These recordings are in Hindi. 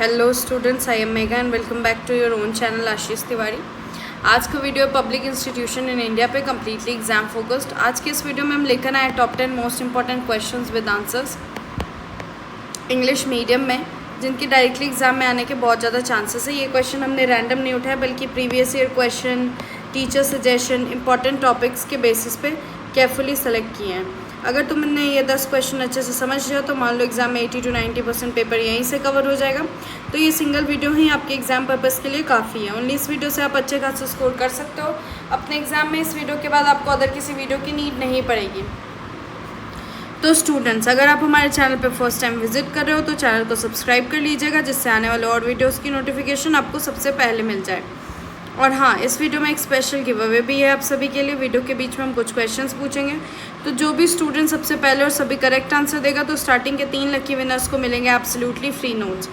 Hello students, I am Mega and welcome back to your own channel Ashish Tiwari. आज का video public institution in India पे कम्प्लीटली एग्जाम फोकस्ड। आज के इस वीडियो में हम लेकर आए top 10 most important questions with answers English medium में, जिनकी डायरेक्टली एग्जाम में आने के बहुत ज़्यादा चांसेस है। ये क्वेश्चन हमने रैंडम नहीं उठाया, बल्कि previous year question, teacher suggestion, important topics के बेसिस पे केयरफुली सेलेक्ट किए हैं। अगर तुमने ये 10 क्वेश्चन अच्छे से समझ लिया तो मान लो एग्जाम में 80 to 90% पेपर यहीं से कवर हो जाएगा। तो ये सिंगल वीडियो ही आपके एग्जाम पर्पज़ के लिए काफ़ी है। ओनली इस वीडियो से आप अच्छे खासा स्कोर कर सकते हो अपने एग्जाम में। इस वीडियो के बाद आपको अदर किसी वीडियो की नीड नहीं पड़ेगी। तो स्टूडेंट्स, अगर आप हमारे चैनल पर फर्स्ट टाइम विजिट कर रहे हो तो चैनल को सब्सक्राइब कर लीजिएगा, जिससे आने वाले और वीडियोज़ की नोटिफिकेशन आपको सबसे पहले मिल जाए। और हाँ, इस वीडियो में एक स्पेशल गिव अवे भी है आप सभी के लिए। वीडियो के बीच में हम कुछ क्वेश्चंस पूछेंगे, तो जो भी स्टूडेंट सबसे पहले और सभी करेक्ट आंसर देगा तो स्टार्टिंग के 3 लकी विनर्स को मिलेंगे एब्सोल्युटली फ्री नोट्स।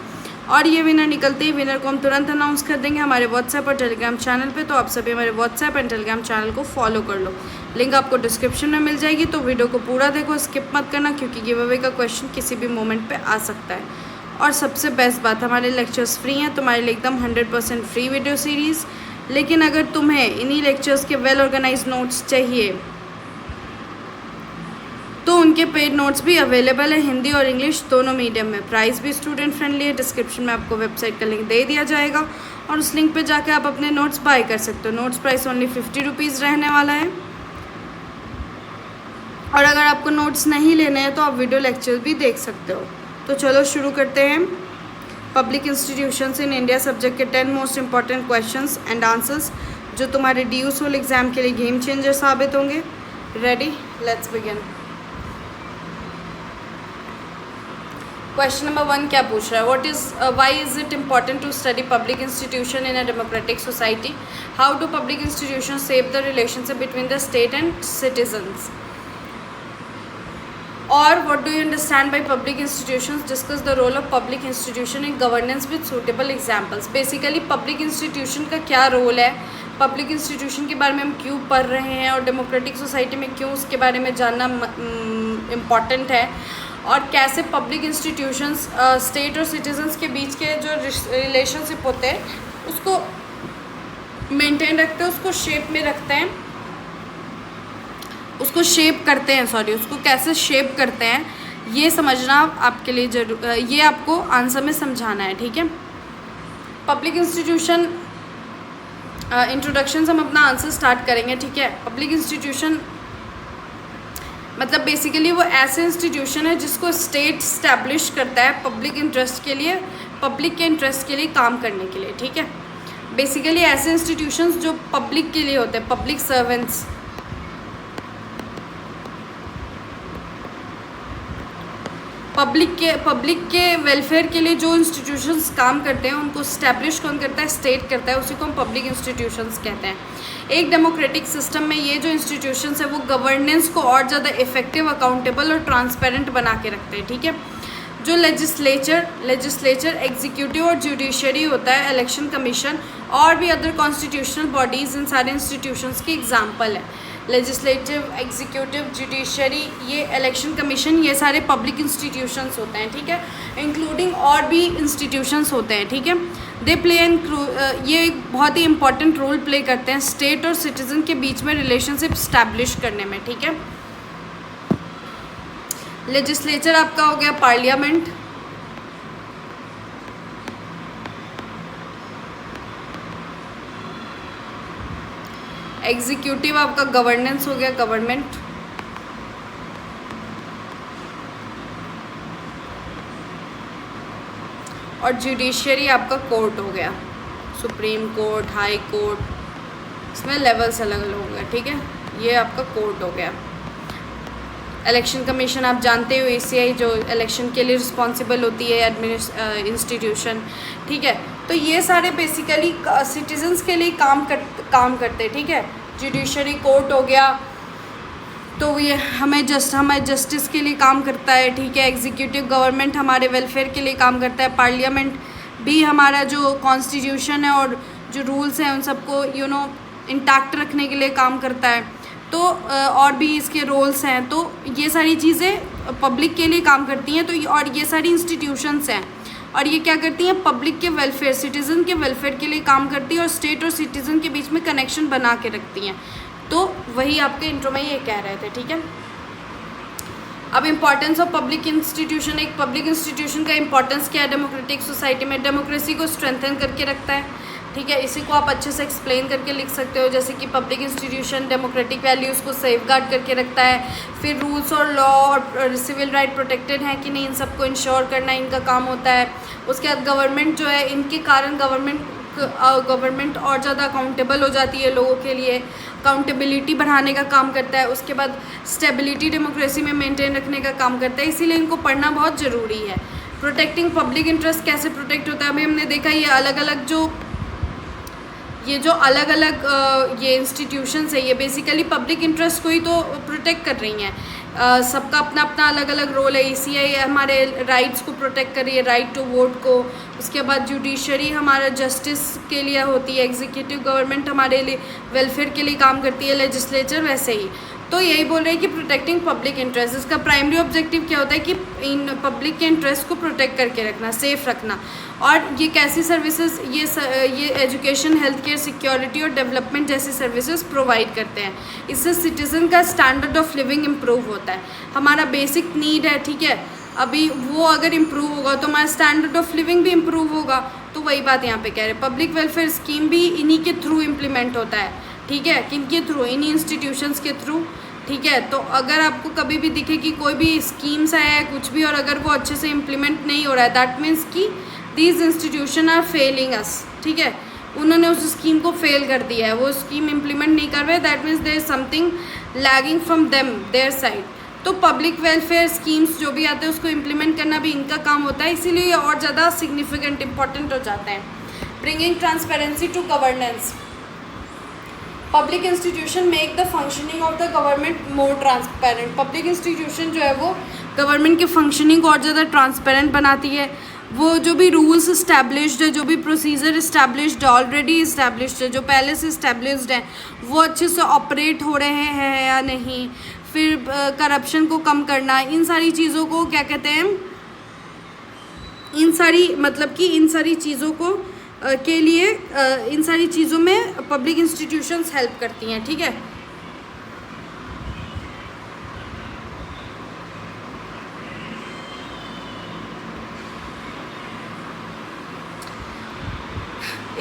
और ये विनर निकलते ही विनर को हम तुरंत अनाउंस कर देंगे हमारे व्हाट्सएप और टेलीग्राम चैनल पे। तो आप सभी हमारे व्हाट्सएप एंड टेलीग्राम चैनल को फॉलो कर लो, लिंक आपको डिस्क्रिप्शन में मिल जाएगी। तो वीडियो को पूरा देखो, स्किप मत करना, क्योंकि गिव अवे का क्वेश्चन किसी भी मोमेंट पर आ सकता है। और सबसे बेस्ट बात, हमारे लेक्चर्स फ्री हैं, तुम्हारे लिए एकदम 100% फ्री वीडियो सीरीज़। लेकिन अगर तुम्हें इन्हीं लेक्चर्स के वेल ऑर्गेनाइज नोट्स चाहिए तो उनके पेड नोट्स भी अवेलेबल है, हिंदी और इंग्लिश दोनों मीडियम में। प्राइस भी स्टूडेंट फ्रेंडली है। डिस्क्रिप्शन में आपको वेबसाइट का लिंक दे दिया जाएगा और उस लिंक पे जाके आप अपने नोट्स बाय कर सकते हो। नोट्स प्राइस ओनली 50 रुपीज़ रहने वाला है। और अगर आपको नोट्स नहीं लेने हैं तो आप वीडियो लेक्चर भी देख सकते हो। तो चलो शुरू करते हैं। Public institutions in India subject के 10 most important questions and answers, जो तुम्हारे DU सोल एग्जाम के लिए गेम चेंजर साबित होंगे। Ready, let's begin. Question number 1 क्या पूछ रहा है? Why is it important to study public institution in a democratic society? How do public institution shape the relationship between the state and citizens? और what do you understand by public institutions? Discuss the role of public institution in governance with suitable examples. Basically public institution का क्या रोल है, पब्लिक इंस्टीट्यूशन के बारे में हम क्यों पढ़ रहे हैं और डेमोक्रेटिक सोसाइटी में क्यों उसके बारे में जानना इम्पॉर्टेंट है, और कैसे पब्लिक इंस्टीट्यूशंस स्टेट और सिटीजन्स के बीच के जो रिलेशनशिप होते हैं उसको मेंटेन रखते हैं, उसको शेप में रखते हैं, उसको शेप करते हैं, उसको कैसे शेप करते हैं, ये समझना आपके लिए ये आपको आंसर में समझाना है, ठीक है। पब्लिक इंस्टीट्यूशन इंट्रोडक्शन से हम अपना आंसर स्टार्ट करेंगे, ठीक है। पब्लिक इंस्टीट्यूशन मतलब बेसिकली वो ऐसे इंस्टीट्यूशन है जिसको स्टेट स्टैब्लिश करता है पब्लिक इंटरेस्ट के लिए, पब्लिक के इंटरेस्ट के लिए काम करने के लिए, ठीक है। बेसिकली ऐसे इंस्टीट्यूशंस जो पब्लिक के लिए होते हैं, पब्लिक सर्वेंट्स, पब्लिक के वेलफेयर के लिए जो इंस्टीट्यूशंस काम करते हैं उनको स्टैब्लिश कौन करता है? स्टेट करता है। उसी को हम पब्लिक इंस्टीट्यूशंस कहते हैं। एक डेमोक्रेटिक सिस्टम में ये जो इंस्टीट्यूशंस है वो गवर्नेंस को और ज़्यादा इफेक्टिव, अकाउंटेबल और ट्रांसपेरेंट बना के रखते हैं, ठीक है। जो लेजिस्लेचर, एग्जीक्यूटिव और जुडिशरी होता है, इलेक्शन कमीशन और भी अदर कॉन्स्टिट्यूशनल बॉडीज़, इन सारे इंस्टीट्यूशंस की एग्जाम्पल है। लेजिस्लेटिव, एग्जीक्यूटिव, जुडिशरी, ये इलेक्शन कमीशन, ये सारे पब्लिक इंस्टीट्यूशंस होते हैं, ठीक है। इंक्लूडिंग और भी इंस्टीट्यूशंस होते हैं, ठीक है। दे प्ले ये एक बहुत ही इंपॉर्टेंट रोल प्ले करते हैं स्टेट और सिटीजन के बीच में रिलेशनशिप स्टैब्लिश करने में, ठीक है। लेजिस्लेचर आपका हो गया पार्लियामेंट, एग्जीक्यूटिव आपका गवर्नेंस हो गया, गवर्नमेंट, और जुडिशरी आपका कोर्ट हो गया, सुप्रीम कोर्ट, हाई कोर्ट, इसमें लेवल्स अलग अलग हो गए, ठीक है। ये आपका कोर्ट हो गया। इलेक्शन कमीशन आप जानते हो, ECI जो इलेक्शन के लिए रिस्पॉन्सिबल होती है इंस्टीट्यूशन, ठीक है। तो ये सारे बेसिकली सिटीजन्स के लिए काम करते हैं, ठीक है। जुडिशरी कोर्ट हो गया तो ये हमें जस्टिस के लिए काम करता है, ठीक है। एग्जीक्यूटिव गवर्नमेंट हमारे वेलफेयर के लिए काम करता है। पार्लियामेंट भी हमारा जो कॉन्स्टिट्यूशन है और जो रूल्स हैं उन सबको इंटैक्ट रखने के लिए काम करता है। तो और भी इसके रोल्स हैं। तो ये सारी चीज़ें पब्लिक के लिए काम करती हैं। तो और ये सारी इंस्टीट्यूशंस हैं और ये क्या करती हैं, पब्लिक के वेलफेयर, सिटीज़न के वेलफेयर के लिए काम करती है और स्टेट और सिटीज़न के बीच में कनेक्शन बना के रखती हैं। तो वही आपके इंट्रो में ये कह रहे थे, ठीक है। अब इम्पॉर्टेंस ऑफ पब्लिक इंस्टीट्यूशन, एक पब्लिक इंस्टीट्यूशन का इंपॉर्टेंस क्या है डेमोक्रेटिक सोसाइटी में, डेमोक्रेसी को स्ट्रेंथन करके रखता है, ठीक है। इसी को आप अच्छे से एक्सप्लेन करके लिख सकते हो, जैसे कि पब्लिक इंस्टीट्यूशन डेमोक्रेटिक वैल्यूज़ को सेफगार्ड करके रखता है, फिर रूल्स और लॉ और सिविल राइट प्रोटेक्टेड हैं कि नहीं, इन सबको इंश्योर करना इनका काम होता है। उसके बाद गवर्नमेंट जो है, इनके कारण गवर्नमेंट और ज़्यादा अकाउंटेबल हो जाती है लोगों के लिए, अकाउंटेबिलिटी बढ़ाने का काम करता है। उसके बाद स्टेबिलिटी डेमोक्रेसी में मेंटेन रखने का काम करता है, इसीलिए इनको पढ़ना बहुत ज़रूरी है। प्रोटेक्टिंग पब्लिक इंटरेस्ट कैसे प्रोटेक्ट होता है, अभी हमने देखा ये अलग अलग ये इंस्टीट्यूशंस है, ये बेसिकली पब्लिक इंटरेस्ट को ही तो प्रोटेक्ट कर रही हैं। सबका अपना अपना अलग अलग रोल है। ECI हमारे राइट्स को प्रोटेक्ट कर रही है, राइट टू वोट को। उसके बाद जुडिशरी हमारा जस्टिस के लिए होती है, एग्जीक्यूटिव गवर्नमेंट हमारे लिए वेलफेयर के लिए काम करती है, लेजिस्लेचर वैसे ही। तो यही बोल रहे हैं कि प्रोटेक्टिंग पब्लिक इंटरेस्ट, इसका प्राइमरी ऑब्जेक्टिव क्या होता है कि इन पब्लिक के इंटरेस्ट को प्रोटेक्ट करके रखना, सेफ रखना। और ये कैसी सर्विसेज, ये एजुकेशन, हेल्थ केयर, सिक्योरिटी और डेवलपमेंट जैसी सर्विसेज प्रोवाइड करते हैं। इससे सिटीज़न का स्टैंडर्ड ऑफ लिविंग इम्प्रूव होता है, हमारा बेसिक नीड है, ठीक है। अभी वो अगर इम्प्रूव होगा तो हमारा स्टैंडर्ड ऑफ लिविंग भी इम्प्रूव होगा। तो वही बात यहाँ पे कह रहे हैं, पब्लिक वेलफेयर स्कीम भी इन्हीं के थ्रू इम्प्लीमेंट होता है, ठीक है। किन के थ्रू, इन्हीं इंस्टीट्यूशंस के थ्रू, ठीक है। तो अगर आपको कभी भी दिखे कि कोई भी स्कीम्स आया है कुछ भी और अगर वो अच्छे से इम्प्लीमेंट नहीं हो रहा है, दैट मीन्स कि दीज इंस्टीट्यूशन आर फेलिंग अस, ठीक है। उन्होंने उस स्कीम को फेल कर दिया है, वो स्कीम इम्प्लीमेंट नहीं कर रहे, that means there is something lagging from them their side. तो पब्लिक वेलफेयर स्कीम्स जो भी आते हैं उसको इम्प्लीमेंट करना भी इनका काम होता है, इसीलिए ये और ज़्यादा सिग्निफिकेंट इंपॉर्टेंट हो जाते हैं। Bringing transparency to governance, public institution make the functioning of the government more transparent. Public institution जो है वो गवर्नमेंट के फंक्शनिंग को और ज़्यादा ट्रांसपेरेंट बनाती है। वो जो भी रूल्स इस्टेब्लिश्ड है, जो भी प्रोसीजर इस्टेब्लिश्ड ऑलरेडी इस्टेब्लिश्ड है, जो पहले से इस्टेब्लिश्ड है, वो अच्छे से ऑपरेट हो रहे हैं या नहीं, फिर करप्शन को कम करना, इन सारी चीज़ों को क्या कहते हैं, इन सारी चीज़ों को के लिए इन सारी चीज़ों में पब्लिक इंस्टीट्यूशंस हेल्प करती हैं, ठीक है।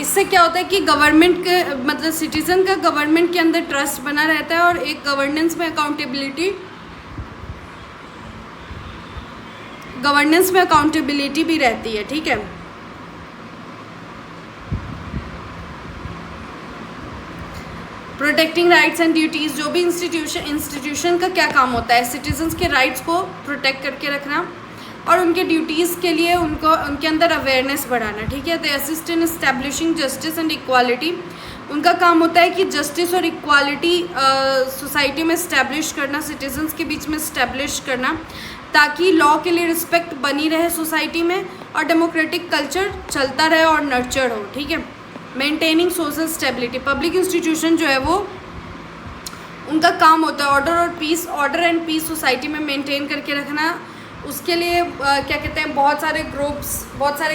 इससे क्या होता है कि गवर्नमेंट के सिटीज़न का गवर्नमेंट के अंदर ट्रस्ट बना रहता है और एक गवर्नेंस में अकाउंटेबिलिटी भी रहती है, ठीक है। प्रोटेक्टिंग राइट्स एंड ड्यूटीज़, जो भी इंस्टीट्यूशन का क्या काम होता है, सिटीजन्स के राइट्स को प्रोटेक्ट करके रखना और उनके ड्यूटीज़ के लिए उनके अंदर अवेयरनेस बढ़ाना, ठीक है। They assist in establishing justice and equality, उनका काम होता है कि जस्टिस और इक्वालिटी सोसाइटी में इस्टेब्लिश करना, सिटीजन्स के बीच में इस्टेब्लिश करना, ताकि लॉ के लिए रिस्पेक्ट बनी रहे सोसाइटी में और डेमोक्रेटिक कल्चर चलता रहे और नर्चर हो, ठीक है। Maintaining social stability, public institution जो है वो उनका काम होता है ऑर्डर एंड पीस सोसाइटी में मेंटेन करके रखना। उसके लिए क्या कहते हैं, बहुत सारे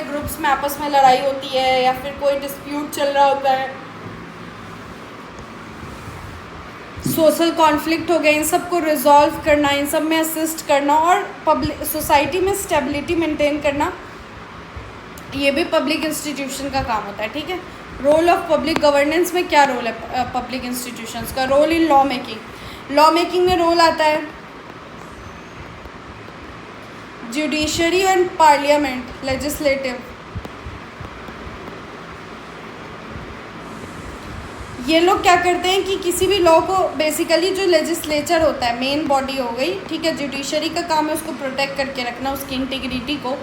ग्रुप्स में आपस में लड़ाई होती है या फिर कोई डिस्प्यूट चल रहा होता है, सोशल कॉन्फ्लिक्ट हो गए, इन सब को रिजॉल्व करना, इन सब में असिस्ट करना और पब्लिक सोसाइटी में स्टेबिलिटी मेंटेन करना, ये भी पब्लिक इंस्टीट्यूशन का काम होता है, ठीक है। रोल ऑफ पब्लिक गवर्नेंस में क्या रोल है पब्लिक इंस्टीट्यूशंस का, रोल इन लॉ मेकिंग में रोल आता है जुडिशरी एंड पार्लियामेंट, लेजिस्लेटिव, ये लोग क्या करते हैं कि किसी भी लॉ को बेसिकली जो लेजिस्लेचर होता है, मेन बॉडी हो गई, ठीक है। जुडिशरी का काम है उसको प्रोटेक्ट करके रखना, उसकी इंटीग्रिटी को,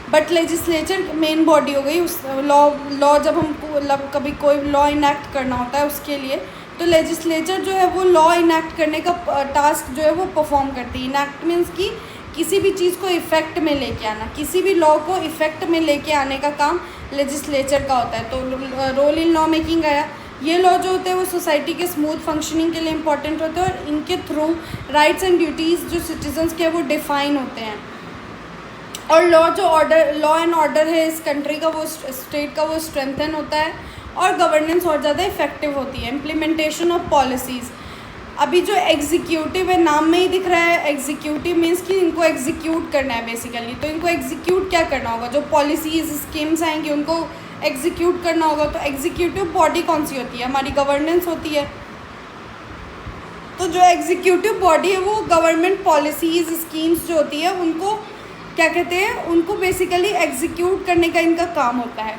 बट लेजिस्लेचर मेन बॉडी हो गई। उस लॉ जब हमको कभी कोई लॉ इनैक्ट करना होता है उसके लिए, तो लेजिस्लेचर जो है वो लॉ इनैक्ट करने का टास्क जो है वो परफॉर्म करती है। इनैक्ट मीन्स कि किसी भी चीज़ को इफ़ेक्ट में लेके आना, किसी भी लॉ को इफ़ेक्ट में लेके आने का काम लेजिस्लेचर का होता है। तो रोल इन लॉ मेकिंग आया। ये लॉ जो होते हैं वो सोसाइटी के स्मूथ फंक्शनिंग के लिए इंपॉर्टेंट होते हैं और इनके थ्रू राइट्स एंड ड्यूटीज़ जो सिटीजन्स के वो डिफाइन होते हैं और लॉ एंड ऑर्डर है इस कंट्री का, वो स्टेट का, वो स्ट्रेंथन होता है और गवर्नेंस और ज़्यादा इफेक्टिव होती है। इम्प्लीमेंटेशन ऑफ पॉलिसीज़, अभी जो एग्जीक्यूटिव है नाम में ही दिख रहा है, एग्जीक्यूटिव मीन्स कि इनको एग्जीक्यूट करना है बेसिकली। तो इनको एग्जीक्यूट क्या करना होगा, जो पॉलिसीज़ स्कीम्स आएंगी उनको एग्जीक्यूट करना होगा। तो एग्जीक्यूटिव बॉडी कौन सी होती है, हमारी गवर्नेंस होती है। तो जो एग्जीक्यूटिव बॉडी है वो गवर्नमेंट पॉलिसीज़ स्कीम्स जो होती है उनको क्या कहते हैं, उनको बेसिकली एग्जीक्यूट करने का इनका काम होता है।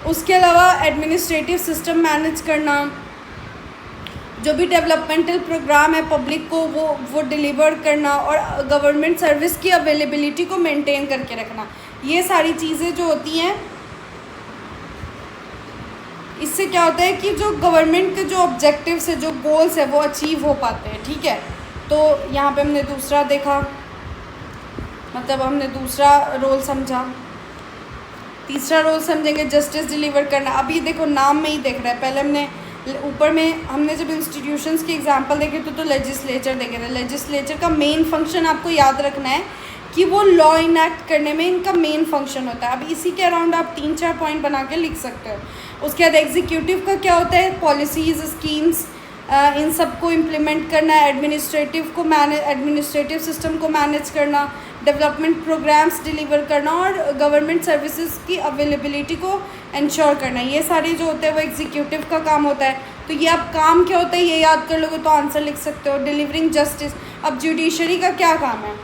उसके अलावा एडमिनिस्ट्रेटिव सिस्टम मैनेज करना, जो भी डेवलपमेंटल प्रोग्राम है पब्लिक को वो डिलीवर करना और गवर्नमेंट सर्विस की अवेलेबिलिटी को मेंटेन करके रखना, ये सारी चीज़ें जो होती हैं इससे क्या होता है कि जो गवर्नमेंट के जो ऑब्जेक्टिव्स है, जो गोल्स है वो अचीव हो पाते हैं। ठीक है, तो यहाँ पे हमने दूसरा देखा, मतलब हमने दूसरा रोल समझा। तीसरा रोल समझेंगे जस्टिस डिलीवर करना। अब ये देखो नाम में ही देख रहा है, पहले हमने ऊपर में हमने जब इंस्टीट्यूशंस की एग्जांपल देखे तो लेजिस्लेचर देखे थे। लेजिस्लेचर का मेन फंक्शन आपको याद रखना है कि वो लॉ इनैक्ट करने में इनका मेन फंक्शन होता है। अब इसी के अराउंड आप 3-4 पॉइंट बना के लिख सकते हो। उसके बाद एग्जीक्यूटिव का क्या होता है, पॉलिसीज़ स्कीम्स इन सबको इम्प्लीमेंट करना, एडमिनिस्ट्रेटिव सिस्टम को मैनेज करना, डेवलपमेंट प्रोग्राम्स डिलीवर करना और गवर्नमेंट सर्विसेज की अवेलेबिलिटी को इंश्योर करना, ये सारे जो होते हैं वो एग्जीक्यूटिव का काम होता है। तो ये आप काम क्या होता है ये याद कर लोगे तो आंसर लिख सकते हो। डिलीवरिंग जस्टिस, अब जुडिशरी का क्या काम है,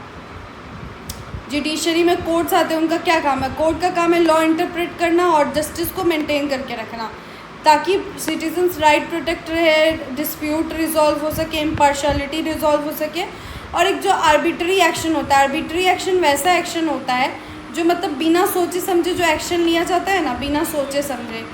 जुडिशरी में कोर्ट्स आते हैं, उनका क्या काम है, कोर्ट का काम है लॉ इंटरप्रेट करना और जस्टिस को मेंटेन करके रखना ताकि सिटीजन्स राइट प्रोटेक्ट रहे, डिस्प्यूट रिजॉल्व हो सके, इम्पार्शलिटी रिजॉल्व हो सके। और एक जो आर्बिट्री एक्शन होता है, आर्बिट्री एक्शन वैसा एक्शन होता है जो मतलब बिना सोचे समझे जो एक्शन लिया जाता है ना, बिना सोचे समझे,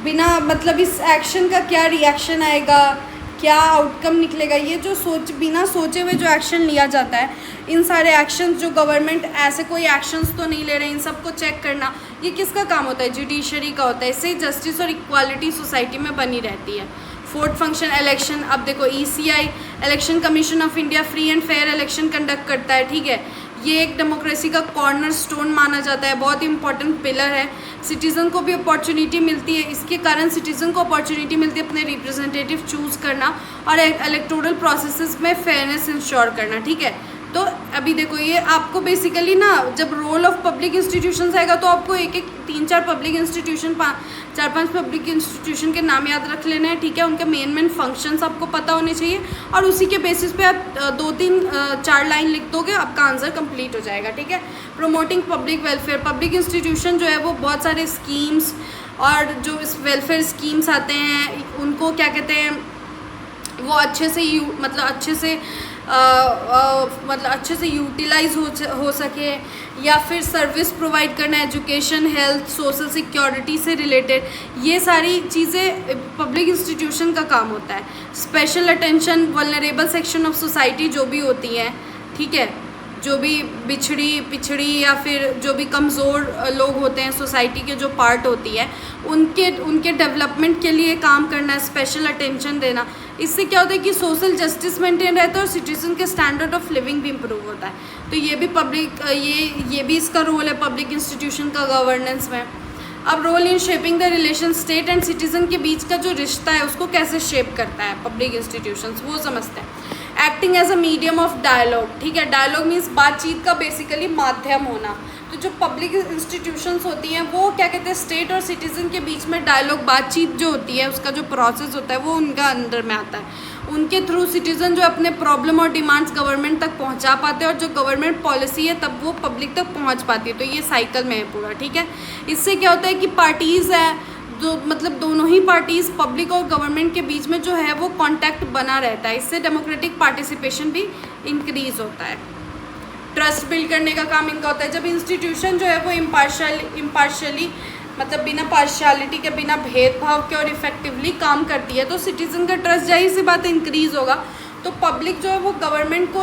बिना मतलब इस एक्शन का क्या रिएक्शन आएगा, क्या आउटकम निकलेगा, ये जो बिना सोचे हुए जो एक्शन लिया जाता है, इन सारे एक्शंस जो गवर्नमेंट ऐसे कोई एक्शंस तो नहीं ले रहे, इन सबको चेक करना, ये किसका काम होता है, जुडिशरी का होता है। इससे जस्टिस और इक्वालिटी सोसाइटी में बनी रहती है। फोर्थ फंक्शन इलेक्शन, अब देखो ECI election commission of India free and fair election conduct करता है। ठीक है, ये एक डेमोक्रेसी का कॉर्नर स्टोन माना जाता है, बहुत ही इंपॉर्टेंट पिलर है। सिटीज़न को भी अपॉर्चुनिटी मिलती है, इसके कारण सिटीज़न को अपॉर्चुनिटी मिलती है अपने रिप्रेजेंटेटिव चूज़ करना और इलेक्टोरल प्रोसेसेस में फेयरनेस इंश्योर करना। ठीक है, तो अभी देखो ये आपको बेसिकली ना जब रोल ऑफ पब्लिक इंस्टीट्यूशंस आएगा तो आपको एक 3-4 पब्लिक इंस्टीट्यूशन 4-5 पब्लिक इंस्टीट्यूशन के नाम याद रख लेना है। ठीक है, उनके मेन फंक्शंस आपको पता होने चाहिए और उसी के बेसिस पे आप 2-3-4 लाइन लिख दोगे, आपका आंसर कंप्लीट हो जाएगा। ठीक है, promoting public welfare, public institution जो है वो बहुत सारे स्कीम्स और जो इस वेलफेयर स्कीम्स आते हैं उनको क्या कहते हैं वो अच्छे से यूटिलाइज हो सके, या फिर सर्विस प्रोवाइड करना, एजुकेशन, हेल्थ, सोशल सिक्योरिटी से रिलेटेड, ये सारी चीज़ें पब्लिक इंस्टीट्यूशन का काम होता है। Special attention vulnerable section of society जो भी होती हैं, ठीक है, जो भी पिछड़ी या फिर जो भी कमज़ोर लोग होते हैं सोसाइटी के जो पार्ट होती है उनके डेवलपमेंट के लिए काम करना, स्पेशल अटेंशन देना। इससे क्या होता है कि सोशल जस्टिस मेंटेन रहता है और सिटीजन के स्टैंडर्ड ऑफ लिविंग भी इम्प्रूव होता है। तो ये भी ये भी इसका रोल है पब्लिक इंस्टीट्यूशन का गवर्नेंस में। अब role in shaping the relation state and citizen के बीच का जो रिश्ता है उसको कैसे शेप करता है पब्लिक इंस्टीट्यूशंस, वो समझते हैं। Acting as a medium of dialogue, ठीक है, डायलॉग मीन्स बातचीत का बेसिकली माध्यम होना। तो जो पब्लिक इंस्टीट्यूशंस होती हैं वो क्या कहते हैं स्टेट और सिटीज़न के बीच में डायलॉग, बातचीत जो होती है उसका जो प्रोसेस होता है वो उनका अंदर में आता है। उनके थ्रू सिटीज़न जो अपने प्रॉब्लम और डिमांड्स गवर्नमेंट तक पहुंचा पाते हैं और जो गवर्नमेंट पॉलिसी है तब वो पब्लिक तक पहुंच पाती है। तो ये साइकिल में है पूरा, ठीक है। इससे क्या होता है कि पार्टीज़ है जो मतलब दोनों ही पार्टीज़ पब्लिक और गवर्नमेंट के बीच में जो है वो कांटेक्ट बना रहता है। इससे डेमोक्रेटिक पार्टिसिपेशन भी इंक्रीज़ होता है। ट्रस्ट बिल्ड करने का काम इनका होता है। जब इंस्टीट्यूशन जो है वो इम्पार्शली मतलब बिना पार्शियलिटी के, बिना भेदभाव के और इफेक्टिवली काम करती है तो सिटीज़न का ट्रस्ट जाहिर सी बात इंक्रीज़ होगा। तो पब्लिक जो है वो गवर्नमेंट को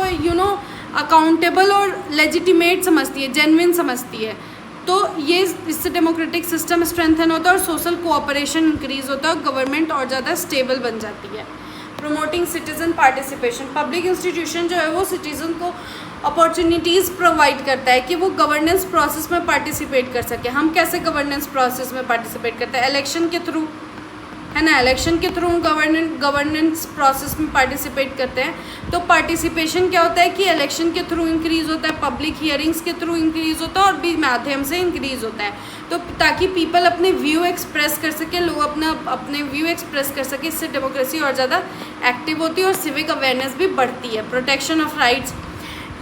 अकाउंटेबल और लेजिटिमेट समझती है, जेन्युइन समझती है। तो ये इससे डेमोक्रेटिक सिस्टम स्ट्रेंथन होता है और सोशल कोऑपरेशन इंक्रीज़ होता है और गवर्नमेंट और ज़्यादा स्टेबल बन जाती है। Promoting citizen participation, public institution जो है वो सिटीजन को अपॉर्चुनिटीज़ प्रोवाइड करता है कि वो गवर्नेंस प्रोसेस में पार्टिसिपेट कर सके। हम कैसे गवर्नेंस प्रोसेस में पार्टिसिपेट करते हैं? इलेक्शन के थ्रू, है ना, इलेक्शन के थ्रू गवर्नेंस प्रोसेस में पार्टिसिपेट करते हैं। तो पार्टिसिपेशन क्या होता है कि इलेक्शन के थ्रू इंक्रीज़ होता है, पब्लिक हियरिंग्स के थ्रू इंक्रीज़ होता है और भी माध्यम से इंक्रीज़ होता है, तो ताकि पीपल अपने व्यू एक्सप्रेस कर सके, लोग अपने व्यू एक्सप्रेस कर सके। इससे डेमोक्रेसी और ज़्यादा एक्टिव होती है और सिविक अवेयरनेस भी बढ़ती है। प्रोटेक्शन ऑफ राइट्स,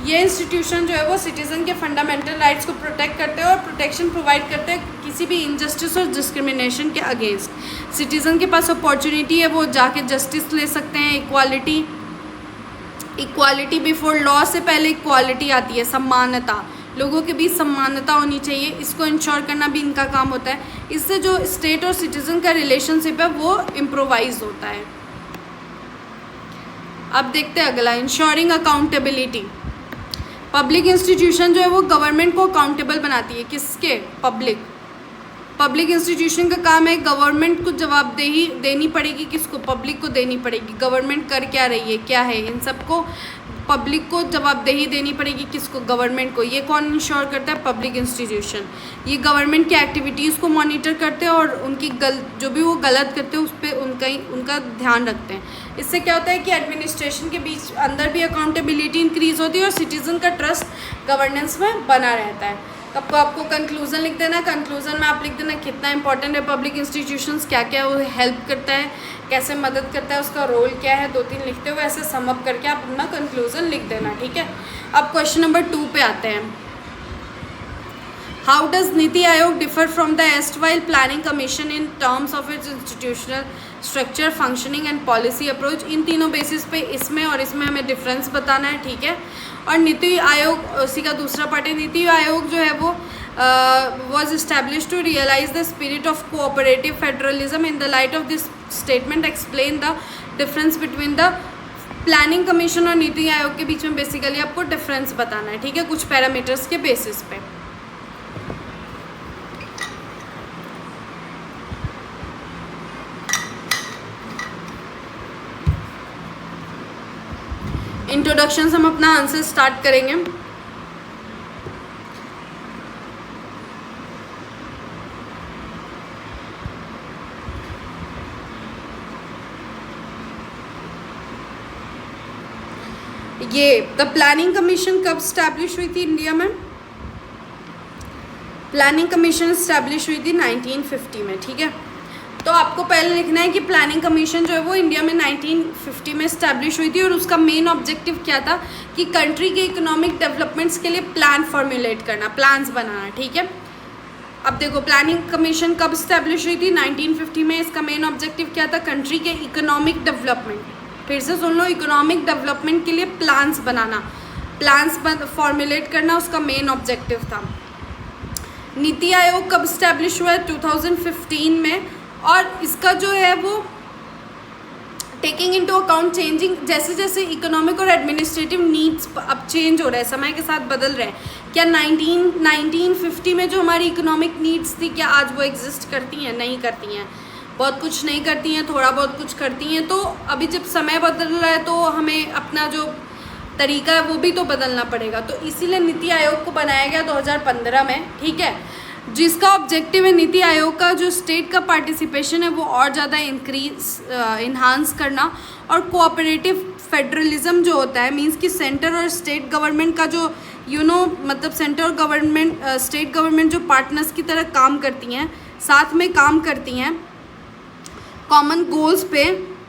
ये इंस्टीट्यूशन जो है वो सिटीज़न के फंडामेंटल राइट्स को प्रोटेक्ट करते हैं और प्रोटेक्शन प्रोवाइड करते हैं किसी भी इनजस्टिस और डिस्क्रिमिनेशन के अगेंस्ट। सिटीज़न के पास अपॉर्चुनिटी है, वो जाके जस्टिस ले सकते हैं। इक्वालिटी बिफोर लॉ से पहले इक्वालिटी आती है, समानता, लोगों के बीच समानता होनी चाहिए, इसको इंश्योर करना भी इनका काम होता है। इससे जो स्टेट और सिटीज़न का रिलेशनशिप है वो इम्प्रोवाइज होता है। अब देखते हैं अगला, इंश्योरिंग अकाउंटेबिलिटी। पब्लिक इंस्टीट्यूशन जो है वो गवर्नमेंट को अकाउंटेबल बनाती है। किसके? पब्लिक इंस्टीट्यूशन का काम है गवर्नमेंट को जवाबदेही देनी पड़ेगी। किसको? पब्लिक को देनी पड़ेगी। गवर्नमेंट कर क्या रही है, क्या है, इन सबको पब्लिक को जवाबदेही देनी पड़ेगी। किसको? गवर्नमेंट को। ये कौन इंश्योर करता है? Public institution. ये गवर्नमेंट की एक्टिविटीज़ को मॉनिटर करते हैं और उनकी जो भी वो गलत करते हैं उस पर उनका ध्यान रखते हैं। इससे क्या होता है कि एडमिनिस्ट्रेशन के बीच अंदर भी अकाउंटेबिलिटी इंक्रीज होती है और सिटीज़न का ट्रस्ट गवर्नेंस में बना रहता है। तब आपको कंक्लूजन लिख देना। कंक्लूजन में आप लिख देना कितना इंपॉर्टेंट है पब्लिक इंस्टीट्यूशंस, क्या क्या वो हेल्प करता है, कैसे मदद करता है, उसका रोल क्या है, 2-3 लिखते हुए ऐसे समअप करके आप अपना कंक्लूजन लिख देना, ठीक है। अब क्वेश्चन नंबर 2 पे आते हैं। How does Niti Aayog differ from the erstwhile planning commission in terms of its institutional structure, functioning and policy approach? इन तीनों बेसिस पे इसमें और इसमें हमें डिफरेंस बताना है, ठीक है। और नीति आयोग, उसी का दूसरा पार्ट है। नीति आयोग जो है वो was established to realize the spirit of cooperative federalism. In the light of this statement, explain the difference between the planning commission और नीति आयोग के बीच में बेसिकली आपको डिफरेंस बताना है, ठीक है, कुछ पैरामीटर्स के बेसिस पे। इंट्रोडक्शन से हम अपना आंसर स्टार्ट करेंगे। ये द प्लानिंग कमीशन कब स्टैब्लिश हुई थी इंडिया में? प्लानिंग कमीशन स्टैब्लिश हुई थी 1950 में, ठीक है। तो आपको पहले लिखना है कि प्लानिंग कमीशन जो है वो इंडिया में 1950 में स्टैब्लिश हुई थी और उसका मेन ऑब्जेक्टिव क्या था कि कंट्री के इकोनॉमिक डेवलपमेंट्स के लिए प्लान फॉर्मुलेट करना, प्लान्स बनाना, ठीक है। अब देखो प्लानिंग कमीशन कब स्टैब्लिश हुई थी? 1950 में। इसका मेन ऑब्जेक्टिव क्या था? कंट्री के इकोनॉमिक डेवलपमेंट, फिर से सुन लो, इकोनॉमिक डेवलपमेंट के लिए प्लान्स बनाना, प्लान्स फॉर्मुलेट करना उसका मेन ऑब्जेक्टिव था। नीति आयोग कब स्टैब्लिश हुआ है? 2015 में। और इसका जो है वो टेकिंग इनटू अकाउंट चेंजिंग, जैसे जैसे इकोनॉमिक और एडमिनिस्ट्रेटिव नीड्स अब चेंज हो रहे हैं, समय के साथ बदल रहे हैं। क्या 1950 में जो हमारी इकोनॉमिक नीड्स थी क्या आज वो एग्जिस्ट करती हैं? नहीं करती हैं, बहुत कुछ नहीं करती हैं, थोड़ा बहुत कुछ करती हैं। तो अभी जब समय बदल रहा है तो हमें अपना जो तरीका है वो भी तो बदलना पड़ेगा। तो इसीलिए नीति आयोग को बनाया गया 2015 में, ठीक है, जिसका ऑब्जेक्टिव है नीति आयोग का जो स्टेट का पार्टिसिपेशन है वो और ज़्यादा इन्हांस करना और कोऑपरेटिव फेडरलिज्म जो होता है, मींस कि सेंटर और स्टेट गवर्नमेंट का जो मतलब सेंटर और गवर्नमेंट स्टेट गवर्नमेंट जो पार्टनर्स की तरह काम करती हैं, साथ में काम करती हैं कॉमन गोल्स पे,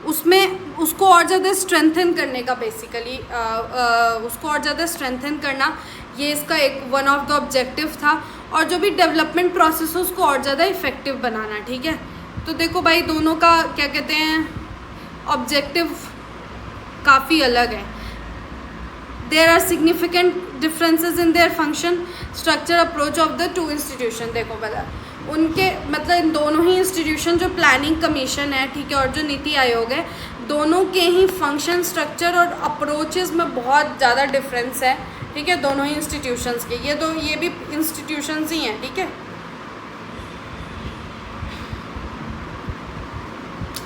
उसमें उसको और ज़्यादा स्ट्रेंथन करने का बेसिकली उसको और ज़्यादा स्ट्रेंथन करना, ये इसका एक वन ऑफ द ऑब्जेक्टिव था। और जो भी डेवलपमेंट प्रोसेस है उसको और ज़्यादा इफ़ेक्टिव बनाना, ठीक है। तो देखो भाई दोनों का क्या कहते हैं ऑब्जेक्टिव काफ़ी अलग है। There are significant differences in their function, structure, approach of the two institution. देखो बता उनके मतलब इन दोनों ही इंस्टीट्यूशन जो प्लानिंग कमीशन है, ठीक है, और जो नीति आयोग है, दोनों के ही फंक्शन, स्ट्रक्चर और अप्रोचेस में बहुत ज़्यादा डिफरेंस है, ठीक है, दोनों ही इंस्टीट्यूशंस के। ये भी इंस्टीट्यूशंस ही हैं, ठीक है।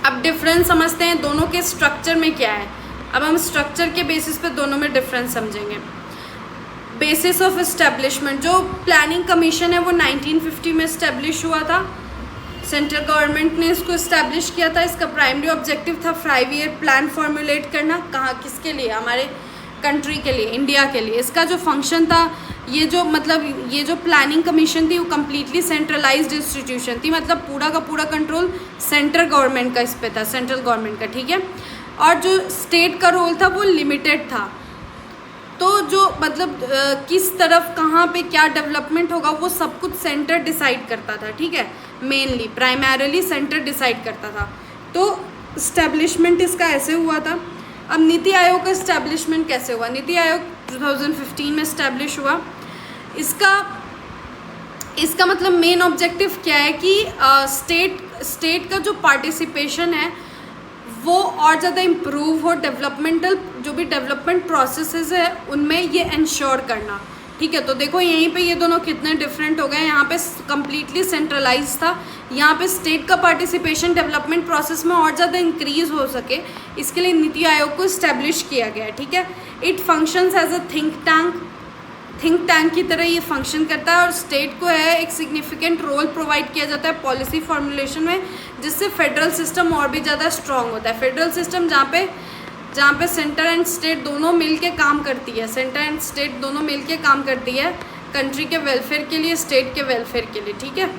अब डिफरेंस समझते हैं दोनों के स्ट्रक्चर में क्या है। अब हम स्ट्रक्चर के बेसिस पे दोनों में डिफरेंस समझेंगे। बेसिस ऑफ इस्टेब्लिशमेंट, जो प्लानिंग कमीशन है वो 1950 में इस्टेब्लिश हुआ था। सेंट्रल गवर्नमेंट ने इसको इस्टेब्लिश किया था। इसका प्राइमरी ऑब्जेक्टिव था 5 ईयर प्लान फॉर्मुलेट करना। कहाँ, किसके लिए? हमारे कंट्री के लिए, इंडिया के लिए। इसका जो फंक्शन था, ये जो प्लानिंग कमीशन थी वो कम्प्लीटली सेंट्रलाइज्ड इंस्टीट्यूशन थी, मतलब पूरा का पूरा कंट्रोल सेंट्रल गवर्नमेंट का इस पे था, सेंट्रल गवर्नमेंट का, ठीक है। और जो स्टेट का रोल था वो लिमिटेड था। तो जो मतलब किस तरफ कहाँ पे क्या डेवलपमेंट होगा वो सब कुछ सेंटर डिसाइड करता था, ठीक है। मेनली प्राइमरीली सेंटर डिसाइड करता था। तो इस्टेब्लिशमेंट इसका ऐसे हुआ था। अब नीति आयोग का इस्टेब्लिशमेंट कैसे हुआ? नीति आयोग 2015 में इस्टेब्लिश हुआ। इसका मतलब मेन ऑब्जेक्टिव क्या है कि स्टेट का जो पार्टिसिपेशन है वो और ज़्यादा इम्प्रूव हो, डेवलपमेंटल जो भी डेवलपमेंट प्रोसेसेस है उनमें ये इंश्योर करना, ठीक है। तो देखो यहीं पे ये दोनों कितने डिफरेंट हो गए। यहाँ पे कम्प्लीटली सेंट्रलाइज था, यहाँ पे स्टेट का पार्टिसिपेशन डेवलपमेंट प्रोसेस में और ज़्यादा इंक्रीज़ हो सके, इसके लिए नीति आयोग को इस्टेब्लिश किया गया है, ठीक है। It functions as a think tank की तरह ये फंक्शन करता है और स्टेट को है एक सिग्निफिकेंट रोल प्रोवाइड किया जाता है पॉलिसी फॉर्मुलेशन में, जिससे फेडरल सिस्टम और भी ज़्यादा स्ट्रॉन्ग होता है। फेडरल सिस्टम जहाँ पे सेंटर एंड स्टेट दोनों मिलके काम करती है, सेंटर एंड स्टेट दोनों मिलके काम करती है कंट्री के वेलफेयर के लिए, स्टेट के वेलफेयर के लिए, ठीक है।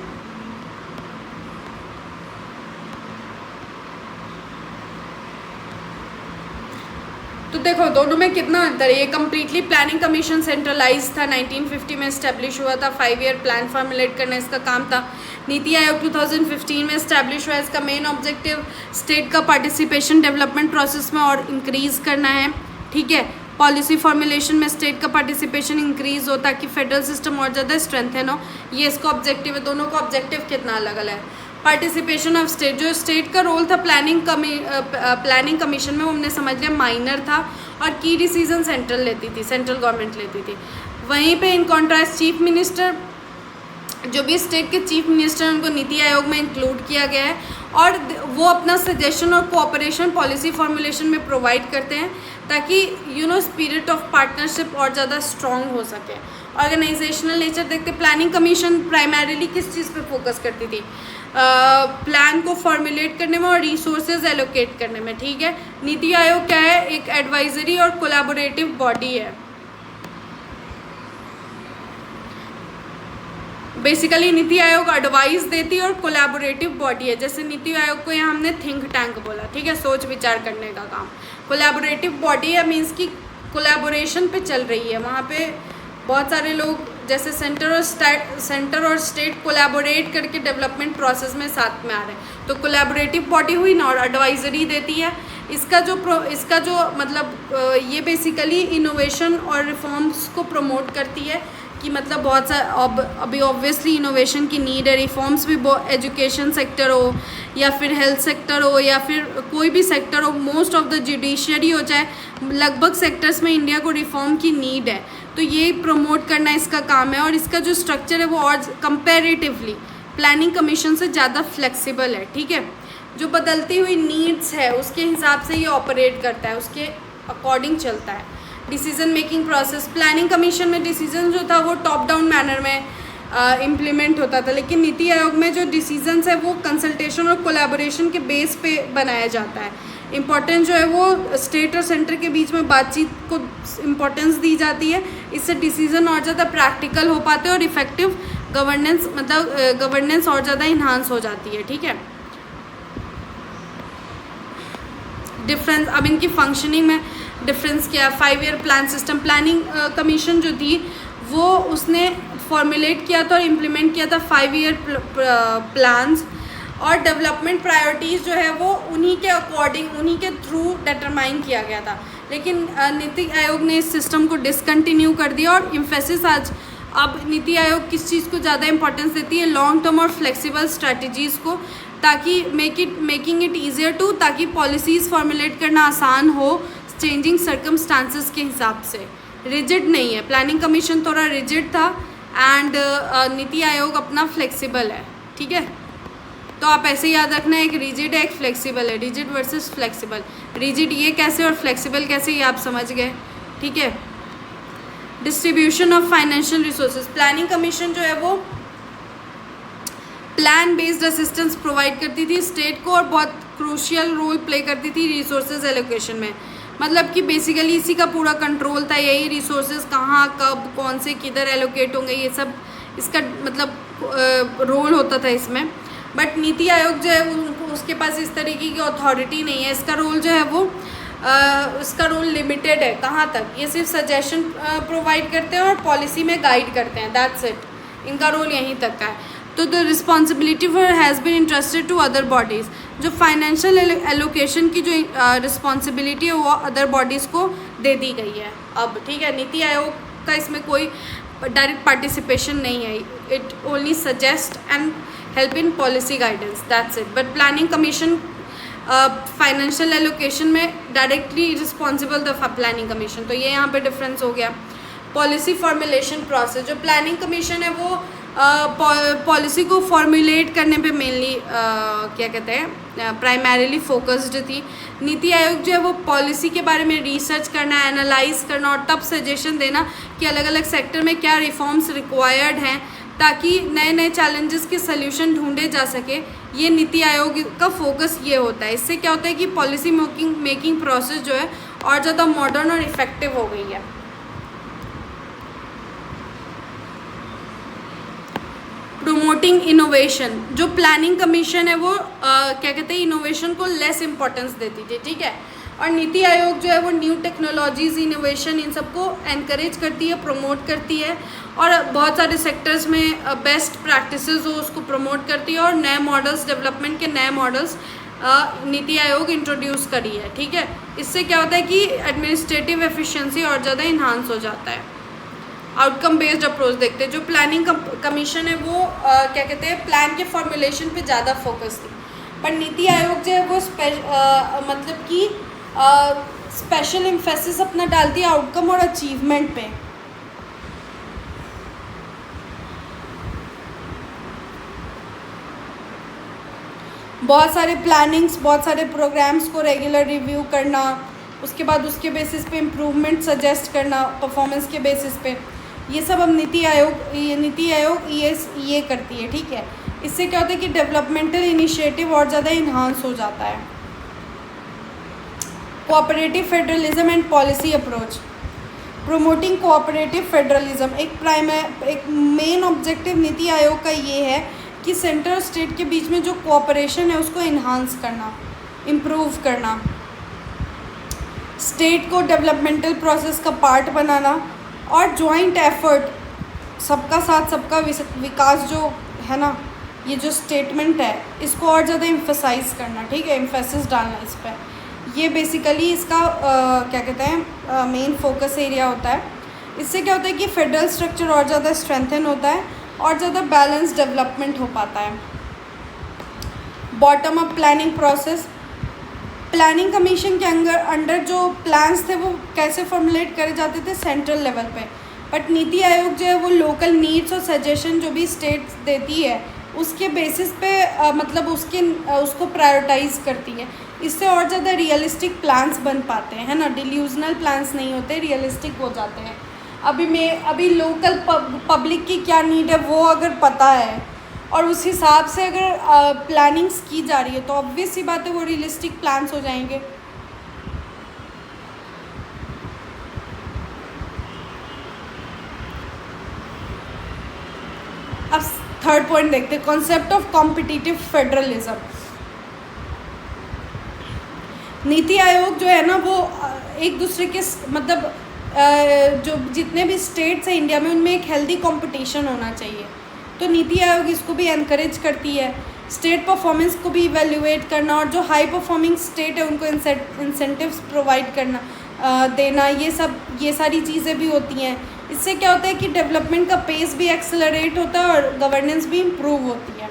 तो देखो दोनों में कितना अंतर है। ये कम्प्लीटली प्लानिंग कमीशन सेंट्रलाइज था, 1950 में इस्टेब्लिश हुआ था, 5 ईयर प्लान फॉर्मुलेट करना इसका काम था। नीति आयोग 2015 में इस्टेब्लिश हुआ। इसका मेन ऑब्जेक्टिव स्टेट का पार्टिसिपेशन डेवलपमेंट प्रोसेस में और इंक्रीज़ करना है, ठीक है। पॉलिसी फॉर्मुलेशन में स्टेट का पार्टिसिपेशन इंक्रीज हो ताकि फेडरल सिस्टम और ज़्यादा स्ट्रेंथन हो, ये इसका ऑब्जेक्टिव है। दोनों का ऑब्जेक्टिव कितना अलग अलग है। पार्टिसिपेशन ऑफ स्टेट, जो स्टेट का रोल था प्लानिंग कमीशन में वो हमने समझ लिया माइनर था, और की डिसीजन सेंट्रल गवर्नमेंट लेती थी। वहीं पे इन कॉन्ट्रास्ट चीफ मिनिस्टर, जो भी स्टेट के चीफ मिनिस्टर हैं उनको नीति आयोग में इंक्लूड किया गया है और वो अपना सजेशन और कोऑपरेशन पॉलिसी फॉर्मुलेशन में प्रोवाइड करते हैं ताकि स्पिरिट ऑफ पार्टनरशिप और ज़्यादा स्ट्रॉन्ग हो सके। ऑर्गेनाइजेशनल नेचर देखते, प्लानिंग कमीशन प्राइमरीली किस चीज़ पे फोकस करती थी? प्लान को फॉर्मुलेट करने में और रिसोर्सेज एलोकेट करने में, ठीक है। नीति आयोग क्या है? एक एडवाइजरी और कोलैबोरेटिव बॉडी है। बेसिकली नीति आयोग एडवाइस देती है और कोलैबोरेटिव बॉडी है। जैसे नीति आयोग को यहाँ हमने थिंक टैंक बोला, ठीक है, सोच विचार करने का काम। कोलैबोरेटिव बॉडी है मीन्स कि कोलैबोरेशन पे चल रही है, वहाँ पे बहुत सारे लोग जैसे सेंटर और स्टेट कोलैबोरेट करके डेवलपमेंट प्रोसेस में साथ में आ रहे हैं, तो कोलैबोरेटिव बॉडी हुई ना, और एडवाइजरी देती है। इसका जो मतलब ये बेसिकली इनोवेशन और रिफॉर्म्स को प्रमोट करती है कि मतलब बहुत सा अभी ऑब्वियसली इनोवेशन की नीड है। रिफॉर्म्स भी एजुकेशन सेक्टर हो या फिर हेल्थ सेक्टर हो या फिर कोई भी सेक्टर हो, मोस्ट ऑफ द जुडिशरी हो, चाहे लगभग सेक्टर्स में इंडिया को रिफॉर्म की नीड है, तो ये प्रमोट करना इसका काम है। और इसका जो स्ट्रक्चर है वो और कंपैरेटिवली प्लानिंग कमीशन से ज़्यादा फ्लेक्सिबल है, ठीक है। जो बदलती हुई नीड्स है उसके हिसाब से ये ऑपरेट करता है, उसके अकॉर्डिंग चलता है। Decision making process, planning commission में डिसीजन जो था वो टॉप डाउन मैनर में इम्प्लीमेंट होता था, लेकिन नीति आयोग में जो डिसीजंस है वो कंसल्टेशन और कोलैबोरेशन के बेस पे बनाया जाता है। इम्पोर्टेंस जो है वो स्टेट और सेंटर के बीच में बातचीत को इम्पोर्टेंस दी जाती है, इससे डिसीजन और ज़्यादा प्रैक्टिकल हो पाते हैं और इफ़ेक्टिव गवर्नेंस और ज़्यादा इन्हांस हो जाती है, ठीक है। डिफरेंस, अब इनकी फंक्शनिंग में डिफरेंस क्या है? 5 year plan system, planning commission जो थी वो उसने फॉर्मुलेट किया था और इम्प्लीमेंट किया था 5 ईयर प्लान्स, और डेवलपमेंट प्रायोरिटीज़ जो है वो उन्हीं के अकॉर्डिंग, उन्हीं के थ्रू डिटरमाइन किया गया था। लेकिन नीति आयोग ने इस सिस्टम को डिसकंटिन्यू कर दिया और इम्फेसिस आज अब नीति आयोग किस चीज़ को ज़्यादा इंपॉर्टेंस देती है? लॉन्ग टर्म और फ्लेक्सिबल स्ट्रैटेजीज़ को, ताकि मेकिंग इट ईजियर टू, ताकि पॉलिसीज़ फॉर्मुलेट करना आसान हो चेंजिंग सर्कमस्टांसेस के हिसाब से। रिजिड नहीं है, प्लानिंग कमीशन थोड़ा रिजिड था एंड नीति आयोग अपना फ्लेक्सिबल है, ठीक है। तो आप ऐसे याद रखना, एक रिजिड है एक फ्लेक्सिबल है, रिजिड वर्सेस फ्लेक्सिबल। रिजिड ये कैसे और फ्लेक्सिबल कैसे, ये आप समझ गए, ठीक है। Distribution of financial resources, planning commission जो है वो प्लान बेस्ड असिस्टेंस प्रोवाइड करती थी स्टेट को और बहुत क्रूशियल रोल प्ले करती थी रिसोर्सेज एलोकेशन में। मतलब कि बेसिकली इसी का पूरा कंट्रोल था, यही रिसोर्सेज कहाँ कब कौन से किधर एलोकेट होंगे, ये सब इसका मतलब रोल होता था इसमें। बट नीति आयोग जो है उसके पास इस तरीके की अथॉरिटी नहीं है, इसका रोल जो है वो इसका रोल लिमिटेड है। कहाँ तक, ये सिर्फ सजेशन प्रोवाइड करते हैं और पॉलिसी में गाइड करते हैं, दैट्स इट, इनका रोल यहीं तक का है। तो the responsibility for has been interested to other bodies, जो फाइनेंशियल एलोकेशन की जो रिस्पॉन्सिबिलिटी है वो अदर बॉडीज़ को दे दी गई है अब, ठीक है। नीति आयोग का इसमें कोई डायरेक्ट पार्टिसिपेशन नहीं है, it only suggest and help in policy guidance, that's it. But planning commission financial allocation में डायरेक्टली रिस्पॉन्सिबल था प्लानिंग कमीशन, तो ये यहाँ पे डिफरेंस हो गया। पॉलिसी फॉर्मुलेशन प्रोसेस, जो प्लानिंग कमीशन है वो पॉलिसी को फॉर्मुलेट करने पे मेनली क्या कहते हैं प्राइमरीली फोकस्ड थी। नीति आयोग जो है वो पॉलिसी के बारे में रिसर्च करना, एनालाइज करना और तब सजेशन देना कि अलग अलग सेक्टर में क्या रिफॉर्म्स रिक्वायर्ड हैं ताकि नए नए चैलेंजेस के सल्यूशन ढूंढे जा सके। ये नीति आयोग का फोकस ये होता है। इससे क्या होता है कि पॉलिसी मेकिंग प्रोसेस जो है और ज़्यादा मॉडर्न और इफ़ेक्टिव हो गई है। प्रोमोटिंग इनोवेशन, जो प्लानिंग कमीशन है वो क्या कहते हैं इनोवेशन को लेस इम्पोर्टेंस देती थी, ठीक है। और नीति आयोग जो है वो न्यू टेक्नोलॉजीज़, इनोवेशन, इन सबको एनकरेज करती है, प्रमोट करती है और बहुत सारे सेक्टर्स में बेस्ट प्रैक्टिसेस हो उसको प्रमोट करती है और नए मॉडल्स, डेवलपमेंट के नए मॉडल्स नीति आयोग इंट्रोड्यूस करी है, ठीक है। इससे क्या होता है कि एडमिनिस्ट्रेटिव एफिशिएंसी और ज़्यादा इन्हांस हो जाता है। आउटकम बेस्ड अप्रोच देखते हैं, जो प्लानिंग कमीशन है वो क्या कहते हैं प्लान के फॉर्मुलेशन पे ज़्यादा फोकस थी, पर नीति आयोग जो है वो मतलब कि स्पेशल एम्फेसिस अपना डालती है आउटकम और अचीवमेंट पे। बहुत सारे प्लानिंग्स, बहुत सारे प्रोग्राम्स को रेगुलर रिव्यू करना, उसके बाद उसके बेसिस पे इम्प्रूवमेंट सजेस्ट करना परफॉर्मेंस के बेसिस पे, ये सब अब नीति आयोग ये करती है, ठीक है। इससे क्या होता है कि डेवलपमेंटल इनिशिएटिव और ज़्यादा इन्हांस हो जाता है। Cooperative federalism and policy approach, promoting cooperative federalism, एक मेन ऑब्जेक्टिव नीति आयोग का ये है कि सेंटर और स्टेट के बीच में जो कोऑपरेशन है उसको इन्हांस करना, इम्प्रूव करना, स्टेट को डेवलपमेंटल प्रोसेस का पार्ट बनाना और जॉइंट एफर्ट, सबका साथ सबका विकास जो है ना, ये जो स्टेटमेंट है इसको और ज़्यादा एम्फसाइज करना, ठीक है, एम्फेसिस डालना इस पर। ये बेसिकली इसका क्या कहते हैं मेन फोकस एरिया होता है। इससे क्या होता है कि फेडरल स्ट्रक्चर और ज़्यादा स्ट्रेंथन होता है और ज़्यादा बैलेंस डेवलपमेंट हो पाता है। Bottom up planning process, planning commission के अंडर जो प्लान्स थे वो कैसे फॉर्मुलेट करे जाते थे सेंट्रल लेवल पे, बट नीति आयोग जो है वो लोकल नीड्स और सजेशन जो भी स्टेट देती है उसके बेसिस पे मतलब उसको प्रायोरिटाइज करती है। इससे और ज़्यादा रियलिस्टिक प्लान्स बन पाते हैं, है ना, डिल्यूजनल प्लान्स नहीं होते, रियलिस्टिक हो जाते हैं। अभी लोकल पब्लिक की क्या नीड है वो अगर पता है और उस हिसाब से अगर प्लानिंग्स की जा रही है तो ऑब्वियस सी बात है वो रियलिस्टिक प्लान्स हो जाएंगे। अब थर्ड पॉइंट देखते हैं, concept of competitive federalism. NITI Aayog जो है ना वो एक दूसरे के मतलब जो जितने भी स्टेट्स हैं इंडिया में उनमें एक हेल्दी कंपटीशन होना चाहिए, तो नीति आयोग इसको भी एनकरेज करती है। स्टेट परफॉर्मेंस को भी इवेल्युएट करना और जो हाई परफॉर्मिंग स्टेट है उनको इंसेंटिव्स प्रोवाइड करना देना, ये सारी चीज़ें भी होती हैं। इससे क्या होता है कि डेवलपमेंट का पेस भी एक्सेलरेट होता है और गवर्नेंस भी इम्प्रूव होती है।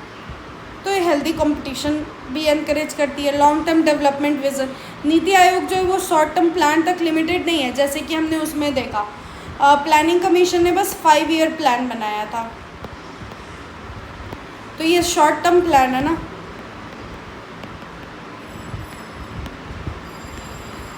तो ये हेल्दी कंपटीशन भी एनकरेज करती है। Long term development vision, NITI Aayog जो है वो शॉर्ट टर्म प्लान तक लिमिटेड नहीं है, जैसे कि हमने उसमें देखा प्लानिंग कमीशन ने बस 5 ईयर प्लान बनाया था, तो ये शॉर्ट टर्म प्लान है ना,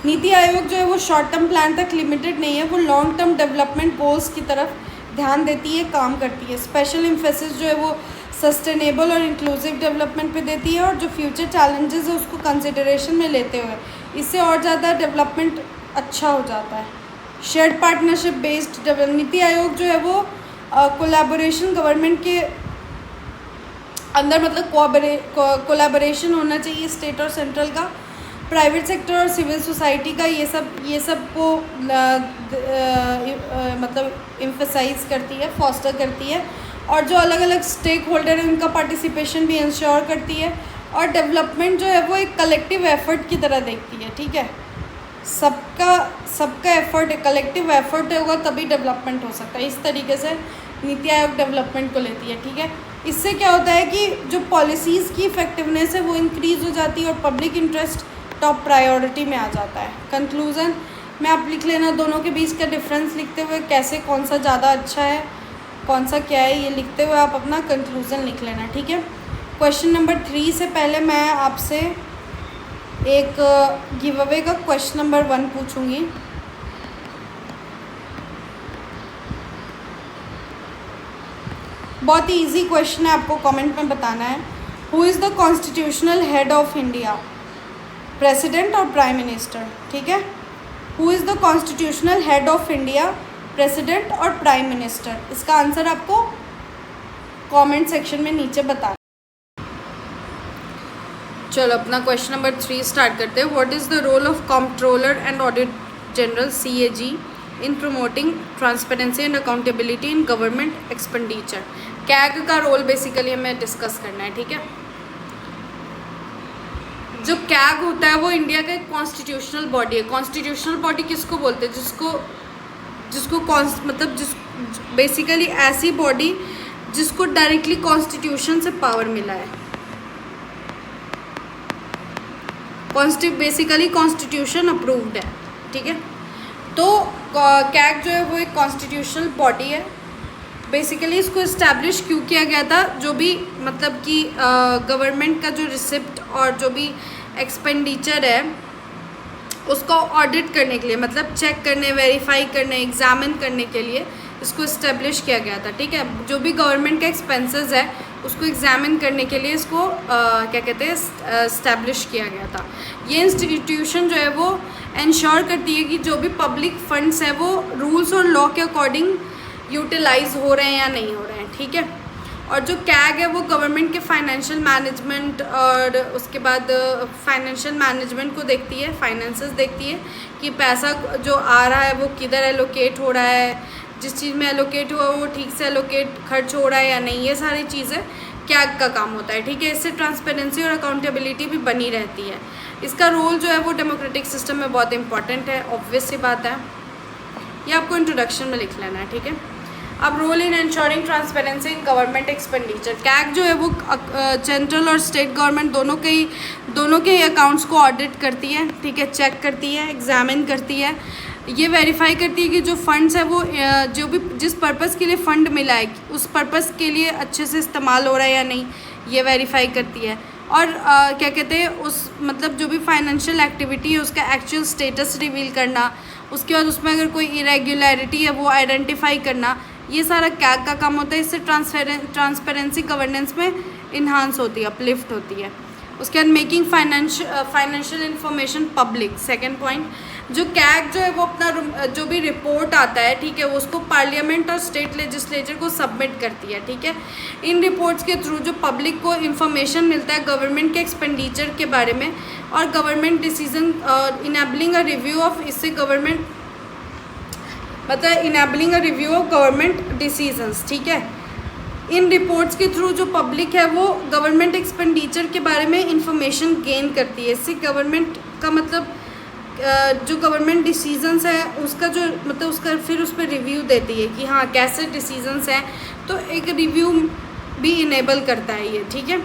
नीति आयोग जो है वो शॉर्ट टर्म प्लान तक लिमिटेड नहीं है, वो लॉन्ग टर्म डेवलपमेंट गोल्स की तरफ ध्यान देती है, काम करती है। स्पेशल एम्फेसिस जो है वो सस्टेनेबल और इंक्लूसिव डेवलपमेंट पे देती है, और जो फ्यूचर चैलेंजेस है उसको कंसिडरेशन में लेते हुए इससे और ज़्यादा डेवलपमेंट अच्छा हो जाता है। Shared partnership based development, NITI Aayog जो है वो कोलैबोरेशन गवर्नमेंट के अंदर, मतलब कोलैबोरेशन होना चाहिए स्टेट और सेंट्रल का, प्राइवेट सेक्टर और सिविल सोसाइटी का, ये सब को मतलब एम्फसाइज करती है, फॉस्टर करती है, और जो अलग अलग स्टेक होल्डर हैं उनका पार्टिसिपेशन भी इंश्योर करती है, और डेवलपमेंट जो है वो एक कलेक्टिव एफर्ट की तरह देखती है। ठीक है, सबका एफर्ट, कलेक्टिव एफर्ट होगा तभी डेवलपमेंट हो सकता है। इस तरीके से नीति आयोग डेवलपमेंट को लेती है। ठीक है, इससे क्या होता है कि जो पॉलिसीज़ की इफेक्टिवनेस है वो इंक्रीज़ हो जाती है और पब्लिक इंटरेस्ट टॉप प्रायोरिटी में आ जाता है। कंक्लूज़न में आप लिख लेना दोनों के बीच का डिफरेंस लिखते हुए, कैसे कौन सा ज़्यादा अच्छा है, कौन सा क्या है, ये लिखते हुए आप अपना कंक्लूज़न लिख लेना। ठीक है, क्वेश्चन नंबर 3 से पहले मैं आपसे एक गिव अवे का क्वेश्चन नंबर 1 पूछूंगी। बहुत ही इजी क्वेश्चन है, आपको कमेंट में बताना है। Who is the constitutional head of India, president और प्राइम मिनिस्टर? ठीक है, who is the constitutional head of India, president और प्राइम मिनिस्टर? इसका आंसर आपको कमेंट सेक्शन में नीचे बताना। चलो अपना क्वेश्चन नंबर 3 स्टार्ट करते हैं। What is the role of controller and audit general CAG in promoting transparency and accountability in government expenditure? CAG का रोल बेसिकली हमें डिस्कस करना है। ठीक है, जो कैग होता है वो इंडिया का एक कॉन्स्टिट्यूशनल बॉडी है। कॉन्स्टिट्यूशनल बॉडी किसको बोलते हैं? जिस बेसिकली ऐसी बॉडी जिसको डायरेक्टली कॉन्स्टिट्यूशन से पावर मिला है। बेसिकली कॉन्स्टिट्यूशन अप्रूव्ड है। ठीक है, तो कैग जो है वो एक कॉन्स्टिट्यूशनल बॉडी है। बेसिकली इसको इस्टेब्लिश क्यों किया गया था? जो भी मतलब कि गवर्नमेंट का जो रिसिप्ट और जो भी एक्सपेंडिचर है उसको ऑडिट करने के लिए, मतलब चेक करने, वेरीफाई करने, एग्जामिन करने के लिए इसको इस्टेब्लिश किया गया था। ठीक है, जो भी गवर्नमेंट का एक्सपेंसेस है उसको एग्जामिन करने के लिए इसको क्या कहते हैं, इस्टेब्लिश किया गया था। ये इंस्टीट्यूशन जो है वो इंश्योर करती है कि जो भी पब्लिक फंड्स हैं वो रूल्स और लॉ के अकॉर्डिंग यूटिलाइज हो रहे हैं या नहीं हो रहे हैं। ठीक है, और जो कैग है वो गवर्नमेंट के फाइनेंशियल मैनेजमेंट और उसके बाद फाइनेंशियल मैनेजमेंट को देखती है, फाइनेंसेस देखती है कि पैसा जो आ रहा है वो किधर एलोकेट हो रहा है, जिस चीज़ में एलोकेट हुआ वो ठीक से एलोकेट खर्च हो रहा है या नहीं, ये सारी चीज़ें कैग का काम होता है। ठीक है, इससे ट्रांसपेरेंसी और अकाउंटेबिलिटी भी बनी रहती है। इसका रोल जो है वो डेमोक्रेटिक सिस्टम में बहुत इंपॉर्टेंट है, ऑब्वियस सी बात है, ये आपको इंट्रोडक्शन में लिख लेना है। ठीक है, अब role in ensuring transparency in government expenditure. CAG जो है वो सेंट्रल और स्टेट गवर्नमेंट दोनों के ही अकाउंट्स को ऑडिट करती है। ठीक है, चेक करती है, एग्जामिन करती है, ये वेरीफाई करती है कि जो फंड्स है वो जो भी जिस पर्पज़ के लिए फ़ंड मिला है उस पर्पज़ के लिए अच्छे से इस्तेमाल हो रहा है या नहीं, ये वेरीफाई करती है। और क्या कहते हैं, उस मतलब जो भी फाइनेंशियल एक्टिविटी है उसका एक्चुअल स्टेटस रिवील करना, उसके बाद उसमें अगर कोई इरेगुलरिटी है वो आइडेंटिफाई करना, ये सारा कैग का काम होता है। इससे ट्रांसपेरेंसी गवर्नेंस में इन्हांस होती है, अपलिफ्ट होती है। उसके बाद making financial information public, second point. जो कैग जो है वो अपना जो भी रिपोर्ट आता है, ठीक है, वो उसको पार्लियामेंट और स्टेट लेजिस्लेचर को सबमिट करती है। ठीक है, इन रिपोर्ट्स के थ्रू जो पब्लिक को इन्फॉर्मेशन मिलता है गवर्नमेंट के एक्सपेंडिचर के बारे में और government decision enabling a review of, इससे गवर्नमेंट मतलब enabling a review of government decisions. ठीक है, इन रिपोर्ट्स के थ्रू जो पब्लिक है वो गवर्नमेंट एक्सपेंडिचर के बारे में इंफॉर्मेशन गेन करती है। इससे गवर्नमेंट का मतलब जो गवर्नमेंट डिसीजंस है उसका जो मतलब उसका फिर उस पर रिव्यू देती है कि हाँ कैसे डिसीजंस हैं, तो एक रिव्यू भी इनेबल करता है ये। ठीक है,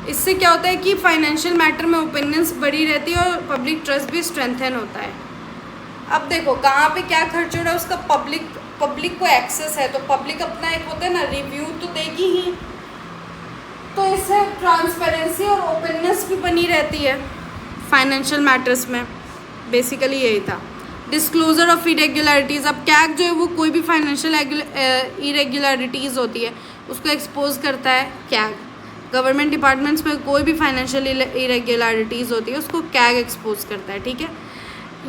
इससे क्या होता है कि फाइनेंशियल मैटर में ओपिनियंस बढ़ी रहती है और पब्लिक ट्रस्ट भी स्ट्रेंथन होता है। अब देखो कहाँ पे क्या खर्च हो रहा है उसका पब्लिक को एक्सेस है, तो पब्लिक अपना एक होता है ना रिव्यू तो देगी ही, तो इससे ट्रांसपेरेंसी और ओपननेस भी बनी रहती है फाइनेंशियल मैटर्स में। बेसिकली यही था। डिस्क्लोजर ऑफ इरेगुलरिटीज़, अब कैग जो है वो कोई भी फाइनेंशियल इरेगुलरिटीज़ होती है उसको एक्सपोज करता है कैग। गवर्नमेंट डिपार्टमेंट्स में कोई भी फाइनेंशियल इरेगुलरिटीज़ होती है उसको कैग एक्सपोज करता है, ठीक है।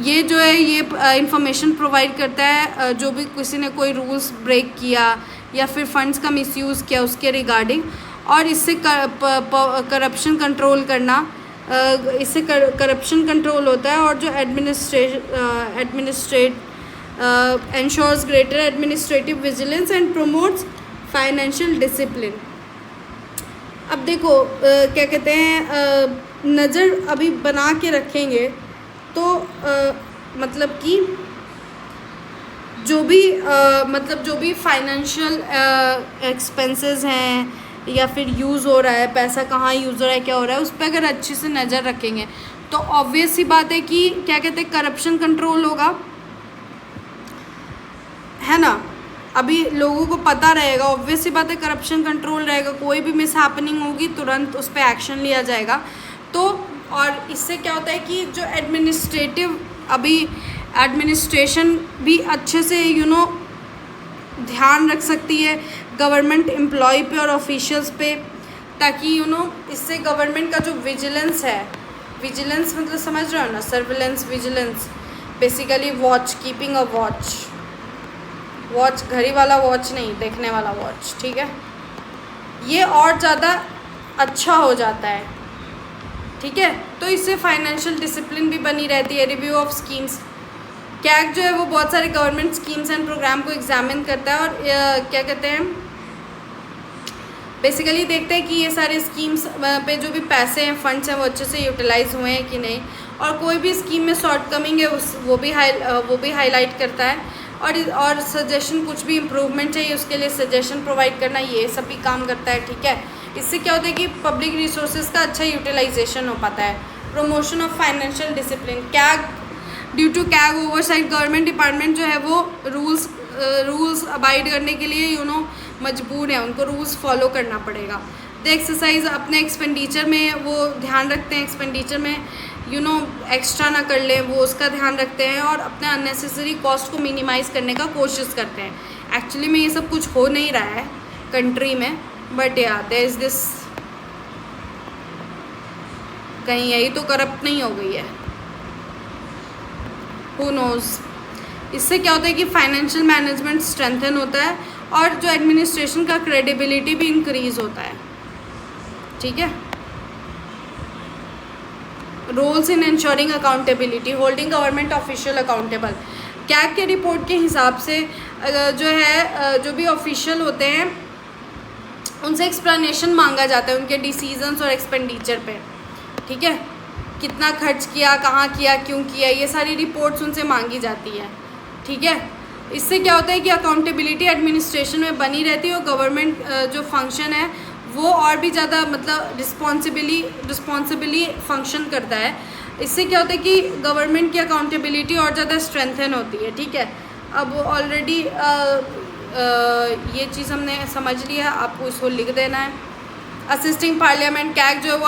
ये जो है ये इंफॉर्मेशन प्रोवाइड करता है जो भी किसी ने कोई रूल्स ब्रेक किया या फिर फंड्स का मिसयूज़ किया उसके रिगार्डिंग, और इससे करप्शन कंट्रोल करना, इससे करप्शन कंट्रोल होता है, और जो ensures greater administrative vigilance and promotes financial discipline. अब देखो क्या कहते हैं, नज़र अभी बना के रखेंगे तो मतलब कि जो भी फाइनेंशियल एक्सपेंसेस हैं या फिर यूज़ हो रहा है, पैसा कहाँ यूज़ हो रहा है, क्या हो रहा है, उस पर अगर अच्छे से नज़र रखेंगे तो ऑब्वियस सी बात है कि क्या कहते हैं करप्शन कंट्रोल होगा, है ना। अभी लोगों को पता रहेगा, ऑब्वियस सी बात है करप्शन कंट्रोल रहेगा, कोई भी मिस हैपनिंग होगी तुरंत उस पर एक्शन लिया जाएगा। तो और इससे क्या होता है कि जो एडमिनिस्ट्रेशन भी अच्छे से ध्यान रख सकती है गवर्नमेंट एम्प्लॉय पे और ऑफिशियल्स पे, ताकि इससे गवर्नमेंट का जो विजिलेंस है, विजिलेंस मतलब समझ रहे हो ना, surveillance vigilance, basically watch, keeping a watch, घड़ी वाला वॉच नहीं, देखने वाला वॉच, ठीक है, ये और ज़्यादा अच्छा हो जाता है, ठीक है। तो इससे फाइनेंशियल डिसिप्लिन भी बनी रहती है। रिव्यू ऑफ स्कीम्स, कैग जो है वो बहुत सारे गवर्नमेंट स्कीम्स एंड प्रोग्राम को एग्जामिन करता है और क्या कहते हैं बेसिकली देखते हैं कि ये सारे स्कीम्स पे जो भी पैसे हैं, फंड्स हैं, वो अच्छे से यूटिलाइज हुए हैं कि नहीं, और कोई भी स्कीम में शॉर्ट कमिंग है वो भी हाईलाइट करता है, और सजेशन, कुछ भी इम्प्रूवमेंट चाहिए उसके लिए सजेशन प्रोवाइड करना, ये सब भी काम करता है, ठीक है। इससे क्या होता है कि पब्लिक रिसोर्सेज का अच्छा यूटिलाइजेशन हो पाता है। Promotion of financial discipline, CAG, due to CAG oversight government department जो है वो रूल्स अबाइड करने के लिए मजबूर है, उनको रूल्स फॉलो करना पड़ेगा। द एक्सरसाइज, अपने एक्सपेंडिचर में वो ध्यान रखते हैं, एक्सपेंडिचर में एक्स्ट्रा ना कर लें, वो उसका ध्यान रखते हैं, और अपने अननेसेसरी कॉस्ट को मिनिमाइज़ करने का कोशिश करते हैं। एक्चुअली में ये सब कुछ हो नहीं रहा है कंट्री में, बट या देयर इज़ दिस, कहीं यही तो करप्ट नहीं हो गई है, हु नोज़। इससे क्या होता है कि फाइनेंशियल मैनेजमेंट स्ट्रेंथन होता है और जो एडमिनिस्ट्रेशन का क्रेडिबिलिटी भी इंक्रीज होता है, ठीक है। Roles in ensuring accountability, holding government official accountable, CAG के रिपोर्ट के हिसाब से जो है जो भी ऑफिशियल होते हैं उनसे एक्सप्लेनेशन मांगा जाता है उनके डिसीजंस और एक्सपेंडिचर पे, ठीक है, कितना खर्च किया, कहाँ किया, क्यों किया, ये सारी रिपोर्ट्स उनसे मांगी जाती है, ठीक है। इससे क्या होता है कि अकाउंटेबिलिटी एडमिनिस्ट्रेशन में बनी रहती है और गवर्नमेंट जो फंक्शन है वो और भी ज़्यादा मतलब रिस्पॉन्सिबली फंक्शन करता है। इससे क्या होता है कि गवर्नमेंट की अकाउंटेबिलिटी और ज़्यादा स्ट्रेंथन होती है, ठीक है। अब ऑलरेडी ये चीज़ हमने समझ लिया, आपको इसको लिख देना है। असिस्टिंग पार्लियामेंट, कैग जो है वो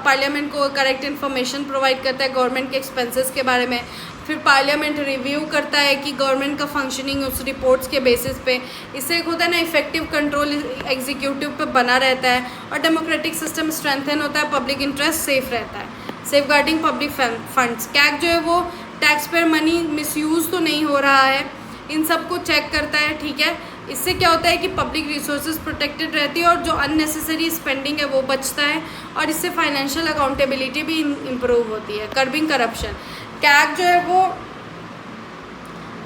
पार्लियामेंट को करेक्ट इन्फॉर्मेशन प्रोवाइड करता है गवर्नमेंट के एक्सपेंसेस के बारे में, फिर पार्लियामेंट रिव्यू करता है कि गवर्नमेंट का फंक्शनिंग उस रिपोर्ट्स के बेसिस पे। इससे एक होता है ना इफेक्टिव कंट्रोल एग्जीक्यूटिव पे बना रहता है और डेमोक्रेटिक सिस्टम स्ट्रेंथन होता है, पब्लिक इंटरेस्ट सेफ रहता है। Safeguarding public funds, CAG जो है वो टैक्स पेयर मनी मिसयूज़ तो नहीं हो रहा है, इन सब को चेक करता है, ठीक है। इससे क्या होता है कि पब्लिक रिसोर्सेज प्रोटेक्टेड रहती है और जो अननेसेसरी स्पेंडिंग है वो बचता है, और इससे फाइनेंशियल अकाउंटेबिलिटी भी इम्प्रूव होती है। कर्बिंग करप्शन, कैग जो है वो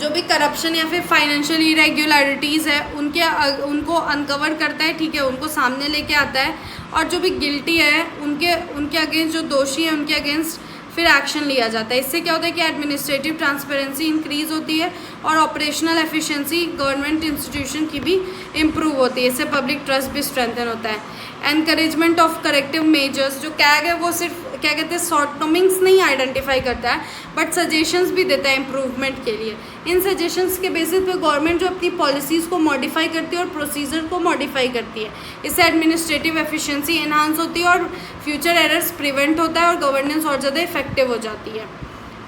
जो भी करप्शन या फिर फाइनेंशियल इरेगुलरिटीज़ है उनको अनकवर करता है, ठीक है, उनको सामने लेके आता है, और जो भी गिल्टी है उनके अगेंस्ट, जो दोषी है उनके अगेंस्ट फिर एक्शन लिया जाता है। इससे क्या होता है कि एडमिनिस्ट्रेटिव ट्रांसपेरेंसी इंक्रीज़ होती है और ऑपरेशनल एफिशिएंसी गवर्नमेंट इंस्टीट्यूशन की भी इम्प्रूव होती है। इससे पब्लिक ट्रस्ट भी स्ट्रेंथन होता है। एनकरेजमेंट ऑफ करेक्टिव मेजर्स, जो कैग है वो सिर्फ क्या कहते हैं शॉर्टकमिंग्स नहीं आइडेंटिफाई करता है बट सजेशंस भी देता है इम्प्रूवमेंट के लिए। इन सजेशंस के बेसिस पे गवर्नमेंट जो अपनी पॉलिसीज़ को मॉडिफाई करती है और प्रोसीजर को मॉडिफाई करती है। इससे एडमिनिस्ट्रेटिव एफिशिएंसी एनहांस होती है और फ्यूचर एरर्स प्रिवेंट होता है और गवर्नेंस और ज़्यादा इफेक्टिव हो जाती है।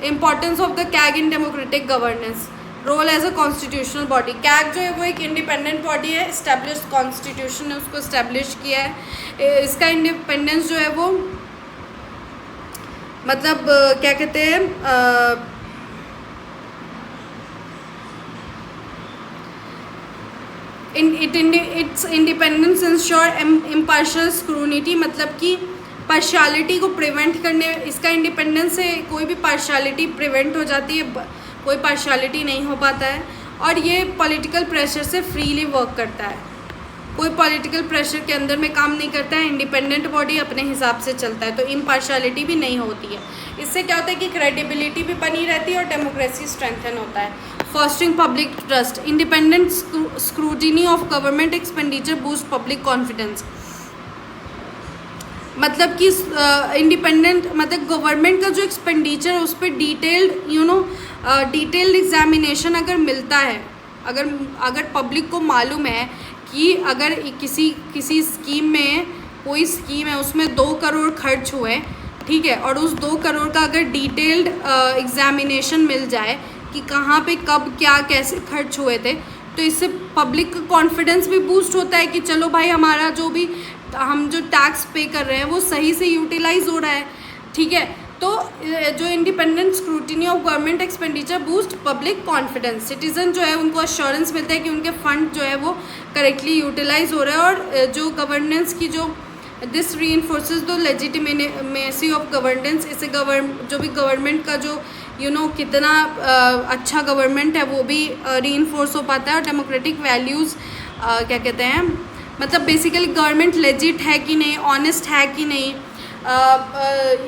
Importance of the CAG in democratic governance, role as a constitutional body. CAG जो है वो एक इंडिपेंडेंट बॉडी है, इस्टेब्लिश कॉन्स्टिट्यूशन ने उसको इस्टेब्लिश किया है। इसका इंडिपेंडेंस जो है वो मतलब क्या कहते हैं, इट्स इंडिपेंडेंस इंश्योर इम्पार्शियल स्क्रूनिटी, मतलब कि पार्शियलिटी को प्रिवेंट करने, इसका इंडिपेंडेंस से कोई भी पार्शियलिटी प्रिवेंट हो जाती है, कोई पार्शियलिटी नहीं हो पाता है। और ये पॉलिटिकल प्रेशर से फ्रीली वर्क करता है, कोई पॉलिटिकल प्रेशर के अंदर में काम नहीं करता है। इंडिपेंडेंट बॉडी अपने हिसाब से चलता है, तो इम्पार्शियलिटी भी नहीं होती है। इससे क्या होता है कि क्रेडिबिलिटी भी बनी रहती है और डेमोक्रेसी स्ट्रेंथन होता है। Fostering public trust, independent scrutiny of government expenditure boost public confidence, मतलब कि इंडिपेंडेंट मतलब गवर्नमेंट का जो एक्सपेंडिचर है उस पर डिटेल्ड एग्जामिनेशन अगर मिलता है, अगर पब्लिक को मालूम है कि अगर किसी स्कीम में, कोई स्कीम है उसमें 2 करोड़ खर्च हुए, ठीक है, और उस 2 करोड़ का अगर डिटेल्ड एग्जामिनेशन मिल जाए कि कहाँ पे कब क्या कैसे खर्च हुए थे, तो इससे पब्लिक का कॉन्फिडेंस भी बूस्ट होता है कि चलो भाई हमारा हम जो टैक्स पे कर रहे हैं वो सही से यूटिलाइज हो रहा है, ठीक है। तो जो independent scrutiny of government expenditure boost public confidence, citizen जो है उनको अश्योरेंस मिलता है कि उनके फंड जो है वो करेक्टली यूटिलाइज हो रहा है। और जो गवर्नेंस की this reinforces the legitimacy of governance, इससे जो भी गवर्नमेंट का जो कितना अच्छा गवर्नमेंट है वो भी रीइंफोर्स हो पाता है। और डेमोक्रेटिक वैल्यूज़ क्या कहते हैं, मतलब बेसिकली गवर्नमेंट लेजिट है कि नहीं, ऑनेस्ट है कि नहीं,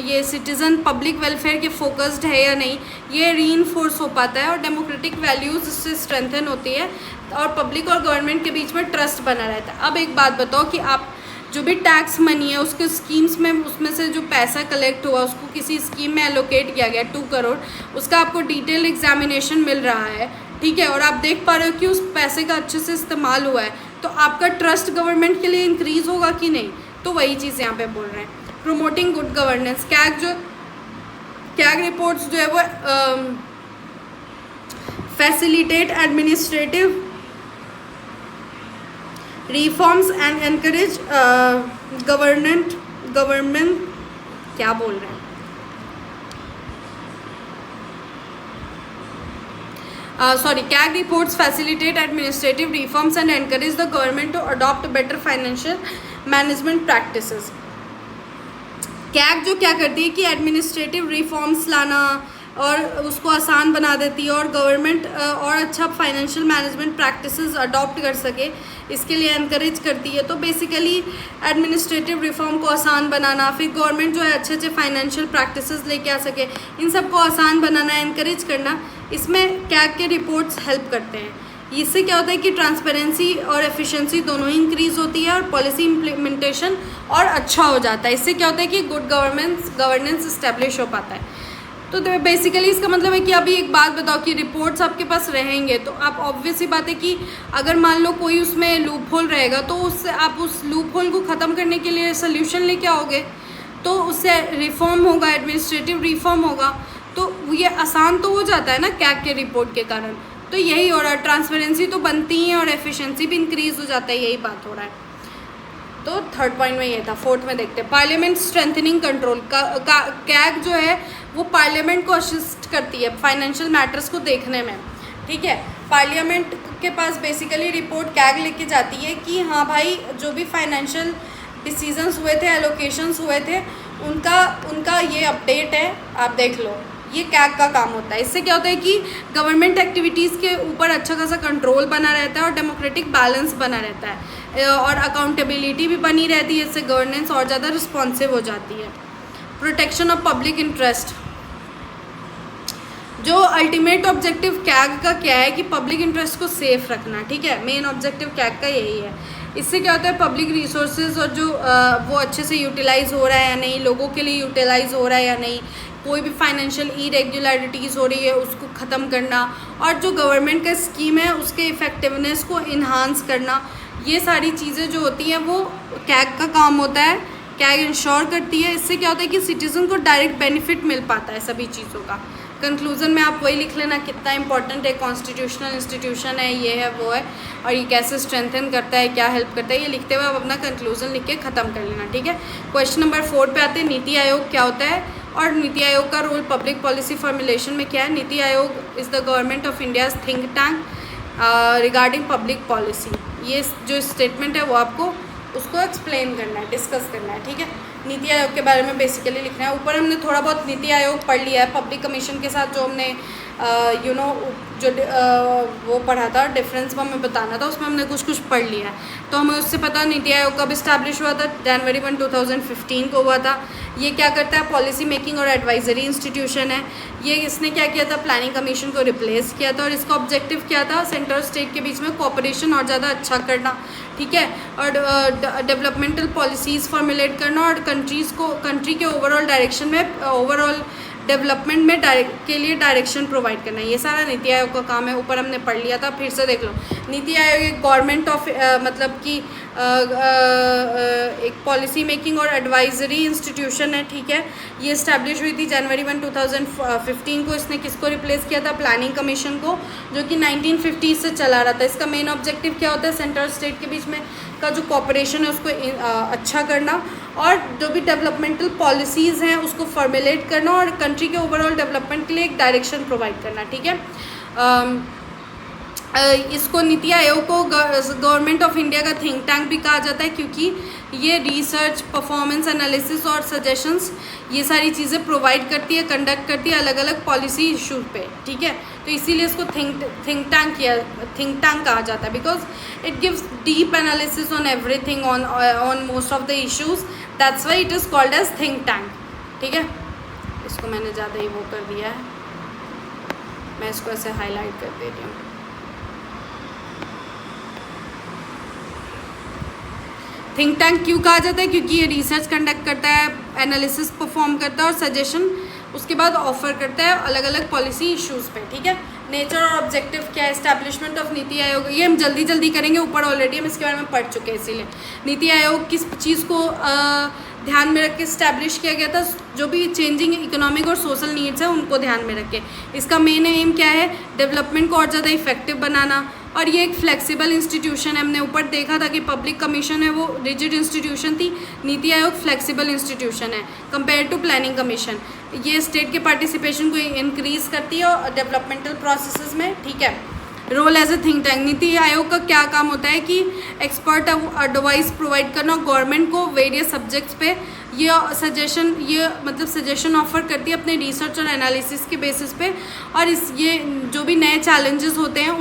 ये सिटीज़न पब्लिक वेलफेयर के फोकस्ड है या नहीं, ये रीइंफोर्स हो पाता है। और डेमोक्रेटिक वैल्यूज़ इससे स्ट्रेंथन होती है और पब्लिक और गवर्नमेंट के बीच में ट्रस्ट बना रहता है। अब एक बात बताओ कि आप जो भी टैक्स मनी है उसके स्कीम्स में, उसमें से जो पैसा कलेक्ट हुआ उसको किसी स्कीम में एलोकेट किया गया 2 करोड़, उसका आपको डिटेल एग्जामिनेशन मिल रहा है, ठीक है, और आप देख पा रहे हो कि उस पैसे का अच्छे से इस्तेमाल हुआ है, तो आपका ट्रस्ट गवर्नमेंट के लिए इंक्रीज़ होगा कि नहीं। तो वही चीज़ यहाँ पे बोल रहे हैं। Promoting good governance, CAG reports जो है वो facilitate administrative reforms and encourage government क्या बोल रहे हैं, CAG reports facilitate administrative reforms and encourage the government to adopt better financial management practices. CAG जो क्या करती है कि एडमिनिस्ट्रेटिव रिफॉर्म्स लाना और उसको आसान बना देती है और गवर्नमेंट और अच्छा फाइनेंशियल मैनेजमेंट प्रैक्टिसेस अडॉप्ट कर सके, इसके लिए एनकरेज करती है। तो बेसिकली एडमिनिस्ट्रेटिव रिफॉर्म को आसान बनाना, फिर गवर्नमेंट जो है अच्छे अच्छे फाइनेंशियल प्रैक्टिसेस लेके आ सके, इन सब को आसान बनाना, एनकरेज करना, इसमें कैग के रिपोर्ट्स हेल्प करते हैं। इससे क्या होता है कि ट्रांसपेरेंसी और एफिशिएंसी दोनों ही इंक्रीज़ होती है और पॉलिसी इम्प्लीमेंटेशन और अच्छा हो जाता है। इससे क्या होता है कि गुड गवर्नेंस इस्टेब्लिश हो पाता है। तो बेसिकली इसका मतलब है कि अभी एक बात बताओ कि रिपोर्ट्स आपके पास रहेंगे तो आप ऑब्वियस ही बात है कि अगर मान लो कोई उसमें लूप होल रहेगा तो उससे आप उस लूप होल को ख़त्म करने के लिए सोल्यूशन लेके आओगे, तो उससे रिफॉर्म होगा, एडमिनिस्ट्रेटिव रिफॉर्म होगा, तो ये आसान तो हो जाता है ना कैग के रिपोर्ट के कारण। तो यही हो रहा है, ट्रांसपेरेंसी तो बनती है और एफिशिएंसी भी इंक्रीज़ हो जाता है, यही बात हो रहा है। तो थर्ड पॉइंट में ये था। फोर्थ में देखते हैं पार्लियामेंट स्ट्रेंथनिंग कंट्रोल। कैग जो है वो पार्लियामेंट को असिस्ट करती है फाइनेंशियल मैटर्स को देखने में, ठीक है। पार्लियामेंट के पास बेसिकली रिपोर्ट कैग लेके जाती है कि हाँ भाई जो भी फाइनेंशियल डिसीजंस हुए थे, एलोकेशंस हुए थे, उनका ये अपडेट है, आप देख लो, ये कैग का काम होता है। इससे क्या होता है कि गवर्नमेंट एक्टिविटीज़ के ऊपर अच्छा खासा कंट्रोल बना रहता है और डेमोक्रेटिक बैलेंस बना रहता है और अकाउंटेबिलिटी भी बनी रहती है। इससे गवर्नेंस और ज़्यादा रिस्पॉन्सिव हो जाती है। प्रोटेक्शन ऑफ पब्लिक इंटरेस्ट, जो अल्टीमेट ऑब्जेक्टिव कैग का क्या है कि पब्लिक इंटरेस्ट को सेफ रखना, ठीक है। मेन ऑब्जेक्टिव कैग का यही है। इससे क्या होता है पब्लिक रिसोर्सेज और जो वो अच्छे से यूटिलाइज़ हो रहा है या नहीं, लोगों के लिए यूटिलाइज़ हो रहा है या नहीं, कोई भी फाइनेंशियल इरेगुलरिटीज़ हो रही है उसको ख़त्म करना, और जो गवर्नमेंट का स्कीम है उसके इफ़ेक्टिवनेस को इन्हांस करना, ये सारी चीज़ें जो होती हैं वो कैग का काम होता है। कैग इंश्योर करती है। इससे क्या होता है कि सिटीज़न को डायरेक्ट बेनिफिट मिल पाता है सभी चीज़ों का, कंक्लूज़न में आप वही लिख लेना कितना इंपॉर्टेंट है, कॉन्स्टिट्यूशनल इंस्टीट्यूशन है, ये है वो है, और ये कैसे स्ट्रेंथन करता है, क्या हेल्प करता है, ये लिखते हुए आप अपना कंक्लूज़न लिख के ख़त्म कर लेना, ठीक है। क्वेश्चन नंबर 4 पे आते हैं, नीति आयोग क्या होता है और नीति आयोग का रोल पब्लिक पॉलिसी फॉर्मुलेशन में क्या है। NITI Aayog is the government of India's think tank regarding public policy. ये जो स्टेटमेंट है वो आपको उसको एक्सप्लेन करना है, डिस्कस करना है, ठीक है। नीति आयोग के बारे में बेसिकली लिखना है। ऊपर हमने थोड़ा बहुत नीति आयोग पढ़ लिया है, पब्लिक कमीशन के साथ जो हमने वो पढ़ा था, डिफरेंस वो हमें बताना था, उसमें हमने कुछ पढ़ लिया है। तो हमें उससे पता नीति आयोग कब इस्टेब्लिश हुआ था, जनवरी 1, 2015 को हुआ था। ये क्या करता है, पॉलिसी मेकिंग और एडवाइजरी इंस्टीट्यूशन है। ये इसने क्या किया था, प्लानिंग कमीशन को रिप्लेस किया था, और इसका ऑब्जेक्टिव क्या था, सेंटर और स्टेट के बीच में कोऑपरेशन और ज़्यादा अच्छा करना, ठीक है, और डेवलपमेंटल पॉलिसीज़ फॉर्मुलेट करना, और कंट्री के ओवरऑल डायरेक्शन में, ओवरऑल डेवलपमेंट में के लिए डायरेक्शन प्रोवाइड करना। ये सारा नीति आयोग का काम है। ऊपर हमने पढ़ लिया था, फिर से देख लो। नीति आयोग एक गवर्नमेंट ऑफ मतलब कि एक पॉलिसी मेकिंग और एडवाइजरी इंस्टीट्यूशन है, ठीक है। ये इस्टेब्लिश हुई थी जनवरी 1, 2015 को। इसने किसको रिप्लेस किया था, प्लानिंग कमीशन को, जो कि 1950 से चला रहा था। इसका मेन ऑब्जेक्टिव क्या होता है, सेंटर और स्टेट के बीच में का जो कॉपरेशन है उसको अच्छा करना, और जो भी डेवलपमेंटल पॉलिसीज़ हैं उसको फॉर्मुलेट करना, और कंट्री के ओवरऑल डेवलपमेंट के लिए एक डायरेक्शन प्रोवाइड करना, ठीक है। इसको नीति आयोग को गवर्नमेंट ऑफ इंडिया का थिंक टैंक भी कहा जाता है, क्योंकि ये रिसर्च, परफॉर्मेंस एनालिसिस और सजेशंस ये सारी चीज़ें प्रोवाइड करती है, कंडक्ट करती है अलग अलग पॉलिसी इशू पे, ठीक है। तो इसीलिए इसको थिंक टैंक कहा जाता है, because it gives deep analysis on everything, on most of the issues, that's why it is called as think tank, ठीक है। इसको मैंने ज़्यादा ही वो कर दिया है, मैं इसको ऐसे हाईलाइट कर दे रही हूँ। थिंक टैंक क्यों कहा जाता है, क्योंकि ये रिसर्च कंडक्ट करता है, एनालिसिस परफॉर्म करता है, और सजेशन उसके बाद ऑफर करता है अलग अलग पॉलिसी इश्यूज़ पे, ठीक है। नेचर और ऑब्जेक्टिव क्या है, एस्टैब्लिशमेंट ऑफ नीति आयोग, ये हम जल्दी करेंगे, ऊपर ऑलरेडी हम इसके बारे में पढ़ चुके हैं। इसीलिए नीति आयोग किस चीज़ को ध्यान में रख के इस्टेब्लिश किया गया था, जो भी चेंजिंग इकोनॉमिक और सोशल नीड्स है उनको ध्यान में रख के। इसका मेन एम क्या है, डेवलपमेंट को और ज़्यादा इफेक्टिव बनाना, और ये एक फ्लेक्सिबल इंस्टीट्यूशन है। हमने ऊपर देखा था कि पब्लिक कमीशन है वो रिजिड इंस्टीट्यूशन थी, नीति आयोग फ्लेक्सिबल इंस्टीट्यूशन है कंपेयर टू प्लानिंग कमीशन। ये स्टेट के पार्टिसिपेशन को इंक्रीज करती है और डेवलपमेंटल प्रोसेसेस में, ठीक है। Role as a think tank, NITI Aayog का क्या काम होता है कि एक्सपर्ट एडवाइस प्रोवाइड करना गवर्नमेंट को वेरियस सब्जेक्ट्स पे, ये सजेशन ऑफर करती है अपने रिसर्च और एनालिसिस के बेसिस पे, और ये जो भी नए चैलेंजेस होते हैं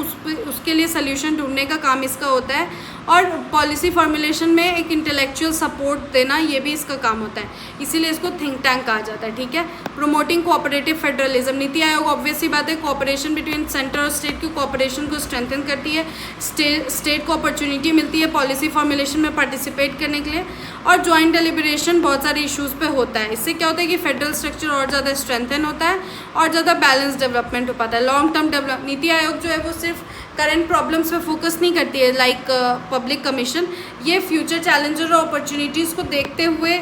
उसके लिए सोल्यूशन ढूंढने का काम इसका होता है, और पॉलिसी फॉर्मुलेशन में एक इंटेलेक्चुअल सपोर्ट देना, ये भी इसका काम होता है, इसीलिए इसको थिंक टैंक कहा जाता है, ठीक है। Promoting cooperative federalism, NITI Aayog obviously बात है कोऑपरेशन बिटवीन सेंटर और स्टेट की कोऑपरेशन को स्ट्रेंथन करती है, स्टेट को अपॉर्चुनिटी मिलती है पॉलिसी फॉर्मुलेशन में पार्टिसिपेट करने के लिए, और जॉइंट डेलिब्रेशन बहुत सारे इश्यूज़ पे होता है। इससे क्या होता है कि फेडरल स्ट्रक्चर और ज़्यादा स्ट्रेंथन होता है और ज़्यादा बैलेंस डेवलपमेंट हो पाता है। Long term develop, NITI Aayog जो है वो सिर्फ करंट प्रॉब्लम्स पे फोकस नहीं करती है लाइक पब्लिक कमीशन, ये फ्यूचर चैलेंजेस और अपॉर्चुनिटीज़ को देखते हुए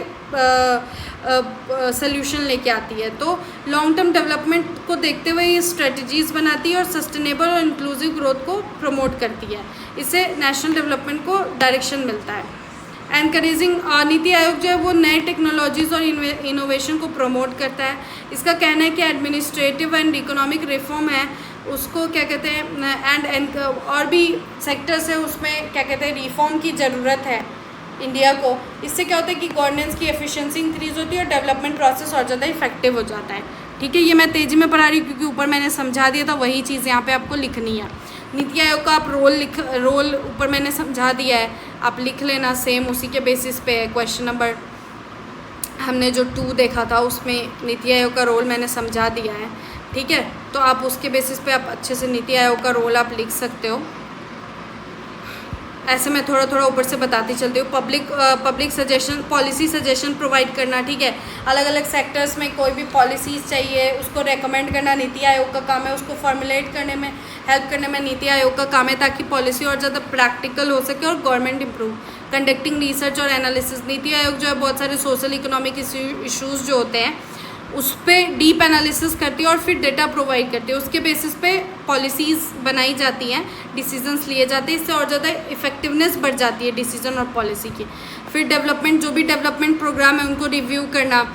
सोल्यूशन लेके आती है। तो लॉन्ग टर्म डेवलपमेंट को देखते हुए ये स्ट्रेटजीज़ बनाती है और सस्टेनेबल और इंक्लूसिव ग्रोथ को प्रमोट करती है, इससे नेशनल डेवलपमेंट को डायरेक्शन मिलता है। एनकरेजिंग, नीति आयोग जो है वो नए टेक्नोलॉजीज़ और इनोवेशन को प्रमोट करता है। इसका कहना है कि एडमिनिस्ट्रेटिव एंड इकोनॉमिक रिफॉर्म है उसको क्या कहते हैं एंड और भी सेक्टर्स है उसमें क्या कहते हैं रिफॉर्म की ज़रूरत है इंडिया को। इससे क्या होता है कि गवर्नेंस की एफिशिएंसी इंक्रीज़ होती है और डेवलपमेंट प्रोसेस और ज़्यादा इफेक्टिव हो जाता है, ठीक है। ये मैं तेज़ी में पढ़ा रही हूँ क्योंकि ऊपर मैंने समझा दिया था, वही चीज़ यहाँ पे आपको लिखनी है। नीति आयोग का आप रोल ऊपर मैंने समझा दिया है, आप लिख लेना, सेम उसी के बेसिस पे है। क्वेश्चन नंबर हमने जो 2 देखा था उसमें नीति आयोग का रोल मैंने समझा दिया है, ठीक है। तो आप उसके बेसिस पे आप अच्छे से नीति आयोग का रोल आप लिख सकते हो। ऐसे मैं थोड़ा थोड़ा ऊपर से बताती चलती हूँ। Public suggestion, policy suggestion provide करना, ठीक है। अलग अलग सेक्टर्स में कोई भी पॉलिसीज़ चाहिए उसको रेकमेंड करना नीति आयोग का काम है, उसको फॉर्मुलेट करने में हेल्प करने में नीति आयोग का काम है, ताकि पॉलिसी और ज़्यादा प्रैक्टिकल हो सके और गवर्नमेंट इंप्रूव। कंडक्टिंग रिसर्च और एनालिसिस, नीति आयोग जो है बहुत सारे सोशल इकोनॉमिक इश्यूज़ जो होते हैं उस पर डीप एनालिसिस करती है और फिर डेटा प्रोवाइड करती है। उसके बेसिस पे पॉलिसीज़ बनाई जाती हैं, डिसीजंस लिए जाते हैं, इससे और ज़्यादा इफेक्टिवनेस बढ़ जाती है डिसीजन और पॉलिसी की। फिर डेवलपमेंट, जो भी डेवलपमेंट प्रोग्राम है उनको रिव्यू करना,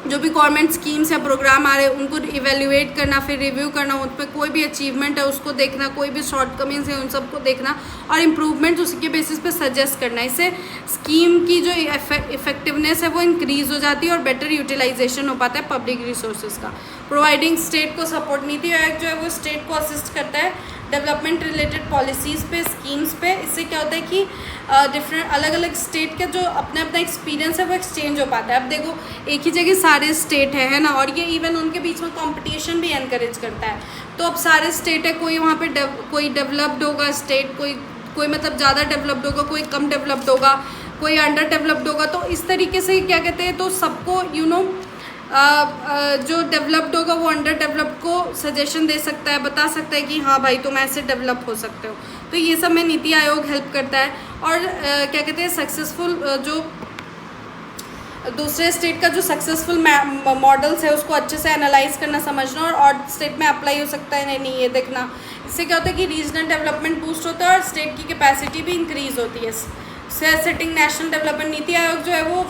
जो भी गवर्नमेंट स्कीम्स या प्रोग्राम आ रहे हैं उनको इवेल्युएट करना, फिर रिव्यू करना, उन पर कोई भी अचीवमेंट है उसको देखना, कोई भी शॉर्टकमिंग्स है उन सबको देखना और इम्प्रूवमेंट उसी के बेसिस पे सजेस्ट करना। इससे स्कीम की जो इफेक्टिवनेस है वो इंक्रीज़ हो जाती है और बेटर यूटिलाइजेशन हो पाता है पब्लिक रिसोर्सेज का। प्रोवाइडिंग स्टेट को सपोर्ट, नीति आयोग जो है वो स्टेट को असिस्ट करता है डेवलपमेंट रिलेटेड पॉलिसीज़ पे, स्कीम्स पे। इससे क्या होता है कि डिफरेंट अलग अलग स्टेट का जो अपना अपना एक्सपीरियंस है वो एक्सचेंज हो पाता है। अब देखो एक ही जगह सारे स्टेट है ना, और ये इवन उनके बीच में कंपटीशन भी एनकरेज करता है। तो अब सारे स्टेट है, कोई वहाँ पे कोई डेवलप्ड होगा स्टेट, कोई मतलब ज़्यादा डेवलप्ड होगा, कोई कम डेवलप्ड होगा, कोई अंडर डेवलप्ड होगा। तो इस तरीके से क्या कहते हैं, तो सबको जो डेवलप्ड होगा वो अंडर डेवलप्ड को सजेशन दे सकता है, बता सकता है कि हाँ भाई तुम ऐसे डेवलप हो सकते हो। तो ये सब में नीति आयोग हेल्प करता है। और क्या कहते हैं, सक्सेसफुल जो दूसरे स्टेट का जो सक्सेसफुल मॉडल्स है उसको अच्छे से एनालाइज करना, समझना और स्टेट में अप्लाई हो सकता है नहीं ये देखना। इससे क्या होता है कि रीजनल डेवलपमेंट बूस्ट होता है और स्टेट की कैपेसिटी भी इंक्रीज होती है। Setting national development, NITI Aayog जो है वो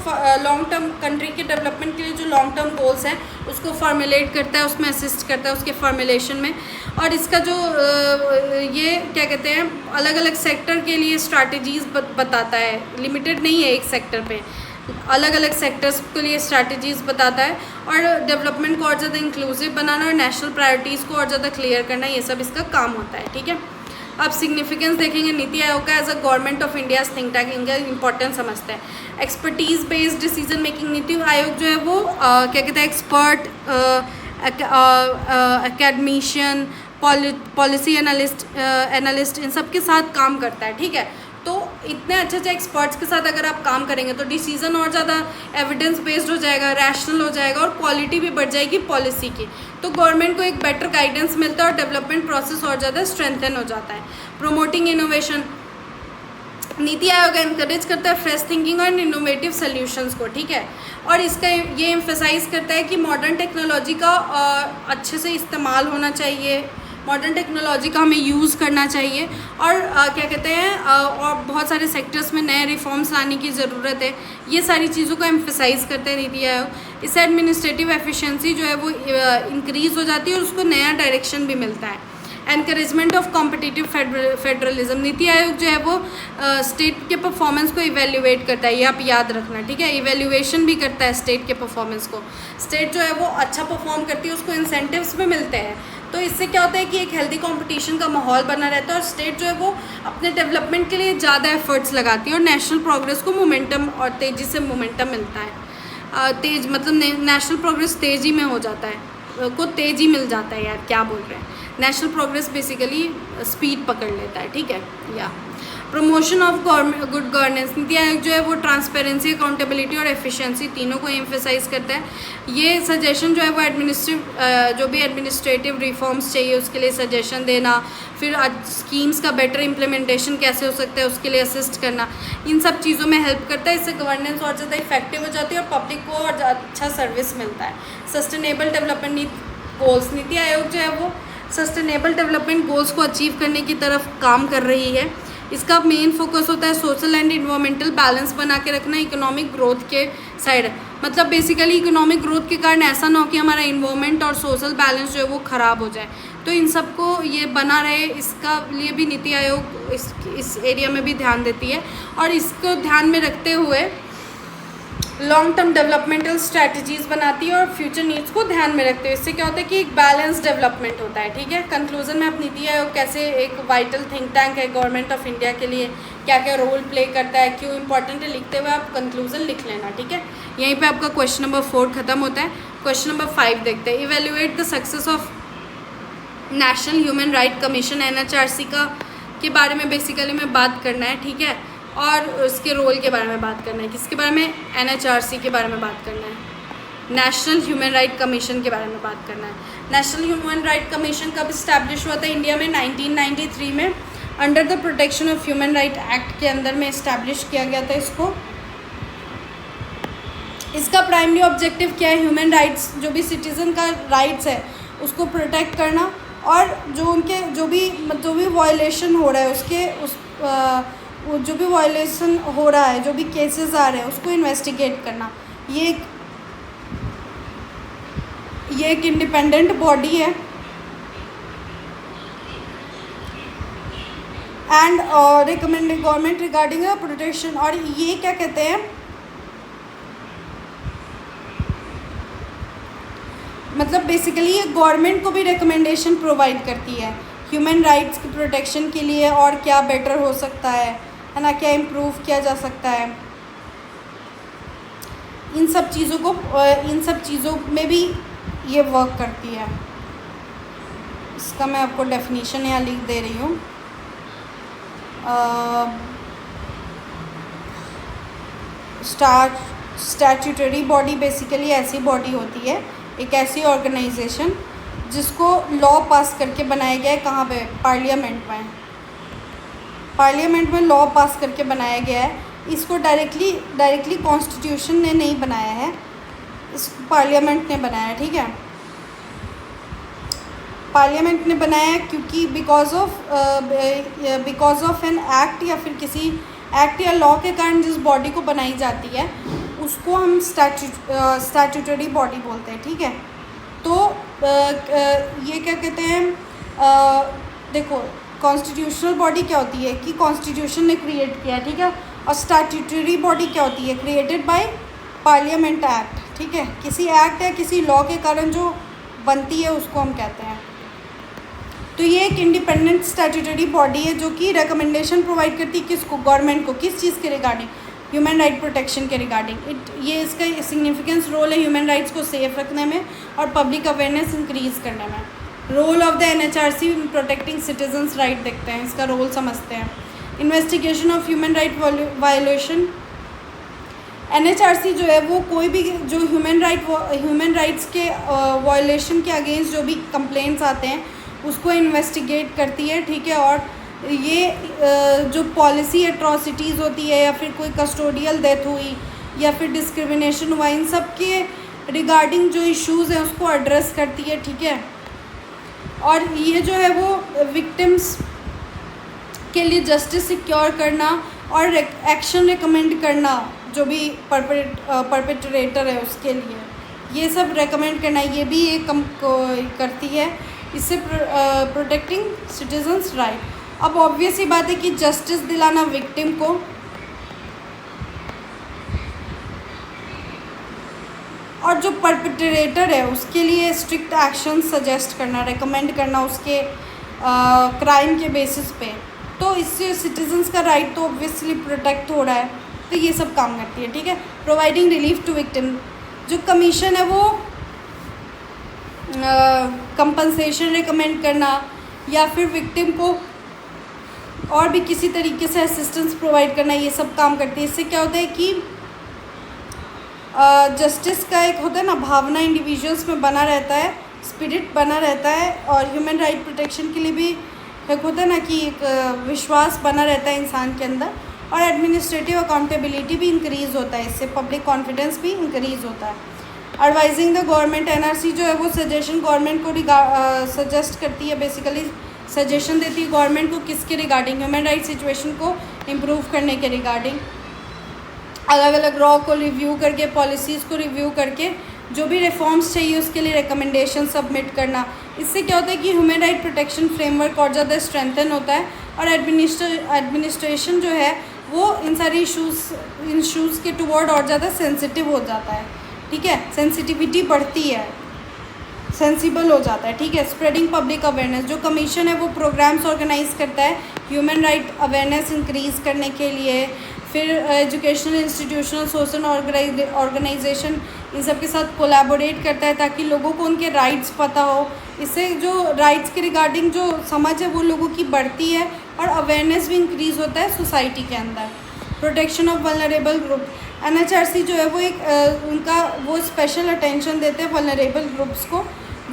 लॉन्ग टर्म कंट्री के डेवलपमेंट के लिए जो लॉन्ग टर्म गोल्स हैं उसको फॉर्मुलेट करता है, उसमें असिस्ट करता है उसके फॉर्मुलेशन में। और इसका जो ये क्या कहते हैं, अलग अलग सेक्टर के लिए स्ट्रैटेजीज़ बताता है, लिमिटेड नहीं है एक सेक्टर पे, अलग अलग सेक्टर्स के लिए स्ट्रैटेजीज़ बताता है। और डेवलपमेंट को और ज़्यादा इंक्लूसिव बनाना और नेशनल प्रायोरिटीज़ को और ज़्यादा क्लियर करना, ये सब इसका काम होता है। ठीक है, अब सिग्निफिकेंस देखेंगे नीति आयोग का as a government of India think tank, इनका इंपॉर्टेंस समझते हैं। Expertise based decision making, NITI Aayog जो है वो क्या कहते हैं, एक्सपर्ट, एकेडमिशियन, पॉलिसी एनालिस्ट इन सब के साथ काम करता है। ठीक है, तो इतने अच्छे अच्छे एक्सपर्ट्स के साथ अगर आप काम करेंगे तो डिसीजन और ज़्यादा एविडेंस बेस्ड हो जाएगा, रैशनल हो जाएगा और क्वालिटी भी बढ़ जाएगी पॉलिसी की। तो गवर्नमेंट को एक बेटर गाइडेंस मिलता है और डेवलपमेंट प्रोसेस और ज़्यादा स्ट्रेंथन हो जाता है। Promoting innovation, NITI Aayog encourage करता है फ्रेश थिंकिंग और इनोवेटिव सॉल्यूशंस को। ठीक है, और इसका ये एम्फेसाइज करता है कि मॉडर्न टेक्नोलॉजी का अच्छे से इस्तेमाल होना चाहिए, मॉडर्न टेक्नोलॉजी का हमें यूज़ करना चाहिए और क्या कहते हैं और बहुत सारे सेक्टर्स में नए रिफॉर्म्स लाने की ज़रूरत है। ये सारी चीज़ों को एम्फेसाइज करते हैं नीति आयोग। इससे एडमिनिस्ट्रेटिव एफिशिएंसी जो है वो इंक्रीज़ हो जाती है और उसको नया डायरेक्शन भी मिलता है। Encouragement of competitive federalism, NITI Aayog जो है वो स्टेट के परफॉर्मेंस को इवेल्युएट करता है, ये आप याद रखना। ठीक है, इवेल्युएशन भी करता है स्टेट के परफॉर्मेंस को। स्टेट जो है वो अच्छा परफॉर्म करती है उसको इंसेंटिव्स भी मिलते हैं। तो इससे क्या होता है कि एक हेल्दी कंपटीशन का माहौल बना रहता है और स्टेट जो है वो अपने डेवलपमेंट के लिए ज़्यादा एफर्ट्स लगाती है और नेशनल प्रोग्रेस को मोमेंटम और तेज़ी से मोमेंटम मिलता है। तेज मतलब नेशनल प्रोग्रेस तेज़ी में हो जाता है, को तेज़ी मिल जाता है, यार क्या बोल रहे हैं, नेशनल प्रोग्रेस बेसिकली स्पीड पकड़ लेता है। ठीक है, या promotion of good governance, NITI Aayog जो है वो ट्रांसपेरेंसी, अकाउंटेबिलिटी और एफिशिएंसी तीनों को एम्फेसाइज करता है। ये सजेशन जो है वो जो भी एडमिनिस्ट्रेटिव रिफॉर्म्स चाहिए उसके लिए सजेशन देना, फिर स्कीम्स का बेटर इम्प्लीमेंटेशन कैसे हो सकता है उसके लिए असिस्ट करना, इन सब चीज़ों में हेल्प करता है। इससे गवर्नेंस और ज़्यादा इफेक्टिव हो जाती है और पब्लिक को और अच्छा सर्विस मिलता है। Sustainable development goals, NITI Aayog जो है वो सस्टेनेबल डेवलपमेंट गोल्स को अचीव करने की तरफ काम कर रही है। इसका मेन फोकस होता है सोशल एंड इन्वायरमेंटल बैलेंस बना के रखना इकोनॉमिक ग्रोथ के साइड। मतलब बेसिकली इकोनॉमिक ग्रोथ के कारण ऐसा ना हो कि हमारा इन्वायरमेंट और सोशल बैलेंस जो है वो ख़राब हो जाए। तो इन सबको ये बना रहे, इसका लिए भी नीति आयोग इस एरिया में भी ध्यान देती है और इसको ध्यान में रखते हुए लॉन्ग टर्म डेवलपमेंटल स्ट्रैटेजीज़ बनाती है और फ्यूचर नीड्स को ध्यान में रखते हुए। इससे क्या होता है कि एक बैलेंस डेवलपमेंट होता है। ठीक है, कंक्लूजन में आप नीति आयोग कैसे एक वाइटल थिंक टैंक है गवर्नमेंट ऑफ इंडिया के लिए, क्या क्या रोल प्ले करता है, क्यों इंपॉर्टेंट है, लिखते हुए आप कंक्लूजन लिख लेना। ठीक है, यहीं पे आपका क्वेश्चन नंबर 4 खत्म होता है। क्वेश्चन नंबर 5 देखते हैं। Evaluate the success of national human right commission, NHRC के बारे में बेसिकली में बात करना है। ठीक है, और उसके रोल के बारे में बात करना है। किसके बारे में? NHRC के बारे में बात करना है, नेशनल ह्यूमन राइट कमीशन के बारे में बात करना है। नेशनल ह्यूमन राइट कमीशन कब इस्टेब्लिश हुआ था इंडिया में? 1993 में under the protection of human right act के अंदर में इस्टेब्लिश किया गया था इसको। इसका प्राइमरी ऑब्जेक्टिव क्या है? ह्यूमन राइट्स, जो भी सिटीज़न का राइट्स है उसको प्रोटेक्ट करना, और जो उनके जो भी वायलेशन हो रहा है उसके जो भी वायलेशन हो रहा है, जो भी केसेस आ रहे हैं उसको इन्वेस्टिगेट करना। ये एक इंडिपेंडेंट बॉडी है and recommending government regarding protection. और ये क्या कहते हैं, मतलब बेसिकली ये गवर्नमेंट को भी रिकमेंडेशन प्रोवाइड करती है ह्यूमन राइट्स की प्रोटेक्शन के लिए, और क्या बेटर हो सकता है ना, क्या इम्प्रूव किया जा सकता है। इन सब चीज़ों में भी ये वर्क करती है। इसका मैं आपको डेफिनेशन यहाँ लिख दे रही हूँ। स्टैट्यूटरी बॉडी बेसिकली ऐसी बॉडी होती है, एक ऐसी ऑर्गेनाइजेशन जिसको लॉ पास करके बनाया गया है। कहाँ पे? पार्लियामेंट में लॉ पास करके बनाया गया है। इसको डायरेक्टली कॉन्स्टिट्यूशन ने नहीं बनाया है, इस पार्लियामेंट ने बनाया है, ठीक है। पार्लियामेंट ने बनाया है क्योंकि बिकॉज ऑफ एन एक्ट, या फिर किसी एक्ट या लॉ के कारण जिस बॉडी को बनाई जाती है उसको हम स्टैट्यूटरी बॉडी बोलते हैं, ठीक है। तो ये क्या कहते हैं, देखो कॉन्स्टिट्यूशनल बॉडी क्या होती है कि कॉन्स्टिट्यूशन ने क्रिएट किया, ठीक है। और स्टैट्यूटरी बॉडी क्या होती है? क्रिएटेड बाय पार्लियामेंट एक्ट, ठीक है। किसी एक्ट या किसी लॉ के कारण जो बनती है उसको हम कहते हैं। तो ये एक इंडिपेंडेंट स्टैट्यूटरी बॉडी है जो कि रिकमेंडेशन प्रोवाइड करती है किसको? गवर्नमेंट को। किस चीज़ के रिगार्डिंग? ह्यूमन राइट प्रोटेक्शन के रिगार्डिंग। ये इसका सिग्निफिकेंस रोल है ह्यूमन राइट्स को सेफ रखने में और पब्लिक अवेयरनेस इंक्रीज करने में। Role of the NHRC in protecting citizens right देखते हैं, इसका रोल समझते हैं। Investigation of human right violation. NHRC जो है वो कोई भी जो ह्यूमन राइट्स के वायोलेशन के अगेंस्ट जो भी कंप्लेंट्स आते हैं उसको इन्वेस्टिगेट करती है, ठीक है। और ये जो पॉलिसी एट्रॉसिटीज़ होती है या फिर कोई कस्टोडियल डेथ हुई या फिर डिस्क्रिमिनेशन हुआ, इन सब के रिगार्डिंग जो इश्यूज़ हैं उसको एड्रेस करती है, ठीक है। और ये जो है वो विक्टिम्स के लिए जस्टिस सिक्योर करना और एक्शन रिकमेंड करना, जो भी परपेट्रेटर है उसके लिए ये सब रेकमेंड करना, ये भी ये करती है। इससे प्रोटेक्टिंग सिटीजन्स राइट। अब ऑब्वियस ही बात है कि जस्टिस दिलाना विक्टिम को, और जो परपेट्रेटर है उसके लिए स्ट्रिक्ट एक्शन सजेस्ट करना, रेकमेंड करना उसके क्राइम के बेसिस पे। तो इससे सिटीजन्स का राइट तो ऑब्वियसली प्रोटेक्ट हो रहा है, तो ये सब काम करती है, ठीक है। प्रोवाइडिंग रिलीफ टू विक्टिम, जो कमीशन है वो कंपनसेशन रिकमेंड करना या फिर विक्टिम को और भी किसी तरीके से असिस्टेंस प्रोवाइड करना, ये सब काम करती है। इससे क्या होता है कि जस्टिस का एक होता है ना भावना इंडिविजुअल्स में बना रहता है, स्पिरिट बना रहता है, और ह्यूमन राइट प्रोटेक्शन के लिए भी एक होता है ना कि एक विश्वास बना रहता है इंसान के अंदर, और एडमिनिस्ट्रेटिव अकाउंटेबिलिटी भी इंक्रीज़ होता है, इससे पब्लिक कॉन्फिडेंस भी इंक्रीज़ होता है। एडवाइजिंग द गवर्नमेंट, NRC जो है वो सजेशन गवर्नमेंट को सजेस्ट करती है, बेसिकली सजेशन देती है गवर्नमेंट को किसके रिगार्डिंग? ह्यूमन राइट सिचुएशन को इम्प्रूव करने के रिगार्डिंग। अलग अलग लॉ को रिव्यू करके, पॉलिसीज़ को रिव्यू करके जो भी रिफॉर्म्स चाहिए उसके लिए रिकमेंडेशन सबमिट करना। इससे क्या होता है कि ह्यूमन राइट प्रोटेक्शन फ्रेमवर्क और ज़्यादा स्ट्रेंथन होता है, और एडमिनिस्ट्रेशन जो है वो इन सारी इशूज़ के टुवर्ड और ज़्यादा सेंसिटिव हो जाता है, ठीक है। सेंसिटिविटी बढ़ती है, सेंसिबल हो जाता है, ठीक है। स्प्रेडिंग पब्लिक अवेयरनेस, जो कमीशन है वो प्रोग्राम्स ऑर्गेनाइज करता है ह्यूमन राइट अवेयरनेस इंक्रीज़ करने के लिए। फिर एजुकेशनल, इंस्टीट्यूशनल, सोशल ऑर्गेनाइजेशन इन सब के साथ कोलैबोरेट करता है ताकि लोगों को उनके राइट्स पता हो। इससे जो राइट्स के रिगार्डिंग जो समझ है वो लोगों की बढ़ती है और अवेयरनेस भी इंक्रीज़ होता है सोसाइटी के अंदर। Protection of vulnerable group, NHRC जो है वो एक उनका वो स्पेशल अटेंशन देते हैं वल्नरेबल ग्रुप्स को,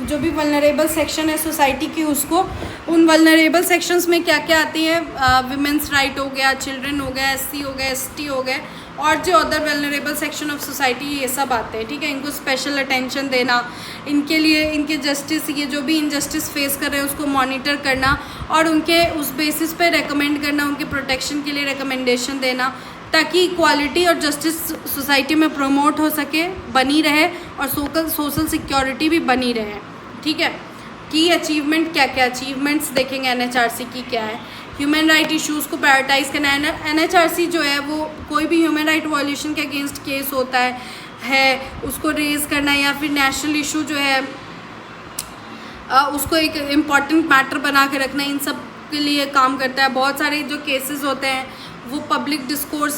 जो भी वल्नरेबल सेक्शन है सोसाइटी की उसको। उन वल्नरेबल सेक्शंस में क्या क्या आती है? विमेंस राइट हो गया, चिल्ड्रन हो गया, SC हो गया, ST हो गए, और जो other vulnerable section of society, ये सब आते हैं, ठीक है। इनको स्पेशल अटेंशन देना, इनके लिए इनके जस्टिस, ये जो भी इनजस्टिस फेस कर रहे हैं उसको मॉनिटर करना और उनके उस बेसिस पे रेकमेंड करना, उनके प्रोटेक्शन के लिए रिकमेंडेशन देना, ताकि इक्वालिटी और जस्टिस सोसाइटी में प्रमोट हो सके, बनी रहे और सोशल सिक्योरिटी भी बनी रहे, ठीक है। की अचीवमेंट क्या क्या अचीवमेंट्स देखेंगे एनएचआरसी की क्या है। ह्यूमन राइट इश्यूज़ को प्रायोरिटाइज करना है। एनएचआरसी जो है वो कोई भी ह्यूमन राइट वायलेशन के अगेंस्ट केस होता है उसको रेज करना, या फिर नेशनल इशू जो है उसको एक इम्पॉर्टेंट मैटर बना के रखना, इन सब के लिए काम करता है। बहुत सारे जो केसेस होते हैं वो public discourse,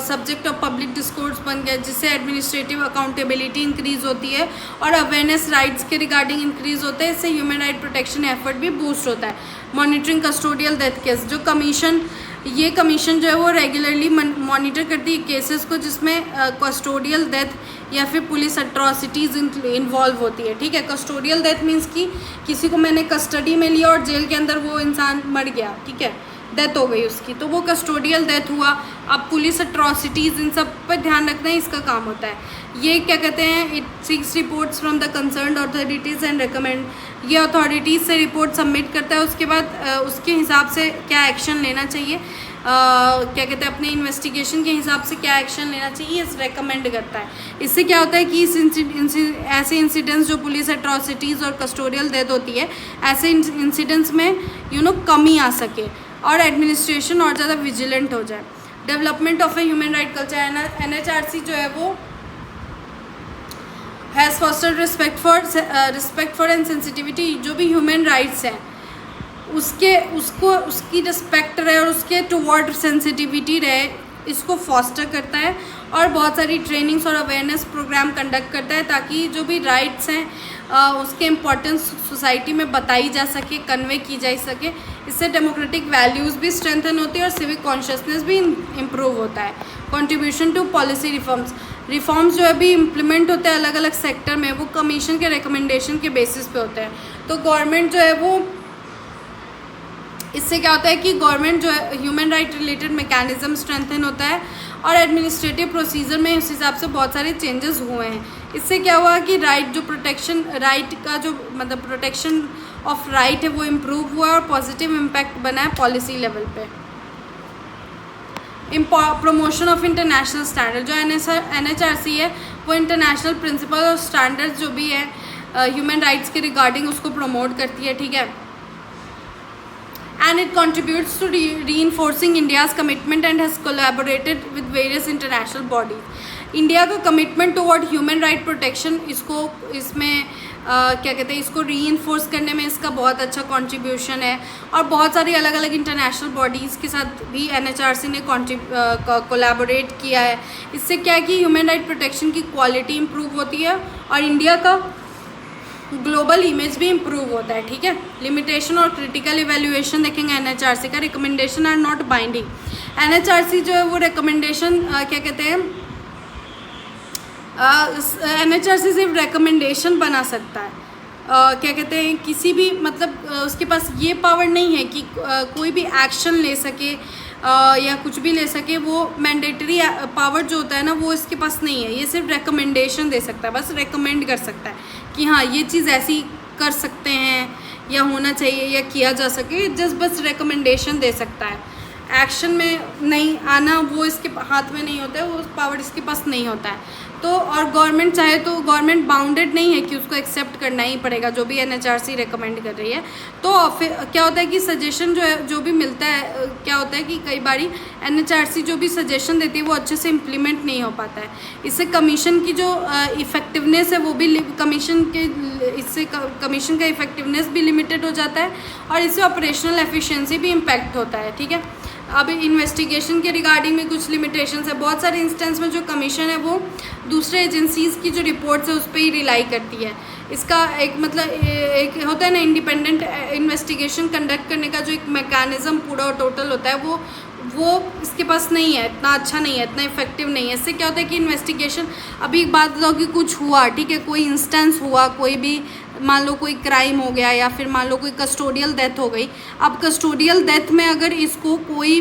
subject of public discourse बन गया, जिससे एडमिनिस्ट्रेटिव अकाउंटेबिलिटी इंक्रीज़ होती है और अवेयरनेस राइट्स के रिगार्डिंग इंक्रीज़ होता है। इससे ह्यूमन राइट प्रोटेक्शन एफर्ट भी बूस्ट होता है। मॉनिटरिंग कस्टोडियल डेथ केस, जो कमीशन, ये कमीशन जो है वो रेगुलरली मॉनिटर करती है केसेस को जिसमें कस्टोडियल डेथ या फिर पुलिस अट्रॉसिटीज़ इन्वॉल्व होती है, ठीक है। कस्टोडियल डेथ मीन्स कि किसी को मैंने कस्टडी में लिया और जेल के अंदर वो इंसान मर गया, ठीक है, डेथ हो गई उसकी, तो वो कस्टोडियल डेथ हुआ। अब पुलिस अट्रॉसिटीज़, इन सब पर ध्यान रखना ही इसका काम होता है। ये क्या कहते हैं, it seeks reports from the concerned authorities and recommend, ये अथॉरिटीज़ से रिपोर्ट सबमिट करता है, उसके बाद उसके हिसाब से क्या एक्शन लेना चाहिए, क्या कहते हैं, अपने इन्वेस्टिगेशन के हिसाब से क्या एक्शन लेना चाहिए, इस रेकमेंड करता है। इससे क्या होता है कि ऐसे इंसिडेंट्स जो पुलिस अट्रॉसिटीज़ और कस्टोडियल डेथ होती है, ऐसे इंसिडेंट्स में कमी आ सके और एडमिनिस्ट्रेशन और ज़्यादा विजिलेंट हो जाए। Development of a human right culture, NHRC जो है वो has fostered respect for and sensitivity, जो भी ह्यूमन राइट्स हैं उसकी रिस्पेक्ट रहे और उसके टुवर्ड सेंसिटिविटी रहे, इसको फॉस्टर करता है और बहुत सारी ट्रेनिंग्स और अवेयरनेस प्रोग्राम कंडक्ट करता है, ताकि जो भी राइट्स हैं उसके इम्पोर्टेंस सोसाइटी में बताई जा सके, कन्वे की जा सके। इससे डेमोक्रेटिक वैल्यूज़ भी स्ट्रेंथन होती है और सिविक कॉन्शियसनेस भी इम्प्रूव होता है। कंट्रीब्यूशन टू पॉलिसी रिफॉर्म्स जो अभी इम्प्लीमेंट होते हैं अलग अलग सेक्टर में, वो कमीशन के रिकमेंडेशन के बेसिस पे होते हैं। तो गवर्नमेंट जो है वो, इससे क्या होता है कि गवर्नमेंट जो है human right related mechanism strengthen होता है और एडमिनिस्ट्रेटिव प्रोसीजर में उस हिसाब से बहुत सारे चेंजेस हुए हैं। इससे क्या हुआ कि राइट जो प्रोटेक्शन, राइट का जो मतलब प्रोटेक्शन ऑफ राइट है वो इम्प्रूव हुआ और पॉजिटिव इम्पैक्ट बना है पॉलिसी लेवल पे। प्रमोशन ऑफ इंटरनेशनल स्टैंडर्ड, जो एनएचआरसी है वो इंटरनेशनल प्रिंसिपल और स्टैंडर्ड्स जो भी है ह्यूमन राइट्स के रिगार्डिंग उसको प्रमोट करती है, ठीक है। And it contributes to reinforcing India's commitment and has collaborated with various international bodies. India का commitment toward human right protection, इसमें क्या कहते हैं, इसको रीइंफोर्स करने में इसका बहुत अच्छा कंट्रीब्यूशन है और बहुत सारी अलग अलग इंटरनेशनल बॉडीज़ के साथ भी एनएचआरसी ने कोलैबोरेट किया है। इससे क्या है कि ह्यूमन राइट प्रोटेक्शन की क्वालिटी इंप्रूव होती है और इंडिया का ग्लोबल इमेज भी इम्प्रूव होता है, ठीक है। लिमिटेशन और क्रिटिकल इवैल्यूएशन देखेंगे एनएचआरसी का। Recommendation are not binding, NHRC जो है वो रिकमेंडेशन क्या कहते हैं, एनएचआरसी सिर्फ रिकमेंडेशन बना सकता है, क्या कहते हैं, किसी भी मतलब उसके पास ये पावर नहीं है कि कोई भी एक्शन ले सके या कुछ भी ले सके। वो मैंडेटरी पावर जो होता है ना वो इसके पास नहीं है, ये सिर्फ रिकमेंडेशन दे सकता है, बस रिकमेंड कर सकता है कि हाँ ये चीज़ ऐसी कर सकते हैं या होना चाहिए या किया जा सके, जस्ट बस रिकमेंडेशन दे सकता है। एक्शन में नहीं आना वो इसके हाथ में नहीं होता है, वो पावर इसके पास नहीं होता है। तो और गवर्नमेंट चाहे तो गवर्नमेंट बाउंडेड नहीं है कि उसको एक्सेप्ट करना ही पड़ेगा जो भी एनएचआरसी रिकमेंड कर रही है। तो फिर क्या होता है कि सजेशन जो है जो भी मिलता है, क्या होता है कि कई बारी एनएचआरसी जो भी सजेशन देती है वो अच्छे से इम्प्लीमेंट नहीं हो पाता है। इससे कमीशन की जो इफ़ेक्टिवनेस है वो भी इससे कमीशन का इफ़ेक्टिवनेस भी लिमिटेड हो जाता है और इससे ऑपरेशनल एफिशिएंसी भी इम्पैक्ट होता है, ठीक है। अब इन्वेस्टिगेशन के रिगार्डिंग में कुछ लिमिटेशंस है। बहुत सारे इंस्टेंस में जो कमीशन है वो दूसरे एजेंसीज़ की जो रिपोर्ट्स है उस पर ही रिलाई करती है। इसका एक मतलब एक होता है ना इंडिपेंडेंट इन्वेस्टिगेशन कंडक्ट करने का जो एक मैकेनिज़्म पूरा और टोटल होता है वो इसके पास नहीं है, इतना अच्छा नहीं है, इतना इफेक्टिव नहीं है। इससे क्या होता है कि इन्वेस्टिगेशन, अभी एक बात बताओ कि कुछ हुआ, ठीक है, कोई इंस्टेंस हुआ, कोई भी मान लो कोई क्राइम हो गया या फिर मान लो कोई कस्टोडियल डेथ हो गई। अब कस्टोडियल डेथ में अगर इसको कोई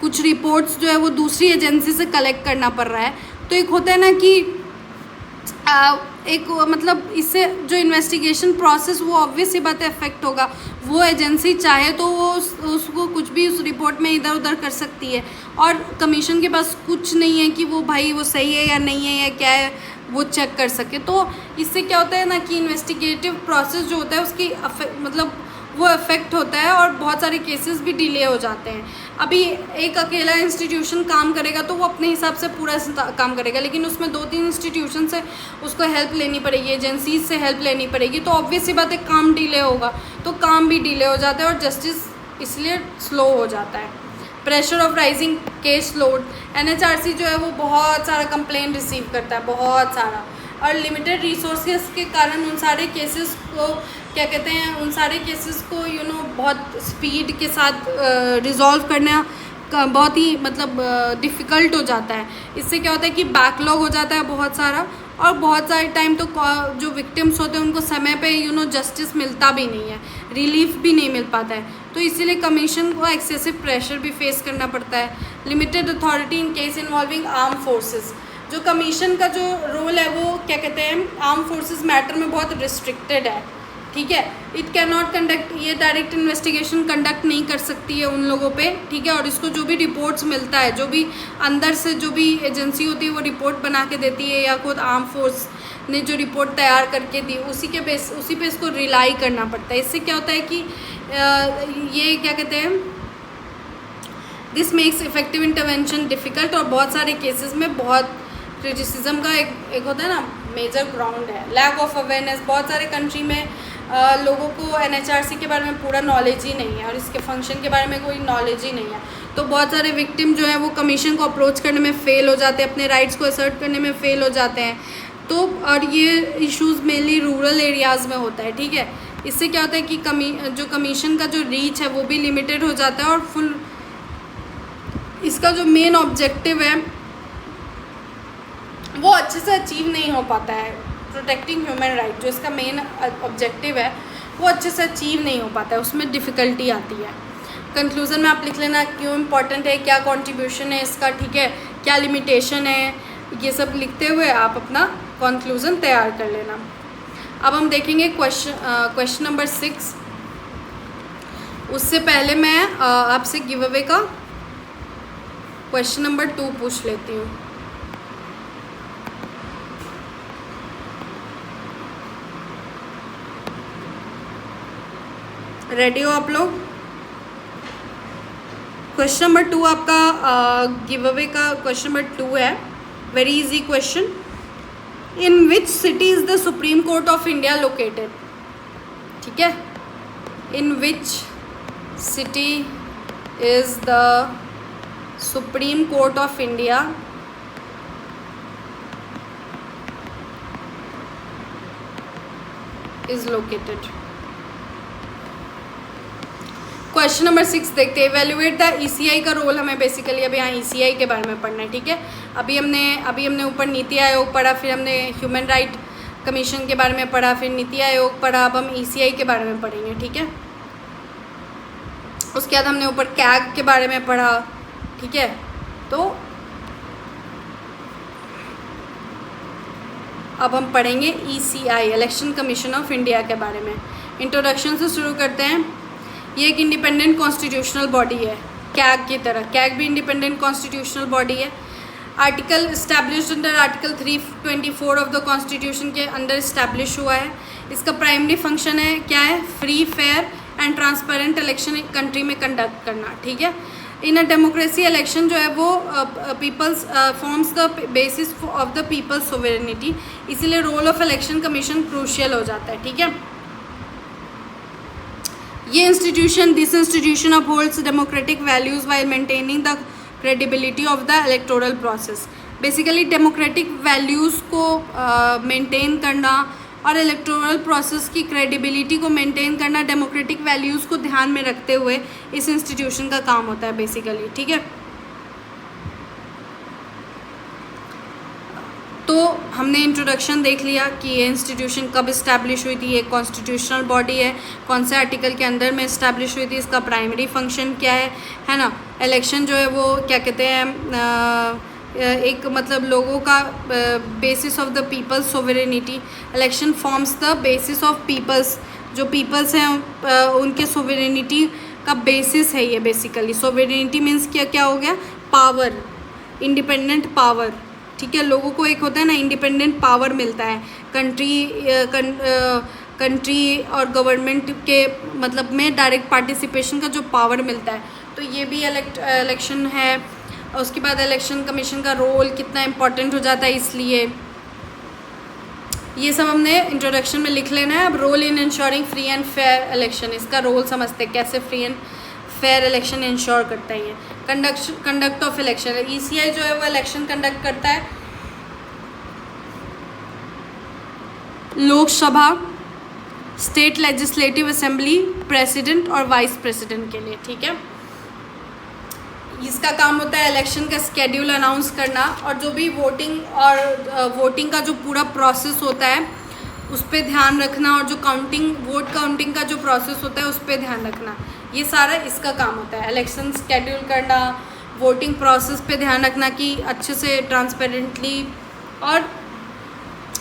कुछ रिपोर्ट्स जो है वो दूसरी एजेंसी से कलेक्ट करना पड़ रहा है, तो एक होता है ना कि एक मतलब इससे जो इन्वेस्टिगेशन प्रोसेस वो ऑब्वियस ही बात है अफेक्ट होगा। वो एजेंसी चाहे तो वो उसको कुछ भी उस रिपोर्ट में इधर उधर कर सकती है, और कमीशन के पास कुछ नहीं है कि वो भाई वो सही है या नहीं है या क्या है वो चेक कर सके। तो इससे क्या होता है ना कि इन्वेस्टिगेटिव प्रोसेस जो होता है उसकी मतलब वो अफेक्ट होता है और बहुत सारे केसेस भी डिले हो जाते हैं। अभी एक अकेला इंस्टीट्यूशन काम करेगा तो वो अपने हिसाब से पूरा काम करेगा, लेकिन उसमें 2-3 इंस्टीट्यूशन से उसको हेल्प लेनी पड़ेगी, एजेंसीज से हेल्प लेनी पड़ेगी, तो ऑब्वियस सी बात है काम डिले होगा, तो काम भी डिले हो जाता है और जस्टिस इसलिए स्लो हो जाता है। Pressure of rising case load, NHRC जो है वो बहुत सारा कंप्लेंट रिसीव करता है, बहुत सारा, और लिमिटेड रिसोर्सेज के कारण उन सारे केसेस को क्या कहते हैं, उन सारे केसेस को बहुत स्पीड के साथ रिजॉल्व करना बहुत ही मतलब डिफ़िकल्ट हो जाता है। इससे क्या होता है कि बैकलॉग हो जाता है बहुत सारा, और बहुत सारे टाइम तो जो विक्टिम्स होते हैं उनको समय पे जस्टिस मिलता भी नहीं है, रिलीफ भी नहीं मिल पाता है, तो इसीलिए कमीशन को एक्सेसिव प्रेशर भी फेस करना पड़ता है। Limited authority in case involving arm forces, जो कमीशन का जो रोल है वो क्या कहते हैं आर्म फोर्सेस मैटर में बहुत रिस्ट्रिक्टेड है, ठीक है। इट कैन नॉट कंडक्ट, ये डायरेक्ट इन्वेस्टिगेशन कंडक्ट नहीं कर सकती है उन लोगों पे, ठीक है। और इसको जो भी रिपोर्ट्स मिलता है, जो भी अंदर से जो भी एजेंसी होती है वो रिपोर्ट बना के देती है, या खुद आर्म फोर्स ने जो रिपोर्ट तैयार करके दी उसी पे इसको रिलाई करना पड़ता है। इससे क्या होता है कि ये क्या कहते हैं, this makes effective intervention difficult, और बहुत सारे केसेस में बहुत क्रिटिसिज्म का एक होता है ना मेजर ग्राउंड है। लैक ऑफ अवेयरनेस, बहुत सारे कंट्री में लोगों को NHRC के बारे में पूरा नॉलेज ही नहीं है और इसके फंक्शन के बारे में कोई नॉलेज ही नहीं है, तो बहुत सारे विक्टिम जो है वो कमीशन को अप्रोच करने में फ़ेल हो जाते हैं, अपने राइट्स को असर्ट करने में फ़ेल हो जाते हैं। तो और ये इश्यूज़ मेनली रूरल एरियाज़ में होता है, ठीक है। इससे क्या होता है कि जो कमीशन का जो रीच है वो भी लिमिटेड हो जाता है, और फुल इसका जो मेन ऑब्जेक्टिव है वो अच्छे से अचीव नहीं हो पाता है। प्रोटेक्टिंग ह्यूमन राइट जो इसका मेन ऑब्जेक्टिव है वो अच्छे से अचीव नहीं हो पाता है, उसमें डिफ़िकल्टी आती है। कंक्लूज़न में आप लिख लेना क्यों इम्पोर्टेंट है, क्या कंट्रीब्यूशन है इसका, ठीक है, क्या लिमिटेशन है, ये सब लिखते हुए आप अपना कंक्लूज़न तैयार कर लेना। अब हम देखेंगे क्वेश्चन नंबर 6। उससे पहले मैं आपसे गिव अवे का क्वेश्चन नंबर 2 पूछ लेती हूँ। रेडी हो आप लोग? क्वेश्चन नंबर 2 आपका गिव अवे का क्वेश्चन नंबर 2 है, very easy question. In which city is the Supreme Court of India located, ठीक है। In which city is the Supreme Court of India is located. Question number 6 देखते हैं। इवेल्युएट द ECI का रोल, हमें बेसिकली अभी यहाँ ECI के बारे में पढ़ना है, ठीक है। अभी हमने ऊपर नीति आयोग पढ़ा, फिर हमने ह्यूमन राइट कमीशन के बारे में पढ़ा, फिर नीति आयोग पढ़ा, अब हम ECI के बारे में पढ़ेंगे, ठीक है। उसके बाद हमने ऊपर CAG के बारे में पढ़ा, ठीक है। तो अब हम पढ़ेंगे ECI, election commission of India के बारे में। इंट्रोडक्शन से शुरू करते हैं। ये एक इंडिपेंडेंट कॉन्स्टिट्यूशनल बॉडी है CAG की तरह, CAG भी इंडिपेंडेंट कॉन्स्टिट्यूशनल बॉडी है। Article established under article 324 of the constitution के अंडर इस्टेब्लिश हुआ है। इसका प्राइमरी फंक्शन है क्या है, free fair and transparent election एक कंट्री में कंडक्ट करना, ठीक है। इन अ डेमोक्रेसी इलेक्शन जो है वो people's forms the basis of the people's sovereignty, इसीलिए role of election commission crucial हो जाता है, ठीक है। This institution upholds democratic values while maintaining the credibility of the electoral process. Basically democratic values को मेंटेन करना और इलेक्टोरल प्रोसेस की क्रेडिबिलिटी को मेंटेन करना, डेमोक्रेटिक वैल्यूज़ को ध्यान में रखते हुए इस इंस्टीट्यूशन का काम होता है बेसिकली, ठीक है। तो हमने इंट्रोडक्शन देख लिया कि ये इंस्टीट्यूशन कब इस्टेब्लिश हुई थी, ये कॉन्स्टिट्यूशनल बॉडी है, कौन से आर्टिकल के अंदर में इस्टेब्लिश हुई थी, इसका प्राइमरी फंक्शन क्या है ना। इलेक्शन जो है वो क्या कहते हैं, एक मतलब लोगों का basis of the people's sovereignty. Election forms the basis of people's, जो पीपल्स हैं उनके सोवरेनिटी का बेसिस है ये बेसिकली। सोवरेनिटी मीन्स क्या हो गया, पावर, इंडिपेंडेंट पावर, ठीक है। लोगों को एक होता है ना इंडिपेंडेंट पावर मिलता है कंट्री और गवर्नमेंट के मतलब में डायरेक्ट पार्टिसिपेशन का जो पावर मिलता है, तो ये भी इलेक्शन है। उसके बाद इलेक्शन कमीशन का रोल कितना इम्पोर्टेंट हो जाता है, इसलिए ये सब हमने इंट्रोडक्शन में लिख लेना है। अब role in ensuring free and fair election, इसका रोल समझते हैं कैसे free and fair election ensure करता है। ये कंडक्ट ऑफ इलेक्शन, ईसीआई जो है वो इलेक्शन कंडक्ट करता है Lok Sabha, state legislative assembly, president और वाइस प्रेसिडेंट के लिए, ठीक है। इसका काम होता है इलेक्शन का स्केड्यूल अनाउंस करना और जो भी वोटिंग का जो पूरा प्रोसेस होता है उस पर ध्यान रखना, और जो वोट काउंटिंग का जो प्रोसेस होता है उस पर ध्यान रखना, ये सारा इसका काम होता है। इलेक्शन स्केड्यूल करना, वोटिंग प्रोसेस पे ध्यान रखना कि अच्छे से ट्रांसपेरेंटली और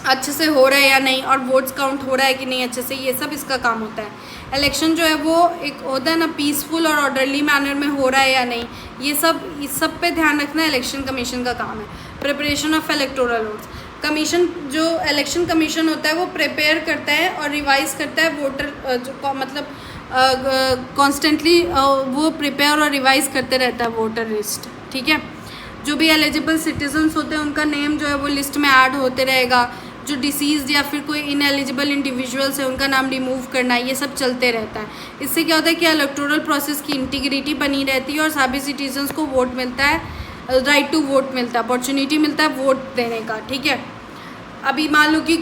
अच्छे से हो रहा है या नहीं, और वोट्स काउंट हो रहा है कि नहीं अच्छे से, ये सब इसका काम होता है। इलेक्शन जो है वो एक होता है ना पीसफुल और ऑर्डरली मैनर में हो रहा है या नहीं, इस सब पे ध्यान रखना इलेक्शन कमीशन का काम है। Preparation of electoral rolls, commission जो इलेक्शन कमीशन होता है वो प्रिपेयर करता है और रिवाइज करता है वोटर मतलब कॉन्स्टेंटली वो प्रिपेयर और रिवाइज करते रहता है वोटर लिस्ट, ठीक है। जो भी एलिजिबल सिटीजन्स होते हैं उनका नेम जो है वो लिस्ट में ऐड होते रहेगा। जो डिसीज़ या फिर कोई इनएलिजिबल इंडिविजुअल्स है उनका नाम रिमूव करना, ये सब चलते रहता है। इससे क्या होता है कि इलेक्टोरल प्रोसेस की इंटीग्रिटी बनी रहती है और सभी सिटीजन्स को वोट मिलता है, राइट टू वोट मिलता है, अपॉर्चुनिटी मिलता है वोट देने का, ठीक है। अभी मान लो कि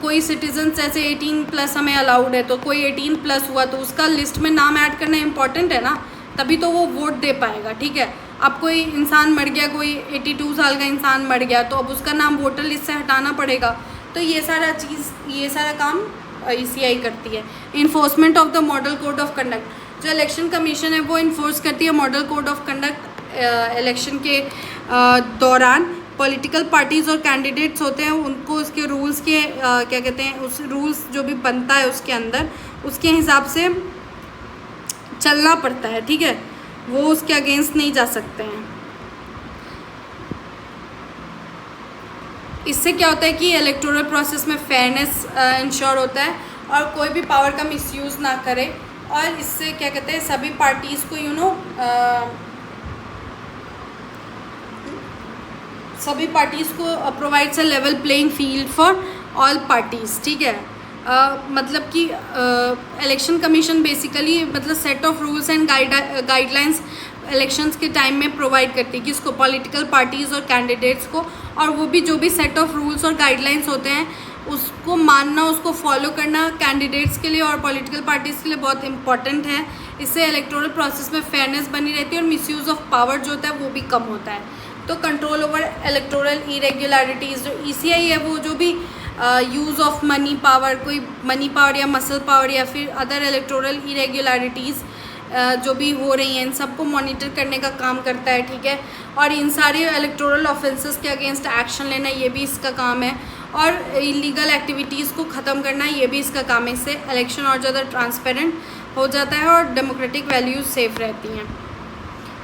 कोई सिटीजन्स ऐसे 18+ हमें अलाउड है, तो कोई 18+ हुआ तो उसका लिस्ट में नाम ऐड करना इंपॉर्टेंट है ना, तभी तो वो वोट दे पाएगा, ठीक है। अब कोई इंसान मर गया, कोई 82 साल का इंसान मर गया, तो अब उसका नाम वोटर लिस्ट से हटाना पड़ेगा। तो ये सारा काम ईसीआई करती है। Enforcement of the model code of conduct, जो इलेक्शन कमीशन है वो इन्फोर्स करती है model code of conduct election के दौरान। पॉलिटिकल पार्टीज़ और कैंडिडेट्स होते हैं उनको उसके रूल्स के क्या कहते हैं, उस रूल्स जो भी बनता है उसके अंदर उसके हिसाब से चलना पड़ता है, ठीक है, वो उसके अगेंस्ट नहीं जा सकते हैं। इससे क्या होता है कि इलेक्टोरल प्रोसेस में फेयरनेस इंश्योर होता है और कोई भी पावर का मिसयूज़ ना करे, और इससे क्या कहते हैं सभी पार्टीज़ को सभी पार्टीज़ को provides a level playing field for all parties, ठीक है। मतलब कि इलेक्शन कमीशन बेसिकली मतलब set of rules and guidelines elections के टाइम में प्रोवाइड करती है किसको, पॉलिटिकल पार्टीज़ और कैंडिडेट्स को, और वो भी जो भी सेट ऑफ रूल्स और गाइडलाइंस होते हैं उसको मानना, उसको फॉलो करना कैंडिडेट्स के लिए और पॉलिटिकल पार्टीज़ के लिए बहुत इंपॉर्टेंट है। इससे इलेक्टोरल प्रोसेस में फेयरनेस बनी रहती है और मिसयूज़ ऑफ पावर जो होता है वो भी कम होता है। तो कंट्रोल ओवर इलेक्टोरल इरेगुलरिटीज़, जो ईसीआई है वो जो भी यूज़ ऑफ मनी पावर, कोई मनी पावर या मसल पावर या फिर अदर इलेक्टोरल इरेगुलरिटीज़ जो भी हो रही हैं इन सबको मॉनिटर करने का काम करता है, ठीक है। और इन सारे इलेक्टोरल ऑफेंसेस के अगेंस्ट एक्शन लेना ये भी इसका काम है, और इलीगल एक्टिविटीज़ को ख़त्म करना ये भी इसका काम है। इससे इलेक्शन और ज़्यादा ट्रांसपेरेंट हो जाता है और डेमोक्रेटिक वैल्यूज़ सेफ रहती हैं।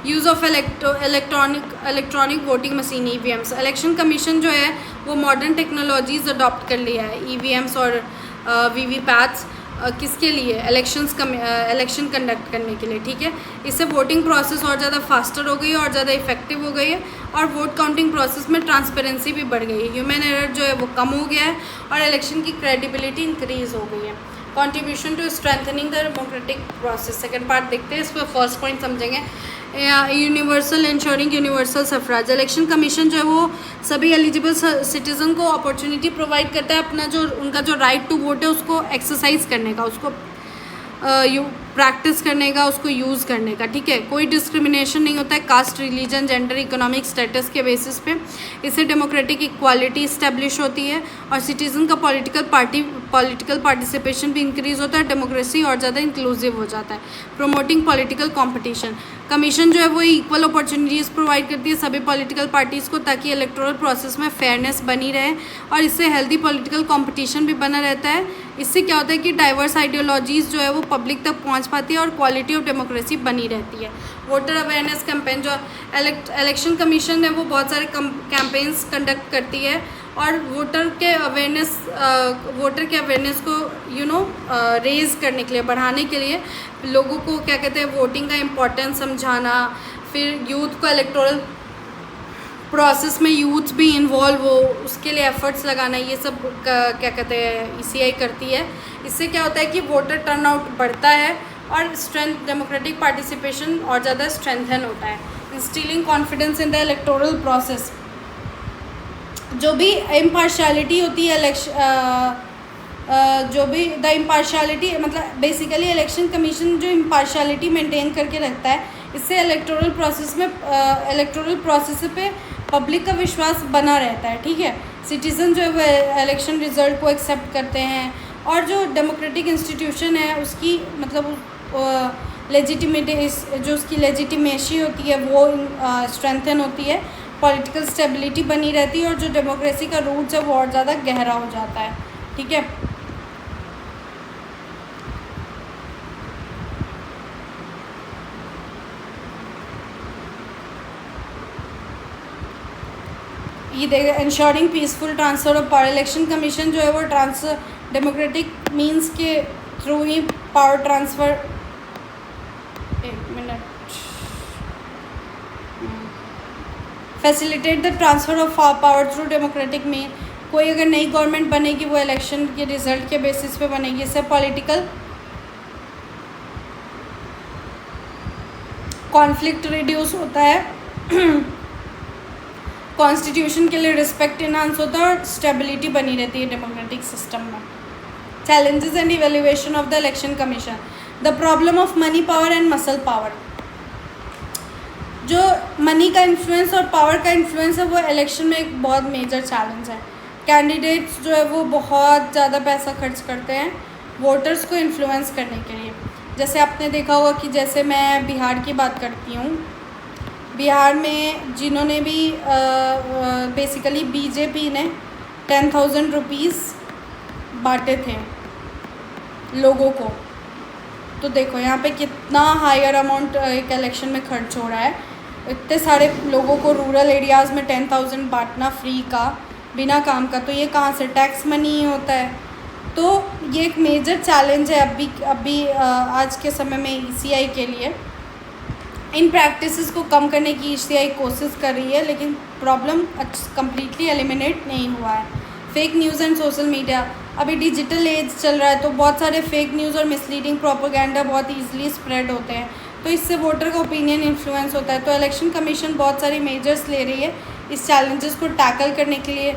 Use of electronic voting machine EVMs, election commission जो है वो मॉडर्न टेक्नोलॉजीज़ अडॉप्ट कर लिया है, ईवीएम्स और वीवीपैट्स किसके लिए, इलेक्शन कंडक्ट करने के लिए, ठीक है। इससे वोटिंग प्रोसेस और ज़्यादा फास्टर हो गई है और ज़्यादा इफेक्टिव हो गई है, और वोट काउंटिंग प्रोसेस में ट्रांसपेरेंसी भी बढ़ गई है, ह्यूमन एरर जो है वो कम हो गया है और इलेक्शन की क्रेडिबिलिटी इंक्रीज़ हो गई है। Contribution to strengthening the democratic process, second part देखते हैं, इस पर फर्स्ट पॉइंट समझेंगे। Universal ensuring universal suffrage, election commission जो है वो सभी एलिजिबल सिटीज़न को अपॉर्चुनिटी प्रोवाइड करता है अपना जो उनका जो राइट टू वोट है उसको एक्सरसाइज करने का, उसको प्रैक्टिस करने का, उसको यूज़ करने का, ठीक है। कोई डिस्क्रिमिनेशन नहीं होता है caste, religion, gender, economic status के बेसिस पे। इससे डेमोक्रेटिक इक्वालिटी इस्टेब्लिश होती है और सिटीज़न का पॉलिटिकल पार्टिसिपेशन भी इंक्रीज़ होता है, डेमोक्रेसी और ज़्यादा इंक्लूसिव हो जाता है। प्रोमोटिंग पॉलिटिकल कॉम्पिटिशन, कमीशन जो है वो इक्वल अपॉर्चुनिटीज़ प्रोवाइड करती है सभी पॉलिटिकल पार्टीज़ को, ताकि इलेक्टोरल प्रोसेस में फेयरनेस बनी रहे और इससे हेल्दी पॉलिटिकल कंपटीशन भी बना रहता है। इससे क्या होता है कि डाइवर्स आइडियोलॉजीज़ जो है वो पब्लिक तक पहुंच पाती है और क्वालिटी ऑफ डेमोक्रेसी बनी रहती है। वोटर अवेयरनेस कैंपेन, जो इलेक्शन कमीशन है वो बहुत सारे कैंपेन्स कंडक्ट करती है और वोटर के अवेयरनेस को रेज़ करने के लिए, बढ़ाने के लिए लोगों को क्या कहते हैं वोटिंग का इम्पोर्टेंस समझाना, फिर यूथ को इलेक्टोरल प्रोसेस में यूथ भी इन्वॉल्व हो उसके लिए एफर्ट्स लगाना, ये सब क्या कहते हैं ECI करती है। इससे क्या होता है कि वोटर टर्नआउट बढ़ता है और स्ट्रेंथ डेमोक्रेटिक पार्टिसिपेशन और ज़्यादा स्ट्रेंथन होता है। Instilling confidence in the electoral process, जो भी इम्पार्शियलिटी होती है जो भी द इम्पार्शियलिटी मतलब बेसिकली इलेक्शन कमीशन जो इम्पार्शियलिटी मेंटेन करके रखता है, इससे इलेक्टोरल प्रोसेस पे पब्लिक का विश्वास बना रहता है, ठीक है। सिटीज़न जो है वो इलेक्शन रिजल्ट को एक्सेप्ट करते हैं और जो डेमोक्रेटिक इंस्टीट्यूशन है उसकी मतलब जो उसकी लेजिटिमेसी होती है वो स्ट्रेंथन होती है, पॉलिटिकल स्टेबिलिटी बनी रहती है और जो डेमोक्रेसी का रूट्स है वो और ज़्यादा गहरा हो जाता है, ठीक है। ये देखिए ensuring peaceful transfer of power, election commission जो है वो डेमोक्रेटिक मींस के through he power transfer, facilitate the transfer of power through democratic mean. कोई अगर नई गवर्नमेंट बनेगी वो इलेक्शन के रिजल्ट के बेसिस पे बनेगी, इससे पॉलिटिकल कॉन्फ्लिक्ट रिड्यूस होता है, कॉन्स्टिट्यूशन के लिए रिस्पेक्ट इन्हांस होता है और स्टेबिलिटी बनी रहती है डेमोक्रेटिक सिस्टम में। Challenges and evaluation of the election commission, the problem of money power and muscle power. जो मनी का इन्फ्लुएंस और पावर का इन्फ्लुएंस है वो इलेक्शन में एक बहुत मेजर चैलेंज है। कैंडिडेट्स जो है वो बहुत ज़्यादा पैसा खर्च करते हैं वोटर्स को इन्फ्लुएंस करने के लिए। जैसे आपने देखा होगा कि जैसे मैं बिहार की बात करती हूँ, बिहार में जिन्होंने भी बेसिकली बीजेपी ने 10,000 रुपीज़ बांटे थे लोगों को, तो देखो यहाँ पे कितना हायर अमाउंट एक इलेक्शन में खर्च हो रहा है। इतने सारे लोगों को रूरल एरियाज़ में 10,000 बांटना फ्री का, बिना काम का, तो ये कहाँ से, टैक्स मनी ही होता है। तो ये एक मेजर चैलेंज है अभी आज के समय में ECI के लिए। इन प्रैक्टिसेस को कम करने की ECI कोशिश कर रही है, लेकिन प्रॉब्लम कम्प्लीटली एलिमिनेट नहीं हुआ है। Fake news and social media, अभी डिजिटल एज चल रहा है तो बहुत सारे फेक न्यूज़ और मिसलीडिंग प्रोपेगेंडा बहुत ईजिली स्प्रेड होते हैं, तो इससे वोटर का ओपिनियन इन्फ्लुएंस होता है। तो इलेक्शन कमीशन बहुत सारी मेजर्स ले रही है इस चैलेंजेस को टैकल करने के लिए।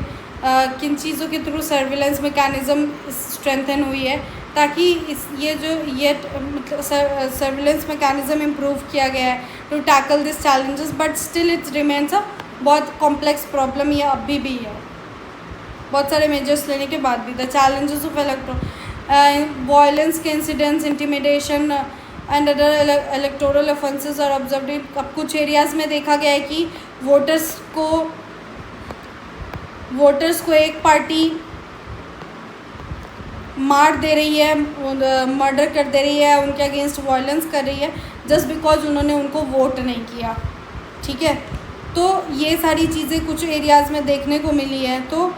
किन चीज़ों के थ्रू सर्विलेंस मैकेनिज़्म स्ट्रेंथन हुई है, ताकि ये मतलब सर्विलेंस मैकेनिज़्म इम्प्रूव किया गया है to tackle this challenges, but still it's remains a बहुत कॉम्प्लेक्स प्रॉब्लम, ये अभी भी है बहुत सारे मेजर्स लेने के बाद भी। द चैलेंजेस ऑफ वायलेंस के incidents, intimidation and other electoral offences are observed. अब कुछ एरियाज़ में देखा गया है कि वोटर्स को एक पार्टी मार दे रही है, मर्डर कर दे रही है, उनके अगेंस्ट वायलेंस कर रही है जस्ट बिकॉज उन्होंने उनको वोट नहीं किया, ठीक है। तो ये सारी चीज़ें कुछ एरियाज़ में देखने को मिली है। तो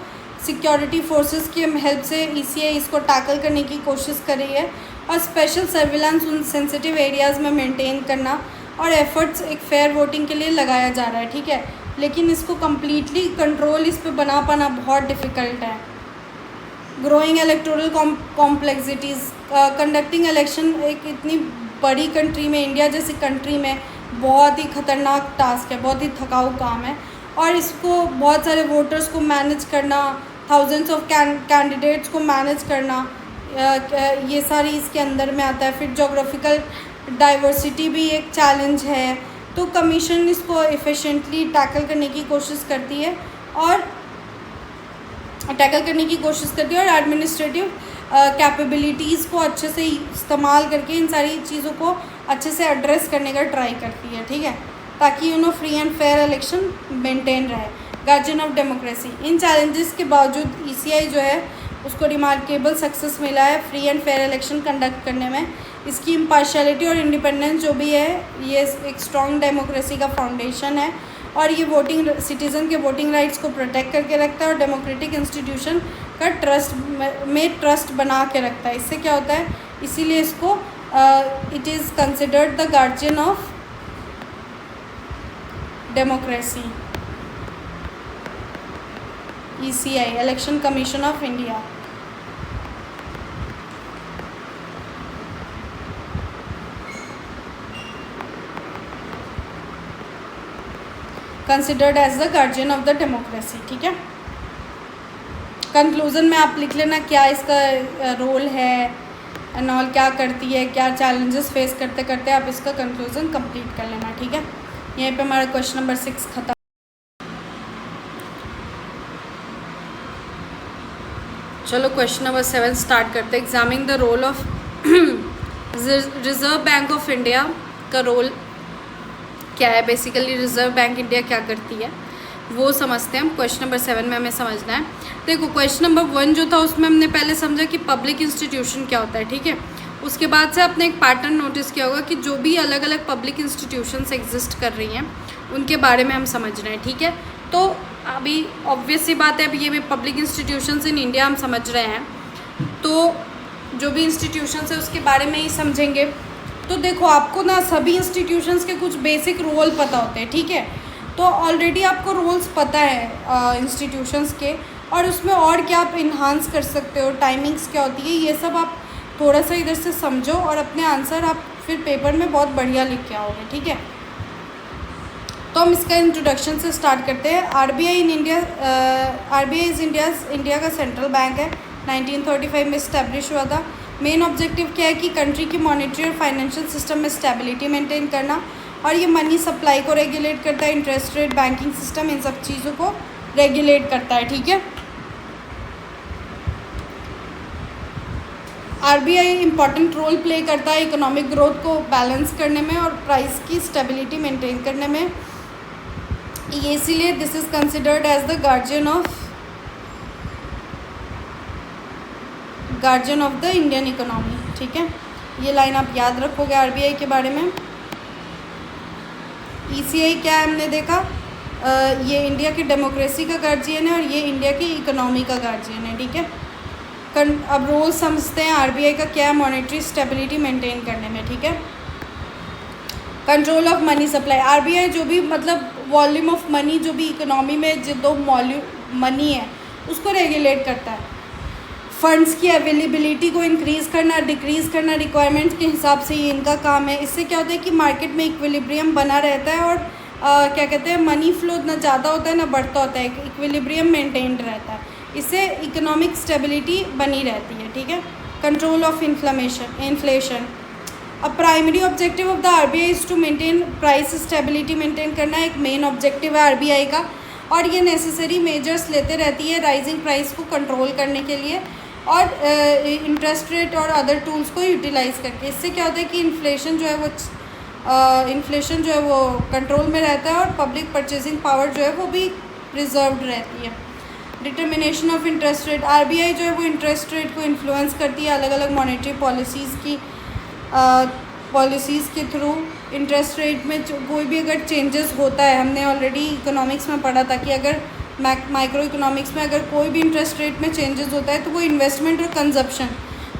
सिक्योरिटी फोर्सेस की हेल्प से ECI इसको टैकल करने की कोशिश कर रही है और स्पेशल सर्विलांस उन सेंसिटिव एरियाज़ में मेंटेन करना और एफर्ट्स एक फेयर वोटिंग के लिए लगाया जा रहा है, ठीक है। लेकिन इसको कम्प्लीटली कंट्रोल इस पर बना पाना बहुत डिफ़िकल्ट है। Growing electoral complexities, conducting election एक इतनी बड़ी कंट्री में, इंडिया जैसी कंट्री में बहुत ही ख़तरनाक टास्क है, बहुत ही थकाऊ काम है और इसको बहुत सारे वोटर्स को मैनेज करना, थाउजेंड्स ऑफ कैंडिडेट्स को मैनेज करना, ये सारी इसके अंदर में आता है। फिर जोग्राफिकल डाइवर्सिटी भी एक चैलेंज है। तो कमीशन इसको एफिशिएंटली टैकल करने की कोशिश करती है और एडमिनिस्ट्रेटिव कैपेबिलिटीज़ को अच्छे से इस्तेमाल करके इन सारी चीज़ों को अच्छे से एड्रेस करने का ट्राई करती है, ठीक है, ताकि free and fair election maintain रहे। गार्जियन ऑफ डेमोक्रेसी, इन चैलेंजेस के बावजूद ईसीआई जो है उसको रिमार्केबल सक्सेस मिला है free and fair election conduct करने में। इसकी इम्पार्शियलिटी और इंडिपेंडेंस जो भी है ये एक स्ट्रॉन्ग डेमोक्रेसी का फाउंडेशन है और ये वोटिंग सिटीज़न के वोटिंग राइट्स को प्रोटेक्ट करके रखता है और डेमोक्रेटिक इंस्टीट्यूशन का ट्रस्ट बना के रखता है। इससे क्या होता है, इसीलिए इसको it is considered the guardian of democracy. ECI, election commission of India. Considered as the guardian of the democracy, ठीक है। कंक्लूजन में आप लिख लेना क्या इसका रोल है एंड ऑल, क्या करती है, क्या चैलेंजेस फेस करते करते आप इसका कंक्लूजन कंप्लीट कर लेना, ठीक है। यहीं पे हमारा क्वेश्चन नंबर 6 खत्म। चलो क्वेश्चन नंबर 7 स्टार्ट करते हैं। Examine the role of Reserve Bank of India का रोल क्या है। बेसिकली रिजर्व बैंक इंडिया क्या करती है वो समझते हैं हम। क्वेश्चन नंबर 7 में हमें समझना है। देखो क्वेश्चन नंबर 1 जो था उसमें हमने पहले समझा कि पब्लिक इंस्टीट्यूशन क्या होता है, ठीक है। उसके बाद से आपने एक पैटर्न नोटिस किया होगा कि जो भी अलग अलग पब्लिक इंस्टीट्यूशंस एग्जिस्ट कर रही हैं उनके बारे में हम समझ रहे हैं, ठीक है। तो अभी ऑब्वियस सी बात है, अभी ये पब्लिक इंस्टीट्यूशंस इन इंडिया हम समझ रहे हैं, तो जो भी इंस्टीट्यूशंस है उसके बारे में ही समझेंगे। तो देखो आपको ना सभी इंस्टीट्यूशंस के कुछ बेसिक रोल पता होते हैं, ठीक है। तो ऑलरेडी आपको रोल्स पता है इंस्टीट्यूशंस के, और उसमें और क्या आप इन्हांस कर सकते हो, टाइमिंग्स क्या होती है, ये सब आप थोड़ा सा इधर से समझो और अपने आंसर आप फिर पेपर में बहुत बढ़िया लिख के आओगे, ठीक है। तो हम इसका इंट्रोडक्शन से स्टार्ट करते हैं। RBI in India, RBI is India का सेंट्रल बैंक है। 1935 में इस्टेब्लिश हुआ था। मेन ऑब्जेक्टिव क्या है कि कंट्री की मॉनेटरी और फाइनेंशियल सिस्टम में स्टेबिलिटी मेंटेन करना, और ये मनी सप्लाई को रेगुलेट करता है, इंटरेस्ट रेट, बैंकिंग सिस्टम, इन सब चीज़ों को रेगुलेट करता है, ठीक है। आरबीआई इंपॉर्टेंट रोल प्ले करता है इकोनॉमिक ग्रोथ को बैलेंस करने में और प्राइस की स्टेबिलिटी मेंटेन करने में। ये इसीलिए this is considered as the guardian of the Indian economy, ठीक है। ये लाइन आप याद रखोगे आरबीआई के बारे में। ईसीआई क्या है हमने देखा, ये इंडिया की डेमोक्रेसी का गार्जियन है और ये इंडिया की इकोनॉमी का गार्जियन है, ठीक है। अब रोल समझते हैं आरबीआई का क्या है मॉनेटरी स्टेबिलिटी मेंटेन करने में, ठीक है। Control of money supply, RBI जो भी मतलब वॉल्यूम ऑफ मनी जो भी इकोनॉमी में जो मनी है उसको रेगुलेट करता है। फंड्स की अवेलेबिलिटी को इंक्रीज़ करना, डिक्रीज़ करना रिक्वायरमेंट्स के हिसाब से ये इनका काम है। इससे क्या होता है कि मार्केट में इक्विलिब्रियम बना रहता है और क्या कहते हैं मनी फ्लो ना ज़्यादा होता है ना बढ़ता होता है, इक्विलिब्रियम मेंटेन रहता है। इससे इकोनॉमिक स्टेबिलिटी बनी रहती है, ठीक है। कंट्रोल ऑफ इन्फ्लेशन, अब primary objective of the RBI is to maintain price stability maintain करना एक मेन ऑब्जेक्टिव है आरबीआई का, और ये नेसेसरी मेजर्स लेते रहती है राइजिंग प्राइस को कंट्रोल करने के लिए और इंटरेस्ट रेट और अदर टूल्स को यूटिलाइज़ करके। इससे क्या होता है कि इन्फ्लेशन जो है वो कंट्रोल में रहता है और पब्लिक परचेजिंग पावर जो है वो भी प्रिजर्व्ड रहती है। Determination of interest rate, RBI जो है वो इंटरेस्ट रेट को इन्फ्लुएंस करती है अलग अलग मॉनेटरी पॉलिसीज़ के थ्रू। इंटरेस्ट रेट में कोई भी अगर चेंजेस होता है, हमने ऑलरेडी इकोनॉमिक्स में पढ़ा था कि अगर माइक्रो इकोनॉमिक्स में अगर कोई भी इंटरेस्ट रेट में चेंजेस होता है तो वो इन्वेस्टमेंट और कंजप्शन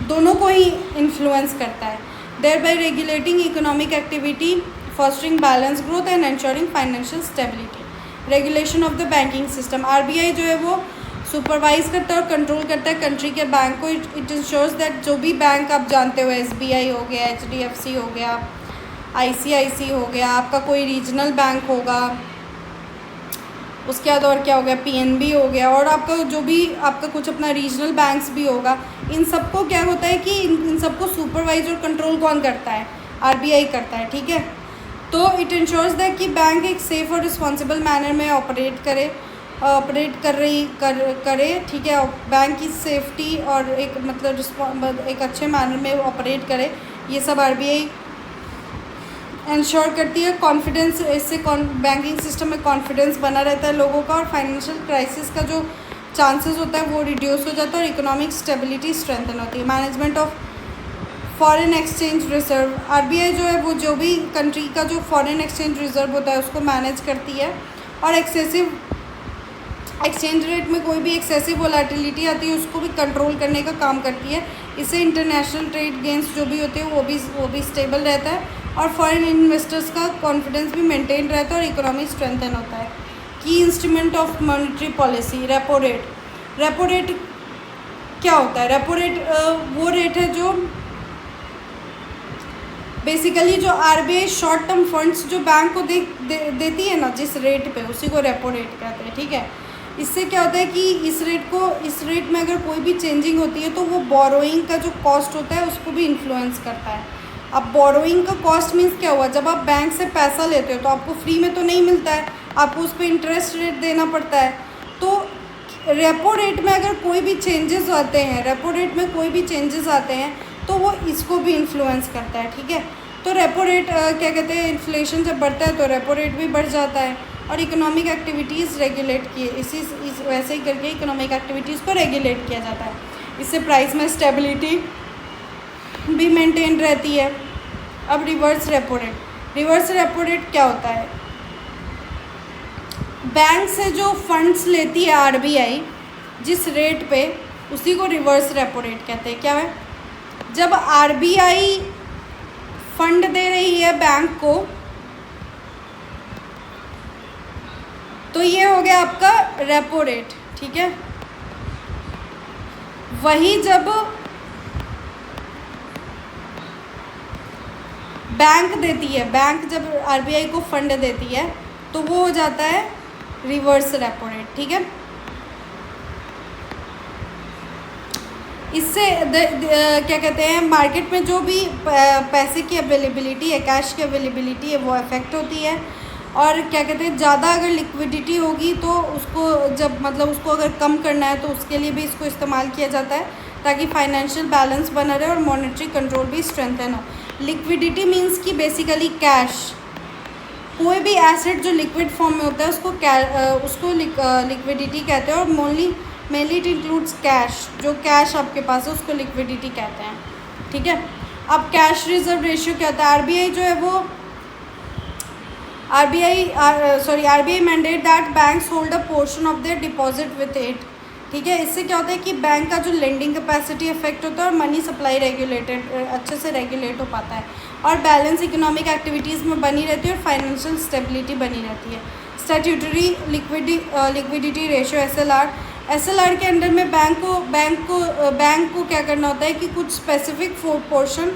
दोनों को ही इन्फ्लुएंस करता है। Thereby regulating economic activity, fostering balance growth and ensuring financial stability. Regulation of the banking system, RBI जो है वो सुपरवाइज करता है और कंट्रोल करता है कंट्री के बैंक को। इट इंश्योर्स दैट जो भी बैंक आप जानते हो, एसबीआई हो गया, एचडीएफसी हो गया, आईसीआईसी हो गया, आपका कोई रीजनल बैंक होगा, उसके बाद और क्या हो गया, पीएनबी हो गया, और आपका जो भी आपका कुछ अपना रीजनल बैंक्स भी होगा, इन सबको क्या होता है कि इन सबको सुपरवाइज और कंट्रोल कौन करता है, आरबीआई करता है, ठीक है। तो इट इंश्योर्स दैट कि बैंक एक सेफ और रिस्पॉन्सिबल मैनर में ऑपरेट करे, ठीक है। बैंक की सेफ्टी और एक मतलब एक अच्छे मैनर में ऑपरेट करे, ये सब आरबीआई इंश्योर करती है। कॉन्फिडेंस, इससे बैंकिंग सिस्टम में कॉन्फिडेंस बना रहता है लोगों का, और फाइनेंशियल क्राइसिस का जो चांसेस होता है वो रिड्यूस हो जाता है, और इकोनॉमिक स्टेबिलिटी स्ट्रेंथन होती है। Management of foreign exchange reserve, RBI जो है वो जो भी कंट्री का जो फॉरेन एक्सचेंज रिजर्व होता है उसको मैनेज करती है, और एक्सेसिव एक्सचेंज रेट में कोई भी एक्सेसिव वोलेटिलिटी आती है उसको भी कंट्रोल करने का काम करती है। इससे इंटरनेशनल ट्रेड गेंस जो भी होते हैं वो भी स्टेबल रहता है, और फॉरेन इन्वेस्टर्स का कॉन्फिडेंस भी मेंटेन रहता है, और इकोनॉमी स्ट्रेंथन होता है। की instrument of monetary policy, repo rate. Repo rate क्या होता है? रेपो रेट वो रेट है जो बेसिकली जो आरबीआई शॉर्ट टर्म फंड्स जो बैंक को देती है ना, जिस रेट पे, उसी को रेपो रेट कहते हैं, ठीक है। इससे क्या होता है कि इस रेट में अगर कोई भी चेंजिंग होती है तो वो बोरोइंग का जो कॉस्ट होता है उसको भी इन्फ्लुएंस करता है। अब बोरोइंग का कॉस्ट मीन्स क्या हुआ, जब आप बैंक से पैसा लेते हो तो आपको फ्री में तो नहीं मिलता है, आपको उस पर इंटरेस्ट रेट देना पड़ता है। तो रेपो रेट में अगर कोई भी चेंजेस आते हैं, रेपो रेट में कोई भी चेंजेस आते हैं तो वो इसको भी इन्फ्लुएंस करता है, ठीक है। तो रेपो रेट क्या कहते हैं, इन्फ्लेशन जब बढ़ता है तो रेपो रेट भी बढ़ जाता है, और इकोनॉमिक एक्टिविटीज़ रेगुलेट किए इस वैसे ही करके इकोनॉमिक एक्टिविटीज़ को रेगुलेट किया जाता है। इससे प्राइस में स्टेबिलिटी भी मेंटेन रहती है। अब reverse repo rate, reverse repo rate क्या होता है? बैंक से जो फंड्स लेती है आरबीआई जिस रेट पे, उसी को रिवर्स रेपो रेट कहते हैं। क्या है? जब आरबीआई फंड दे रही है बैंक को तो ये हो गया आपका रेपो रेट, ठीक है। वही जब बैंक देती है, बैंक जब आरबीआई को फंड देती है तो वो हो जाता है रिवर्स रेपो रेट, ठीक है। इससे क्या कहते हैं, मार्केट में जो भी पैसे की अवेलेबिलिटी है, कैश की अवेलेबिलिटी है, वो अफेक्ट होती है। और क्या कहते हैं, ज़्यादा अगर लिक्विडिटी होगी तो उसको उसको अगर कम करना है तो उसके लिए भी इसको इस्तेमाल किया जाता है, ताकि फाइनेंशियल बैलेंस बना रहे और मॉनेटरी कंट्रोल भी स्ट्रेंथन हो। लिक्विडिटी मीन्स कि बेसिकली कैश, कोई भी एसेट जो लिक्विड फॉर्म में होता है उसको लिक्विडिटी कहते हैं, और मेनली इट इंक्लूड्स कैश। जो कैश आपके पास है उसको लिक्विडिटी कहते हैं, ठीक है। अब कैश रिजर्व रेशियो क्या होता है? आरबीआई जो है वो RBI mandate that banks hold a portion of their deposit with it, ठीक है। इससे क्या होता है कि बैंक का जो लेंडिंग कैपेसिटी इफेक्ट होता है और मनी सप्लाई अच्छे से रेगुलेट हो पाता है, और बैलेंस इकोनॉमिक एक्टिविटीज़ में बनी रहती है, और फाइनेंशियल स्टेबिलिटी बनी रहती है। स्टैट्यूटरी लिक्विडिटी रेशियो एसएलआर के अंडर में बैंक को क्या करना होता है कि कुछ स्पेसिफिक पोर्शन,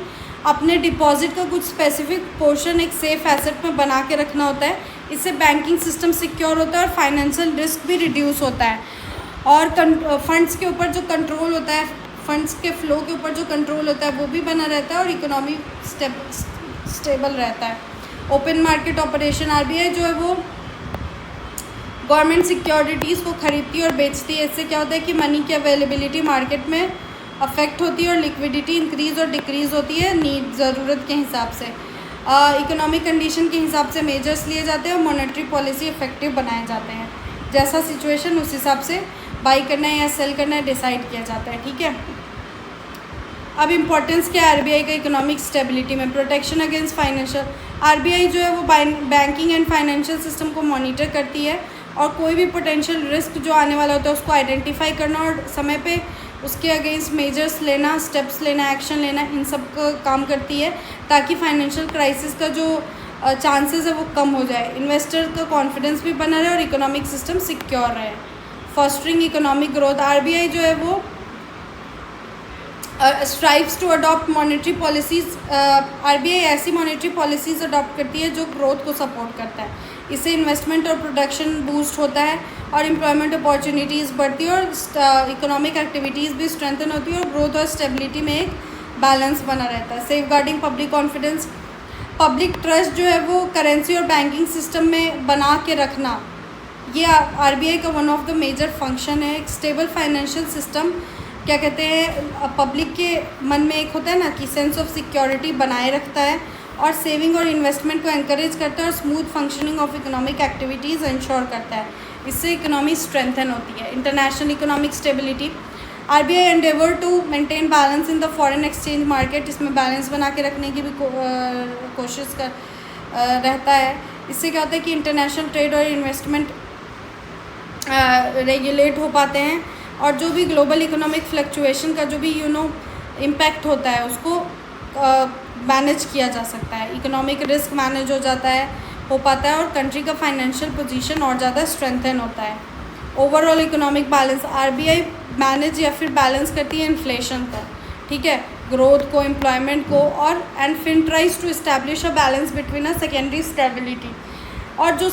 अपने डिपॉजिट का कुछ स्पेसिफिक पोर्शन एक सेफ एसेट में बना के रखना होता है। इससे बैंकिंग सिस्टम सिक्योर होता है और फाइनेंशियल रिस्क भी रिड्यूस होता है, और फंड्स के ऊपर जो कंट्रोल होता है, फंड्स के फ्लो के ऊपर जो कंट्रोल होता है वो भी बना रहता है, और इकोनॉमी स्टेबल रहता है। ओपन मार्केट ऑपरेशन, आरबीआई जो है वो गवर्नमेंट सिक्योरिटीज़ को खरीदती है और बेचती है। इससे क्या होता है कि मनी की अवेलेबिलिटी मार्केट में अफेक्ट होती है, और लिक्विडिटी इंक्रीज़ और डिक्रीज़ होती है नीड, ज़रूरत के हिसाब से। इकोनॉमिक कंडीशन के हिसाब से मेजर्स लिए जाते हैं, और मॉनेटरी पॉलिसी इफेक्टिव बनाए जाते हैं। जैसा सिचुएशन उस हिसाब से बाई करना है या सेल करना है डिसाइड किया जाता है, ठीक है। अब इम्पोर्टेंस क्या है आरबीआई का इकोनॉमिक स्टेबिलिटी में? प्रोटेक्शन अगेंस्ट फाइनेंशियल, आरबीआई जो है वो बैंकिंग एंड फाइनेंशियल सिस्टम को मॉनिटर करती है, और कोई भी पोटेंशियल रिस्क जो आने वाला होता है उसको आइडेंटिफाई करना और समय पे उसके अगेंस्ट मेजर्स लेना, स्टेप्स लेना, एक्शन लेना, इन सब का काम करती है, ताकि फाइनेंशियल क्राइसिस का जो चांसेस है वो कम हो जाए, इन्वेस्टर का कॉन्फिडेंस भी बना रहे और इकोनॉमिक सिस्टम सिक्योर रहे। फॉस्टरिंग इकोनॉमिक ग्रोथ, आरबीआई जो है वो strives to adopt monetary policies, RBI ऐसी मॉनेटरी पॉलिसीज़ अडॉप्ट करती है जो ग्रोथ को सपोर्ट करता है। इससे इन्वेस्टमेंट और प्रोडक्शन बूस्ट होता है और एम्प्लॉयमेंट अपॉर्चुनिटीज़ बढ़ती है और इकोनॉमिक एक्टिविटीज़ भी स्ट्रेंथन होती है और ग्रोथ और स्टेबिलिटी में एक बैलेंस बना रहता है। Safeguarding public confidence, public trust जो है वो करेंसी और बैंकिंग सिस्टम में बना के रखना, ये आरबीआई का one of the major function है। एक स्टेबल फाइनेंशियल सिस्टम क्या कहते हैं, पब्लिक के मन में एक होता है ना कि सेंस ऑफ सिक्योरिटी बनाए रखता है और सेविंग और इन्वेस्टमेंट को एनकरेज करता है और smooth functioning of economic activities ensure करता है। इससे इकोनॉमी स्ट्रेंथन होती है। International economic stability, RBI endeavour to maintain balance in the foreign exchange market, इसमें बैलेंस बना के रखने की भी कोशिश कर रहता है। इससे क्या होता है कि इंटरनेशनल ट्रेड और इन्वेस्टमेंट रेगुलेट हो पाते हैं और जो भी ग्लोबल इकोनॉमिक फ्लक्चुएशन का जो भी इम्पैक्ट होता है उसको मैनेज किया जा सकता है। इकोनॉमिक रिस्क मैनेज हो पाता है और कंट्री का फाइनेंशियल पोजीशन और ज़्यादा स्ट्रेंथन होता है। Overall economic balance, RBI manage या फिर बैलेंस करती है इन्फ्लेशन को, ठीक है, ग्रोथ को, एम्प्लॉयमेंट को और एंड फिर tries to establish a balance between a secondary stability, और जो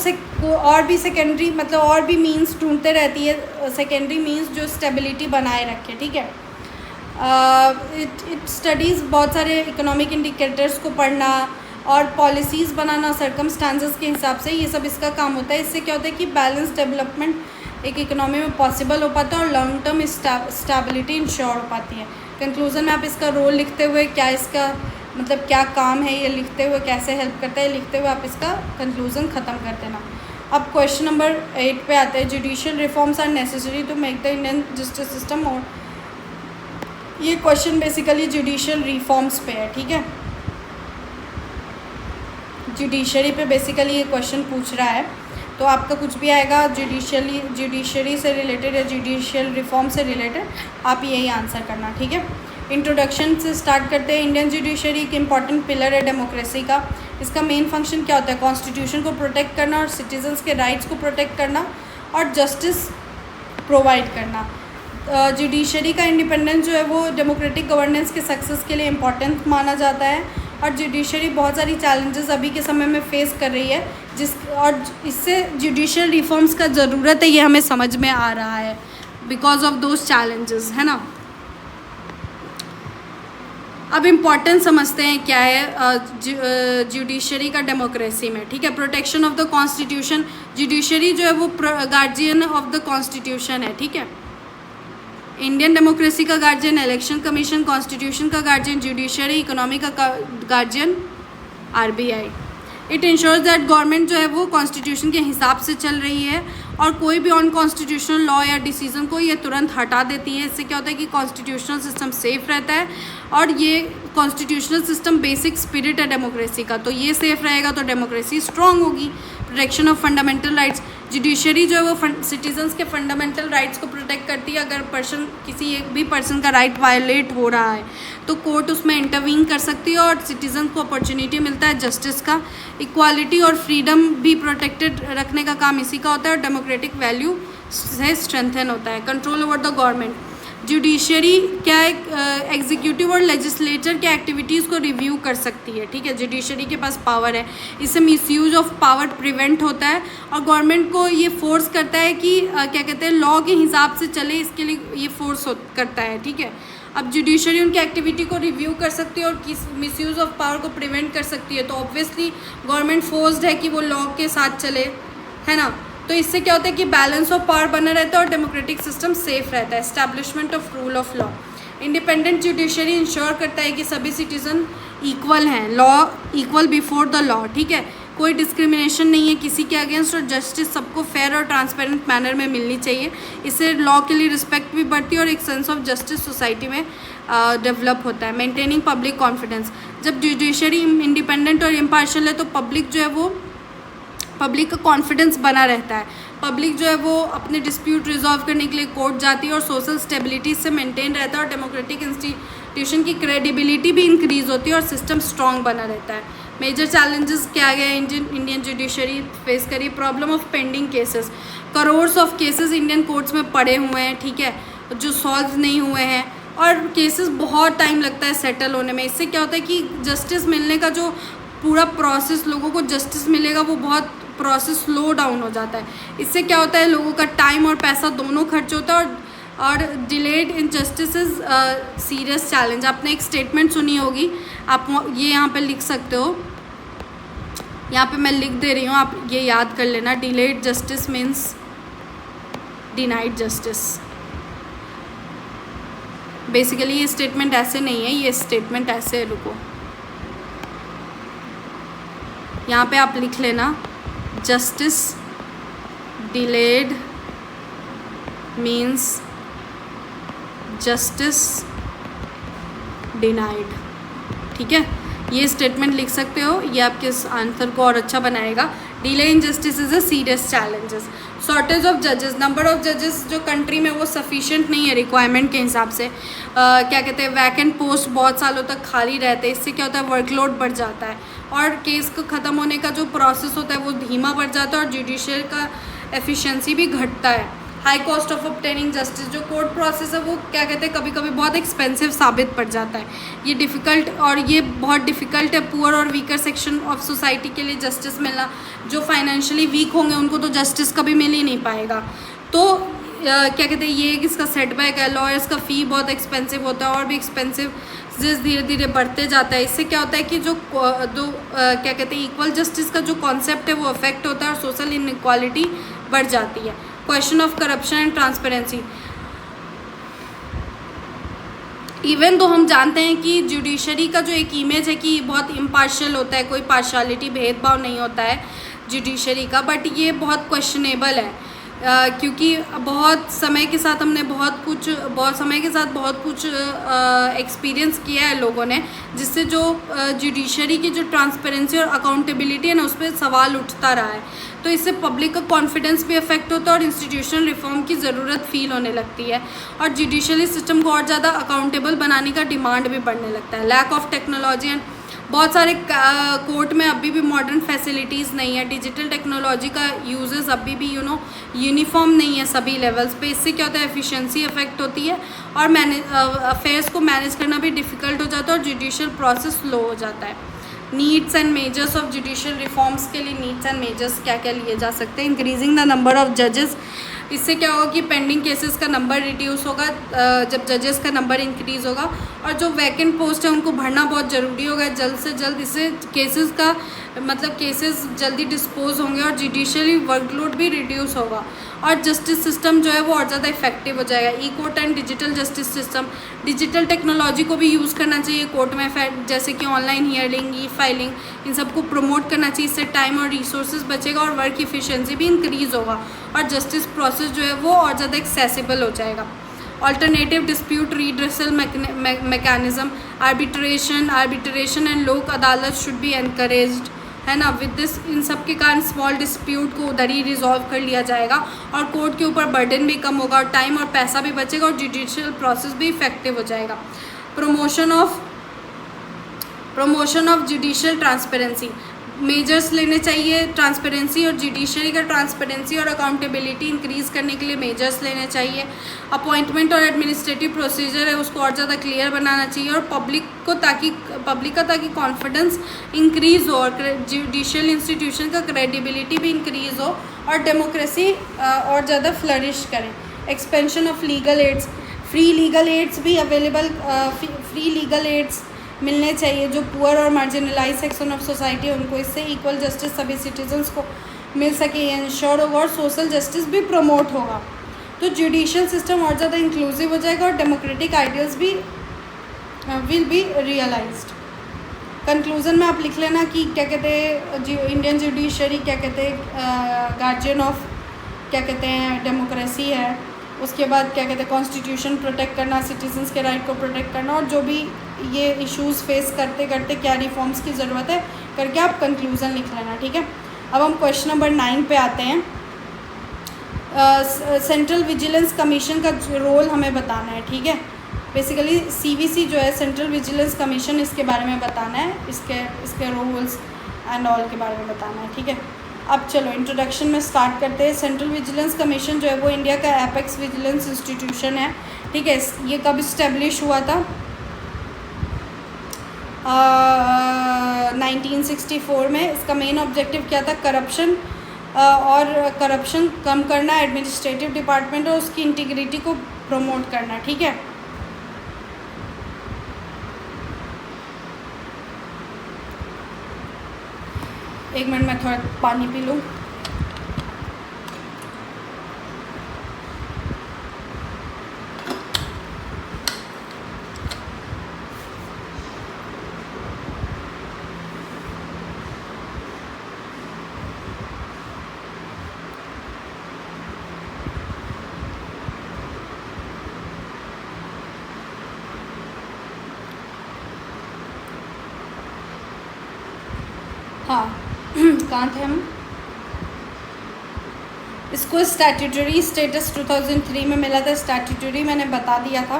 और भी सेकेंडरी मतलब और भी मीन्स ढूंढते रहती है सेकेंडरी मीन्स जो स्टेबिलिटी बनाए रखे, ठीक है। इट स्टडीज़ बहुत सारे इकोनॉमिक इंडिकेटर्स को पढ़ना और पॉलिसीज़ बनाना सर्कमस्टांसेस के हिसाब से, ये सब इसका काम होता है। इससे क्या होता है कि बैलेंस डेवलपमेंट एक इकोनॉमी में पॉसिबल हो पाता है और लॉन्ग टर्म स्टेबिलिटी इंश्योर हो पाती है। कंक्लूज़न में आप इसका रोल लिखते हुए क्या इसका मतलब क्या काम है ये लिखते हुए, कैसे हेल्प करता है लिखते हुए आप इसका कंक्लूज़न ख़त्म कर देना। अब क्वेश्चन नंबर 8 पे आते हैं। Judicial reforms are necessary to make the Indian justice system और, ये क्वेश्चन बेसिकली जुडिशियल रिफॉर्म्स पे है, ठीक है। जुडिशरी पे बेसिकली ये क्वेश्चन पूछ रहा है, तो आपका कुछ भी आएगा जुडिशरी से रिलेटेड या जुडिशियल रिफॉर्म से रिलेटेड, आप यही आंसर करना, ठीक है। इंट्रोडक्शन से स्टार्ट करते हैं। इंडियन जुडिशरी एक इम्पॉर्टेंट पिलर है डेमोक्रेसी का। इसका मेन फंक्शन क्या होता है? कॉन्स्टिट्यूशन को प्रोटेक्ट करना और सिटीजन्स के राइट्स को प्रोटेक्ट करना और जस्टिस प्रोवाइड करना। जुडिशरी का इंडिपेंडेंस जो है वो डेमोक्रेटिक गवर्नेंस के सक्सेस के लिए इम्पॉर्टेंट माना जाता है और जुडिशरी बहुत सारी चैलेंजेस अभी के समय में फेस कर रही है और इससे जुडिशियल रिफॉर्म्स का ज़रूरत है, ये हमें समझ में आ रहा है बिकॉज ऑफ दोज चैलेंजेस, है ना। अब इम्पॉर्टेंस समझते हैं क्या है जुडिशरी का डेमोक्रेसी में, ठीक है। Protection of the constitution, judiciary जो है वो गार्जियन ऑफ द कॉन्स्टिट्यूशन है, ठीक है। इंडियन डेमोक्रेसी का गार्जियन इलेक्शन कमीशन, कॉन्स्टिट्यूशन का गार्जियन जुडिशरी, इकोनॉमी का guardian RBI. It ensures that government जो है वो कॉन्स्टिट्यूशन के हिसाब से चल रही है और कोई भी अनकॉन्स्टिट्यूशनल लॉ या डिसीजन को ये तुरंत हटा देती है। इससे क्या होता है कि कॉन्स्टिट्यूशनल सिस्टम सेफ रहता है और ये कॉन्स्टिट्यूशनल सिस्टम बेसिक स्पिरिट है डेमोक्रेसी का, तो ये सेफ रहेगा तो डेमोक्रेसी स्ट्रांग होगी। Protection of fundamental rights, judiciary जो है वो सिटीजन्स के फंडामेंटल राइट्स को प्रोटेक्ट करती है। अगर किसी एक भी पर्सन का राइट वायलेट हो रहा है तो कोर्ट उसमें इंटरवीन कर सकती है और सिटीजन को अपॉर्चुनिटी मिलता है जस्टिस का। इक्वालिटी और फ्रीडम भी प्रोटेक्टेड रखने का काम इसी का होता है और डेमोक्रेटिक वैल्यू से स्ट्रेंथन होता है। Control over the government, judiciary क्या है, एग्जीक्यूटिव और लेजिस्लेचर के एक्टिविटीज़ को रिव्यू कर सकती है, ठीक है। जुडिशरी के पास पावर है, इससे मिसयूज ऑफ पावर प्रिवेंट होता है और गवर्नमेंट को ये फोर्स करता है कि क्या कहते हैं लॉ के हिसाब से चले, इसके लिए ये फोर्स करता है, ठीक है। अब जुडिशरी उनकी एक्टिविटी को रिव्यू कर सकती है और किस मिसयूज ऑफ पावर को प्रिवेंट कर सकती है, तो ऑब्वियसली गवर्नमेंट फोर्स्ड है कि वो लॉ के साथ चले, है ना। तो इससे क्या होता है कि बैलेंस ऑफ पावर बना रहता है और डेमोक्रेटिक सिस्टम सेफ रहता है। Establishment of rule of law, independent judiciary ensure करता है कि सभी सिटीजन इक्वल हैं, law equal before the law, ठीक है। कोई डिस्क्रिमिनेशन नहीं है किसी के अगेंस्ट और जस्टिस सबको फेयर और ट्रांसपेरेंट मैनर में मिलनी चाहिए। इससे लॉ के लिए रिस्पेक्ट भी बढ़ती है और एक सेंस ऑफ जस्टिस सोसाइटी में डेवलप होता है। मेंटेनिंग पब्लिक कॉन्फिडेंस, जब जुडिशरी इंडिपेंडेंट और इम्पार्शियल है तो पब्लिक जो है वो पब्लिक का कॉन्फिडेंस बना रहता है। पब्लिक जो है वो अपने डिस्प्यूट रिजॉल्व करने के लिए कोर्ट जाती है और सोशल स्टेबिलिटी से मेंटेन रहता है और डेमोक्रेटिक इंस्टीट्यूशन की क्रेडिबिलिटी भी इंक्रीज होती है और सिस्टम स्ट्रॉन्ग बना रहता है। मेजर चैलेंजेस क्या गया इंडियन जुडिशरी फेस करी? Problem of pending cases, crores of cases Indian courts में पड़े हुए हैं, ठीक है, जो सॉल्व नहीं हुए हैं। और केसेस बहुत टाइम लगता है सेटल होने में। इससे क्या होता है कि जस्टिस मिलने का जो पूरा प्रोसेस, लोगों को जस्टिस मिलेगा वो बहुत प्रोसेस स्लो डाउन हो जाता है। इससे क्या होता है, लोगों का टाइम और पैसा दोनों खर्च होता है और delayed injustice is serious challenge. आपने एक स्टेटमेंट सुनी होगी, आप ये यहाँ पे लिख सकते हो, यहाँ पे मैं लिख दे रही हूँ, आप ये याद कर लेना। Delayed justice means denied justice. Basically ये स्टेटमेंट ऐसे नहीं है, ये स्टेटमेंट ऐसे है, रुको यहाँ पे आप लिख लेना, justice delayed means justice denied. ठीक है, ये स्टेटमेंट लिख सकते हो, ये आपके आंसर को और अच्छा बनाएगा। Delay in justice is a serious challenges. Shortage of जजेस, नंबर ऑफ जजेस जो कंट्री में वो सफिशिएंट नहीं है रिक्वायरमेंट के हिसाब से। क्या कहते हैं, वैकेंट पोस्ट बहुत सालों तक खाली रहते हैं। इससे क्या होता है, वर्कलोड बढ़ जाता है और केस को ख़त्म होने का जो प्रोसेस होता है वो धीमा पड़ जाता है और जुडिशियल का एफिशिएंसी भी घटता है। High cost of obtaining justice, जो कोर्ट प्रोसेस है वो क्या कहते हैं कभी कभी बहुत एक्सपेंसिव साबित पड़ जाता है। ये डिफ़िकल्ट और ये बहुत डिफ़िकल्ट है पुअर और वीकर सेक्शन ऑफ सोसाइटी के लिए जस्टिस मिलना। जो फाइनेंशियली वीक होंगे उनको तो जस्टिस कभी मिल ही नहीं पाएगा। तो क्या कहते हैं, ये इसका सेटबैक है। लॉयर्स का फ़ी बहुत एक्सपेंसिव होता है और भी एक्सपेंसिव धीरे धीरे बढ़ते जाता है। इससे क्या होता है कि जो क्या कहते हैं इक्वल जस्टिस का जो कॉन्सेप्ट है वो अफेक्ट होता है और सोशल इनइक्वालिटी बढ़ जाती है। Question of corruption and transparency, even तो हम जानते हैं कि जुडिशरी का जो एक इमेज है कि बहुत इम्पार्शियल होता है, कोई पार्शियलिटी भेदभाव नहीं होता है जुडिशरी का, बट ये बहुत क्वेश्चनेबल है क्योंकि बहुत समय के साथ बहुत कुछ एक्सपीरियंस किया है लोगों ने, जिससे जो जुडिशरी की जो ट्रांसपेरेंसी और अकाउंटेबिलिटी है ना उस पर सवाल उठता रहा है। तो इससे पब्लिक का कॉन्फिडेंस भी अफेक्ट होता है और इंस्टीट्यूशनल रिफॉर्म की ज़रूरत फील होने लगती है और जुडिशरी सिस्टम को और ज़्यादा अकाउंटेबल बनाने का डिमांड भी बढ़ने लगता है। लैक ऑफ टेक्नोलॉजी एंड बहुत सारे कोर्ट में अभी भी मॉडर्न फैसिलिटीज़ नहीं है। डिजिटल टेक्नोलॉजी का यूजेस अभी भी यूनिफॉर्म नहीं है सभी लेवल्स पे। इससे क्या होता है, एफिशिएंसी अफेक्ट होती है और अफेयर्स को मैनेज करना भी डिफ़िकल्ट हो जाता है और जुडिशियल प्रोसेस स्लो हो जाता है। Needs and measures of judicial reforms के लिए नीड्स एंड मेजर्स क्या क्या लिए जा सकते हैं। इंक्रीजिंग द नंबर ऑफ जजेस, इससे क्या होगा कि पेंडिंग केसेस का नंबर रिड्यूस होगा जब जजेस का नंबर इंक्रीज़ होगा और जो वैकेंट पोस्ट है उनको भरना बहुत ज़रूरी होगा जल्द से जल्द। इससे केसेस का केसेस जल्दी डिस्पोज होंगे और जुडिशियली वर्कलोड भी रिड्यूस होगा और जस्टिस सिस्टम जो है वो और ज़्यादा इफेक्टिव हो जाएगा। E court and digital justice system, digital technology को भी यूज़ करना चाहिए कोर्ट में, जैसे कि ऑनलाइन हियरिंग, ई फाइलिंग, इन सबको प्रमोट करना चाहिए। इससे टाइम और रिसोर्सेज बचेगा और वर्क इफिशिएंसी भी इंक्रीज़ होगा और जस्टिस प्रोसेस जो है वो और ज़्यादा एक्सेसिबल हो जाएगा। Alternative dispute redressal mechanism, arbitration and Lok Adalat should be encouraged, है ना। विद दिस, इन सब के कारण स्मॉल डिस्प्यूट को उधर ही रिजॉल्व कर लिया जाएगा और कोर्ट के ऊपर बर्डन भी कम होगा और टाइम और पैसा भी बचेगा और जुडिशियल प्रोसेस भी इफेक्टिव हो जाएगा। Promotion of judicial transparency, measures लेने चाहिए ट्रांसपेरेंसी और जुडिशरी का ट्रांसपेरेंसी और अकाउंटेबिलिटी इंक्रीज़ करने के लिए मेजर्स लेने चाहिए। अपॉइंटमेंट और एडमिनिस्ट्रेटिव प्रोसीजर है उसको और ज़्यादा क्लियर बनाना चाहिए और पब्लिक का ताकि कॉन्फिडेंस इंक्रीज़ हो और जुडिशियल इंस्टीट्यूशन का क्रेडिबिलिटी भी इंक्रीज़ हो और डेमोक्रेसी और ज़्यादा फ्लरिश करें। Expansion of legal aids, free legal aids भी अवेलेबल, फ्री लीगल एड्स मिलने चाहिए जो पुअर और मार्जिनलाइज सेक्शन ऑफ सोसाइटी है उनको। इससे इक्वल जस्टिस सभी सिटीजन्स को मिल सके, ये इंश्योर होगा और सोशल जस्टिस भी प्रमोट होगा। तो जुडिशियल सिस्टम और ज़्यादा इंक्लूसिव हो जाएगा और डेमोक्रेटिक आइडियल्स भी विल बी रियलाइज्ड। कंक्लूज़न में आप लिख लेना कि क्या कहते हैं इंडियन जुडिशरी क्या कहते हैं गार्जियन ऑफ क्या कहते हैं डेमोक्रेसी है। उसके बाद क्या कहते हैं कॉन्स्टिट्यूशन प्रोटेक्ट करना, सिटीजन्स के राइट को प्रोटेक्ट करना और जो भी ये इश्यूज़ फेस करते करते क्या रिफॉर्म्स की ज़रूरत है करके आप कंक्लूज़न लिख लेना, ठीक है। अब हम क्वेश्चन नंबर 9 पे आते हैं। सेंट्रल विजिलेंस कमीशन का रोल हमें बताना है, ठीक है। बेसिकली CVC जो है सेंट्रल विजिलेंस कमीशन, इसके बारे में बताना है, इसके रोल्स एंड ऑल के बारे में बताना है, ठीक है। अब चलो इंट्रोडक्शन में स्टार्ट करते हैं। सेंट्रल विजिलेंस कमीशन जो है वो इंडिया का एपेक्स विजिलेंस इंस्टीट्यूशन है, ठीक है। ये कब इस्टेब्लिश हुआ था? 1964 में। इसका मेन ऑब्जेक्टिव क्या था? करप्शन और करप्शन कम करना, एडमिनिस्ट्रेटिव डिपार्टमेंट और उसकी इंटीग्रिटी को प्रमोट करना, ठीक है। एक मिनट में थोड़ा पानी पी लूँ। हाँ कहाँ थे हम? इसको स्टैट्यूटरी स्टेटस 2003 में मिला था। स्टैट्यूटरी मैंने बता दिया था,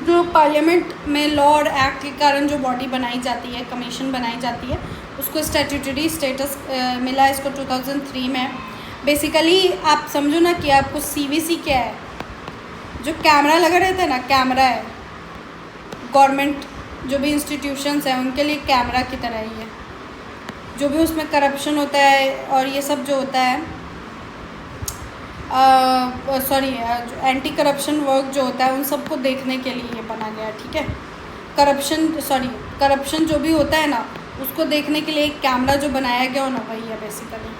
जो पार्लियामेंट में लॉ और एक्ट के कारण जो बॉडी बनाई जाती है, कमीशन बनाई जाती है, उसको स्टैट्यूटरी स्टेटस मिला है इसको 2003 में। बेसिकली आप समझो ना कि आपको सीवीसी क्या है? जो कैमरा लगा रहता है ना, कैमरा है। गवर्नमेंट जो भी इंस्टीट्यूशंस हैं उनके लिए कैमरा की तरह ही है। जो भी उसमें करप्शन होता है और ये सब जो होता है, सॉरी, एंटी करप्शन वर्क जो होता है उन सबको देखने के लिए ये बना गया, ठीक है। करप्शन जो भी होता है ना, उसको देखने के लिए एक कैमरा जो बनाया गया हो ना, वही है बेसिकली।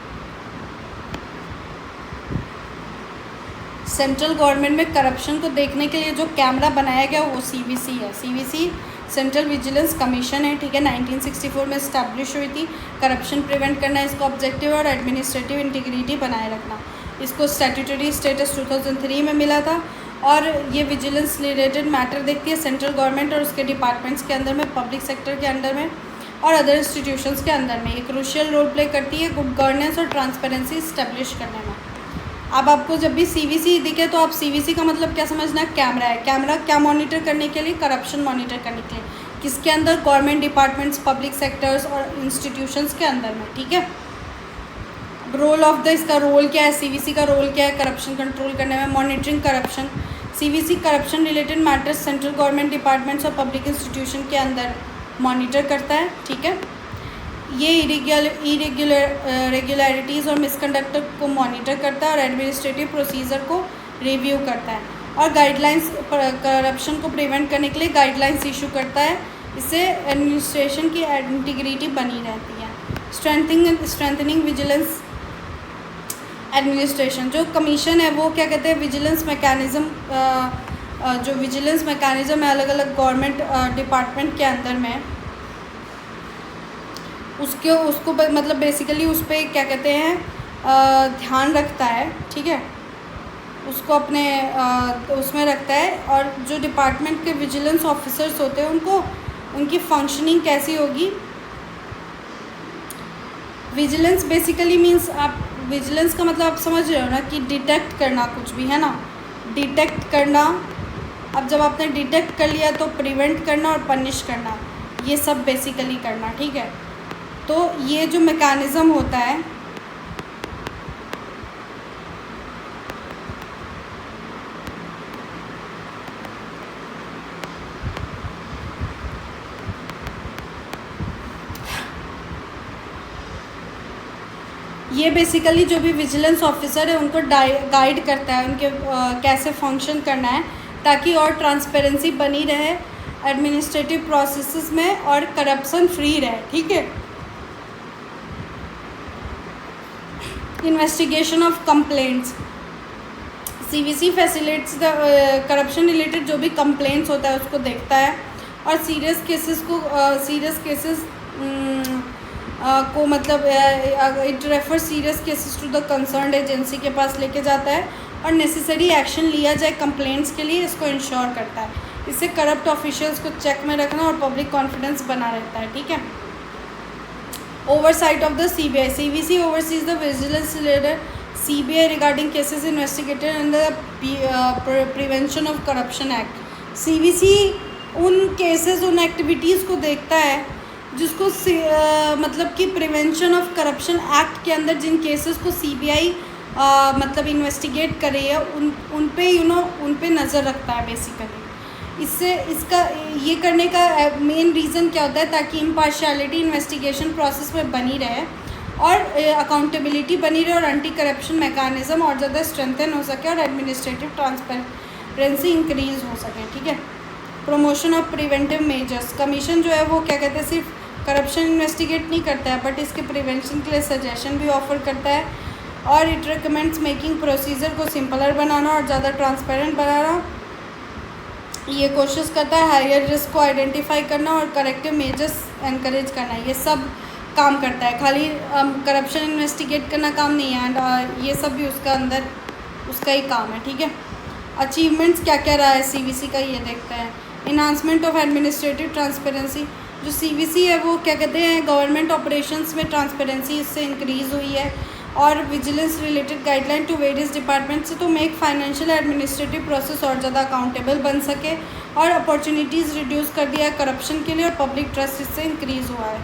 सेंट्रल गवर्नमेंट में करप्शन को देखने के लिए जो कैमरा बनाया गया वो सीवीसी है। सीवीसी सेंट्रल विजिलेंस कमीशन है, ठीक है। 1964 में इस्टेब्लिश हुई थी। करप्शन प्रिवेंट करना इसका ऑब्जेक्टिव और एडमिनिस्ट्रेटिव इंटीग्रिटी बनाए रखना। इसको स्टैट्यूटरी स्टेटस 2003 में मिला था और ये विजिलेंस रिलेटेड मैटर देखती है सेंट्रल गवर्नमेंट और उसके डिपार्टमेंट्स के अंदर में, पब्लिक सेक्टर के अंदर में और अदर इंस्टीट्यूशंस के अंदर में। एक क्रूशियल रोल प्ले करती है गुड गवर्नेंस और ट्रांसपेरेंसी इस्टेब्लिश करने में। अब आपको जब भी सीवीसी दिखे तो आप सीवीसी का मतलब क्या समझना? कैमरा है। कैमरा क्या मॉनिटर करने के लिए? करप्शन मॉनिटर करने के लिए। किसके अंदर? गवर्नमेंट डिपार्टमेंट्स, पब्लिक सेक्टर्स और इंस्टीट्यूशंस के अंदर में, ठीक है। रोल ऑफ द, इसका रोल क्या है? सीवीसी का रोल क्या है करप्शन कंट्रोल करने में? Monitoring corruption. CVC corruption related matters central government departments और पब्लिक इंस्टीट्यूशन के अंदर मॉनिटर करता है, ठीक है। ये रेगुलरिटीज़ और मिसकंडक्ट को मॉनिटर करता है और एडमिनिस्ट्रेटिव प्रोसीजर को रिव्यू करता है और गाइडलाइंस, करप्शन को प्रिवेंट करने के लिए गाइडलाइंस इशू करता है। इससे एडमिनिस्ट्रेशन की इंटीग्रिटी बनी रहती है। Strengthening vigilance administration. जो कमीशन है वो क्या कहते हैं? विजिलेंस मैकेनिज़्म, जो विजिलेंस मैकेनिज़्म है अलग अलग गवर्नमेंट डिपार्टमेंट के अंदर में, उसको मतलब बेसिकली उस पर क्या कहते हैं, ध्यान रखता है, ठीक है। उसको अपने उसमें रखता है और जो डिपार्टमेंट के विजिलेंस ऑफिसर्स होते हैं उनको, उनकी फंक्शनिंग कैसी होगी? विजिलेंस बेसिकली मीन्स, आप विजिलेंस का मतलब आप समझ रहे हो ना कि डिटेक्ट करना कुछ भी, है ना, डिटेक्ट करना। अब जब आपने डिटेक्ट कर लिया तो प्रिवेंट करना और पनिश करना, ये सब बेसिकली करना, ठीक है। तो ये जो मैकेनिज़्म होता है, ये बेसिकली जो भी विजिलेंस ऑफिसर है उनको गाइड करता है उनके कैसे फंक्शन करना है, ताकि और ट्रांसपेरेंसी बनी रहे एडमिनिस्ट्रेटिव प्रोसेसेस में और करप्शन फ्री रहे, ठीक है। Investigation of complaints. CVC facilitates the corruption related जो भी कंप्लेंट्स होता है उसको देखता है और सीरियस केसेस को मतलब it refer serious cases to the concerned agency के पास लेके जाता है और नेसेसरी एक्शन लिया जाए कंप्लेंट्स के लिए, इसको इंश्योर करता है। इससे करप्ट ऑफिशियल्स को चेक में रखना और पब्लिक कॉन्फिडेंस बना रहता है, ठीक है। Oversight of the CBI. CVC overseas the vigilance related CBI regarding cases investigated under the prevention of corruption act. CVC उन केसेस, उन एक्टिविटीज़ को देखता है जिसको मतलब कि प्रिवेंशन ऑफ करप्शन एक्ट के अंदर जिन केसेस को सीबीआई मतलब इन्वेस्टिगेट कर रही है उन पे उन पे नज़र रखता है बेसिकली। इससे इसका ये करने का मेन रीज़न क्या होता है, ताकि इम्पार्शियलिटी इन्वेस्टिगेशन प्रोसेस में बनी रहे और अकाउंटेबिलिटी बनी रहे और एंटी करप्शन मैकेनिज़्म और ज़्यादा स्ट्रेंथन हो सके और एडमिनिस्ट्रेटिव ट्रांसपेरेंसी इंक्रीज़ हो सके। ठीक है। Promotion of preventive measures, commission जो है वो क्या कहते हैं सिर्फ करप्शन इन्वेस्टिगेट नहीं करता है बट इसके प्रिवेंशन के लिए सजेशन भी ऑफर करता है और इट रिकमेंड्स मेकिंग प्रोसीजर को सिंपलर बनाना और ज़्यादा ट्रांसपेरेंट बनाना। ये कोशिश करता है हायर रिस्क को आइडेंटिफाई करना और करेक्टिव मेजर्स एनकरेज करना। ये सब काम करता है, खाली करप्शन इन्वेस्टिगेट करना काम नहीं है एंड ये सब भी उसका अंदर उसका ही काम है। ठीक है। अचीवमेंट्स क्या क्या रहा है सीवीसी का ये देखते हैं। इन्हांसमेंट ऑफ एडमिनिस्ट्रेटिव ट्रांसपेरेंसी, जो सीवीसी है वो क्या कहते हैं गवर्नमेंट ऑपरेशंस में ट्रांसपेरेंसी इससे इंक्रीज़ हुई है और vigilance related guideline to various departments to make financial administrative process और ज़्यादा अकाउंटेबल बन सके और अपॉर्चुनिटीज़ रिड्यूस कर दिया है करप्शन के लिए और पब्लिक ट्रस्ट इससे इंक्रीज़ हुआ है।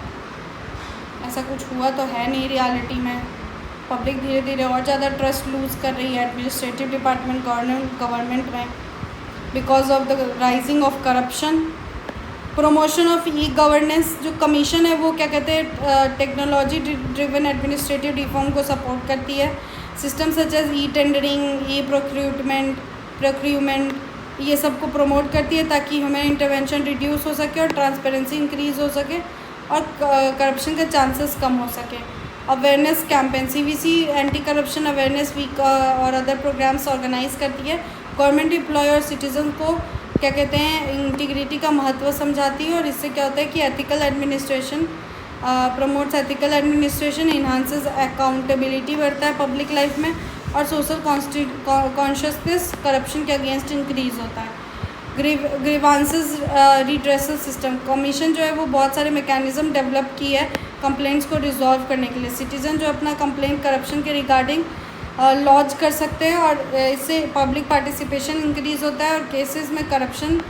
ऐसा कुछ हुआ तो है नहीं रियलिटी में, पब्लिक धीरे धीरे और ज़्यादा ट्रस्ट लूज़ कर रही है एडमिनिस्ट्रेटिव डिपार्टमेंट गवर्नमेंट में because of the rising of corruption. Promotion of e governance, जो कमीशन है वो क्या कहते हैं टेक्नोलॉजी ड्रिवन एडमिनिस्ट्रेटिव रिफॉर्म को सपोर्ट करती है। System such as e tendering, e procurement ये सब को प्रमोट करती है ताकि हमें इंटरवेंशन रिड्यूस हो सके और ट्रांसपेरेंसी इंक्रीज़ हो सके और करप्शन के चांसेस कम हो सके। Awareness campaign, CVC anti corruption awareness week और अदर प्रोग्राम्स ऑर्गेनाइज करती है। गवर्नमेंट एम्प्लॉय और सिटीजन को क्या कहते हैं इंटीग्रिटी का महत्व समझाती है और इससे क्या होता है कि ethical administration promotes ethical administration, enhances accountability बढ़ता है पब्लिक लाइफ में और सोशल कॉन्शियसनेस करप्शन के अगेंस्ट इंक्रीज़ होता है। ग्रीवांसेस रिड्रेसल सिस्टम, कमीशन जो है वो बहुत सारे मैकेनिज़्म डेवलप की है कंप्लेंट्स को रिजॉल्व करने के लिए। सिटीज़न जो अपना कंप्लेंट करप्शन के रिगार्डिंग लॉन्च कर सकते हैं और इससे पब्लिक पार्टिसिपेशन इंक्रीज़ होता है और केसेस में करप्शन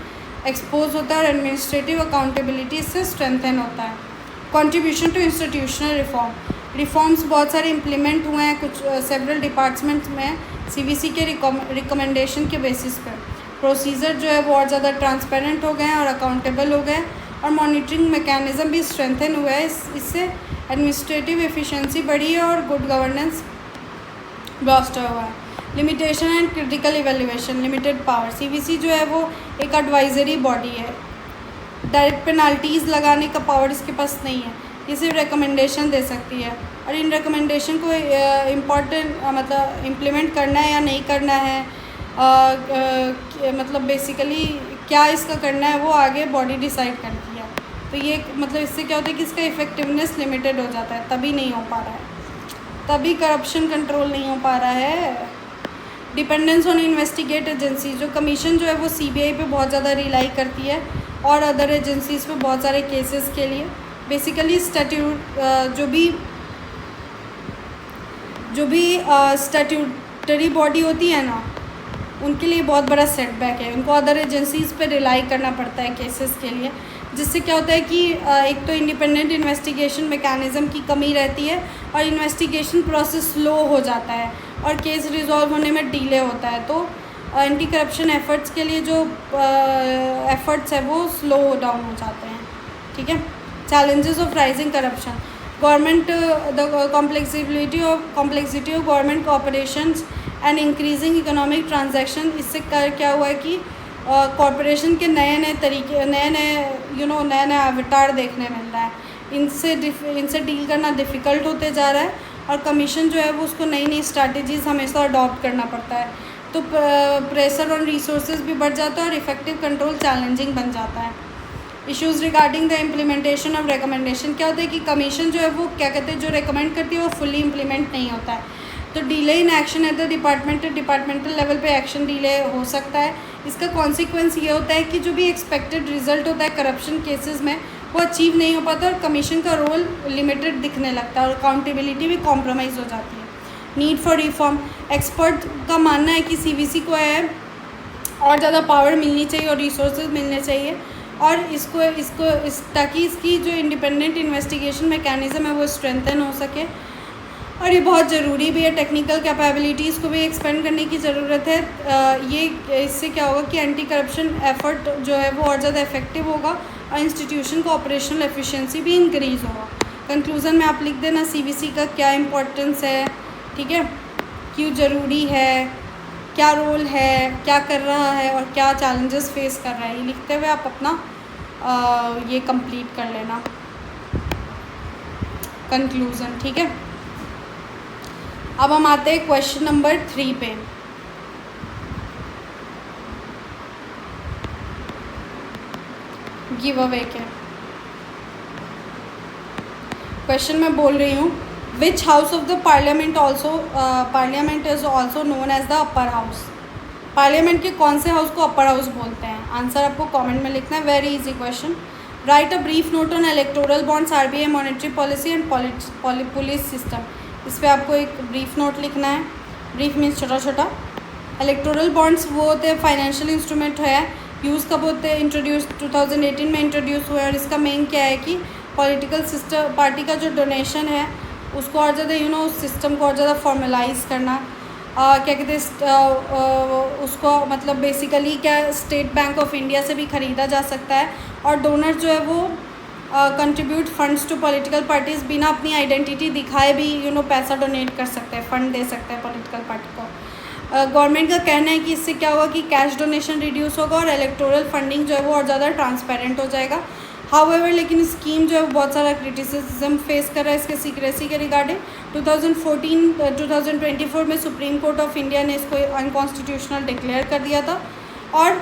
एक्सपोज होता है और एडमिनिस्ट्रेटिव अकाउंटेबिलिटी इससे स्ट्रेंथन होता है। कंट्रीब्यूशन टू इंस्टीट्यूशनल रिफॉर्म्स बहुत सारे इम्प्लीमेंट हुए हैं कुछ सेवरल डिपार्टमेंट्स में सीवीसी के रिकमेंडेशन के बेसिस पर। प्रोसीजर जो है वो और ज़्यादा ट्रांसपेरेंट हो गए हैं और अकाउंटेबल हो गए और मॉनिटरिंग मैकेनिज़्म भी स्ट्रेंथन हुआ है। इससे एडमिनिस्ट्रेटिव एफिशिएंसी बढ़ी है और गुड गवर्नेंस ब्लास्ट हुआ है। Limitation and critical evaluation, limited power, CVC जो है वो एक एडवाइजरी बॉडी है, डायरेक्ट पेनाल्टीज़ लगाने का पावर इसके पास नहीं है, ये सिर्फ रिकमेंडेशन दे सकती है और इन रिकमेंडेशन को इम्पॉर्टेंट मतलब इम्प्लीमेंट करना है या नहीं करना है मतलब बेसिकली क्या इसका करना है वो आगे बॉडी डिसाइड करती है। तो ये मतलब इससे क्या होता है कि इसका इफ़ेक्टिवनेस लिमिटेड हो जाता है, तभी नहीं हो पा रहा है, तभी करप्शन कंट्रोल नहीं हो पा रहा है। डिपेंडेंस ऑन इन्वेस्टिगेट एजेंसी, जो कमीशन जो है वो सीबीआई पे बहुत ज़्यादा रिलाई करती है और अदर एजेंसीज़ पे बहुत सारे केसेस के लिए। बेसिकली स्टैट्यूट जो भी स्टैट्यूटरी बॉडी होती है ना उनके लिए बहुत बड़ा सेटबैक है, उनको अदर एजेंसीज़ पे रिलाई करना पड़ता है केसेस के लिए, जिससे क्या होता है कि एक तो इंडिपेंडेंट इन्वेस्टिगेशन मैकेनिज़्म की कमी रहती है और इन्वेस्टिगेशन प्रोसेस स्लो हो जाता है और केस रिजॉल्व होने में डिले होता है। तो एंटी करप्शन एफर्ट्स के लिए जो एफर्ट्स है वो स्लो डाउन हो जाते हैं। ठीक है। Challenges of rising corruption, government the complexity of government corporations and increasing economic transaction, इससे क्या हुआ है कि कॉरपोरेशन के नए तरीके नए अवतार देखने मिल रहा है, इनसे डील करना डिफ़िकल्ट होते जा रहा है और कमीशन जो है वो उसको नई स्ट्रैटेजीज़ हमेशा अडॉप्ट करना पड़ता है। तो प्रेशर ऑन रिसोर्सेज भी बढ़ जाता है और इफेक्टिव कंट्रोल चैलेंजिंग बन जाता है। Issues regarding the implementation of recommendation, क्या होता है कि कमीशन जो है वो क्या कहते हैं जो रिकमेंड करती है वो फुली इम्प्लीमेंट नहीं होता है, तो delay in action at the departmental level पे एक्शन डिले हो सकता है। इसका कॉन्सिक्वेंस ये होता है कि जो भी एक्सपेक्टेड रिजल्ट होता है करप्शन केसेस में वो अचीव नहीं हो पाता और कमीशन का रोल लिमिटेड दिखने लगता है और अकाउंटेबिलिटी भी कॉम्प्रोमाइज़ हो जाती है। नीड फॉर रिफॉर्म, एक्सपर्ट का मानना है कि सीवीसी को है और ज़्यादा पावर मिलनी चाहिए और रिसोर्सेज मिलने चाहिए और ताकि इसकी जो इंडिपेंडेंट इन्वेस्टिगेशन मैकेनिज़्म है वो स्ट्रेंथन हो सके। और ये बहुत ज़रूरी भी है, टेक्निकल कैपेबिलिटीज़ को भी एक्सपेंड करने की ज़रूरत है। ये इससे क्या होगा कि एंटी करप्शन एफर्ट जो है वो और ज़्यादा इफेक्टिव होगा और इंस्टीट्यूशन का ऑपरेशनल एफिशिएंसी भी इंक्रीज़ होगा। कंक्लूज़न में आप लिख देना CVC का क्या इम्पोर्टेंस है, ठीक है, क्यों ज़रूरी है, क्या रोल है, क्या कर रहा है और क्या चैलेंजेस फेस कर रहा है। ये लिखते हुए आप अपना ये कंप्लीट कर लेना कंक्लूज़न, ठीक है। अब हम आते हैं क्वेश्चन नंबर 3 पे। गिव अवे के क्वेश्चन मैं बोल रही हूँ, which house of the parliament is also known as the upper house. Parliament के कौन से हाउस को अपर हाउस बोलते हैं? आंसर आपको कमेंट में लिखना है। Very easy question. Right a brief note on electoral bonds, RBI monetary policy and police system. इस पर आपको एक ब्रीफ नोट लिखना है। ब्रीफ मीन्स छोटा छोटा। इलेक्टोरल बॉन्ड्स वो होते हैं फाइनेंशियल इंस्ट्रूमेंट है, यूज़ कब होते हैं? इंट्रोड्यूस 2018 में इंट्रोड्यूस हुआ है। और इसका मेन क्या है कि पॉलिटिकल सिस्टम, पार्टी का जो डोनेशन है उसको और ज़्यादा उस सिस्टम को और ज़्यादा फॉर्मलाइज करना। क्या कहते हैं उसको, मतलब बेसिकली क्या, स्टेट बैंक ऑफ इंडिया से भी ख़रीदा जा सकता है। और डोनर जो है वो contribute funds to political parties, बिना अपनी आइडेंटिटी दिखाए भी पैसा डोनेट कर सकते हैं, फ़ंड दे सकते हैं पॉलिटिकल पार्टी को। गवर्नमेंट का कहना है कि इससे क्या होगा कि कैश डोनेशन रिड्यूस होगा और इलेक्टोरल फंडिंग जो है वो और ज़्यादा ट्रांसपेरेंट हो जाएगा। हाउएवर लेकिन स्कीम जो है बहुत सारा क्रिटिसिज्म फेस कर रहा है इसके सीक्रेसी के रिगार्डिंग। 2024 में सुप्रीम कोर्ट ऑफ इंडिया ने इसको अनकॉन्स्टिट्यूशनल डिक्लेयर कर दिया था और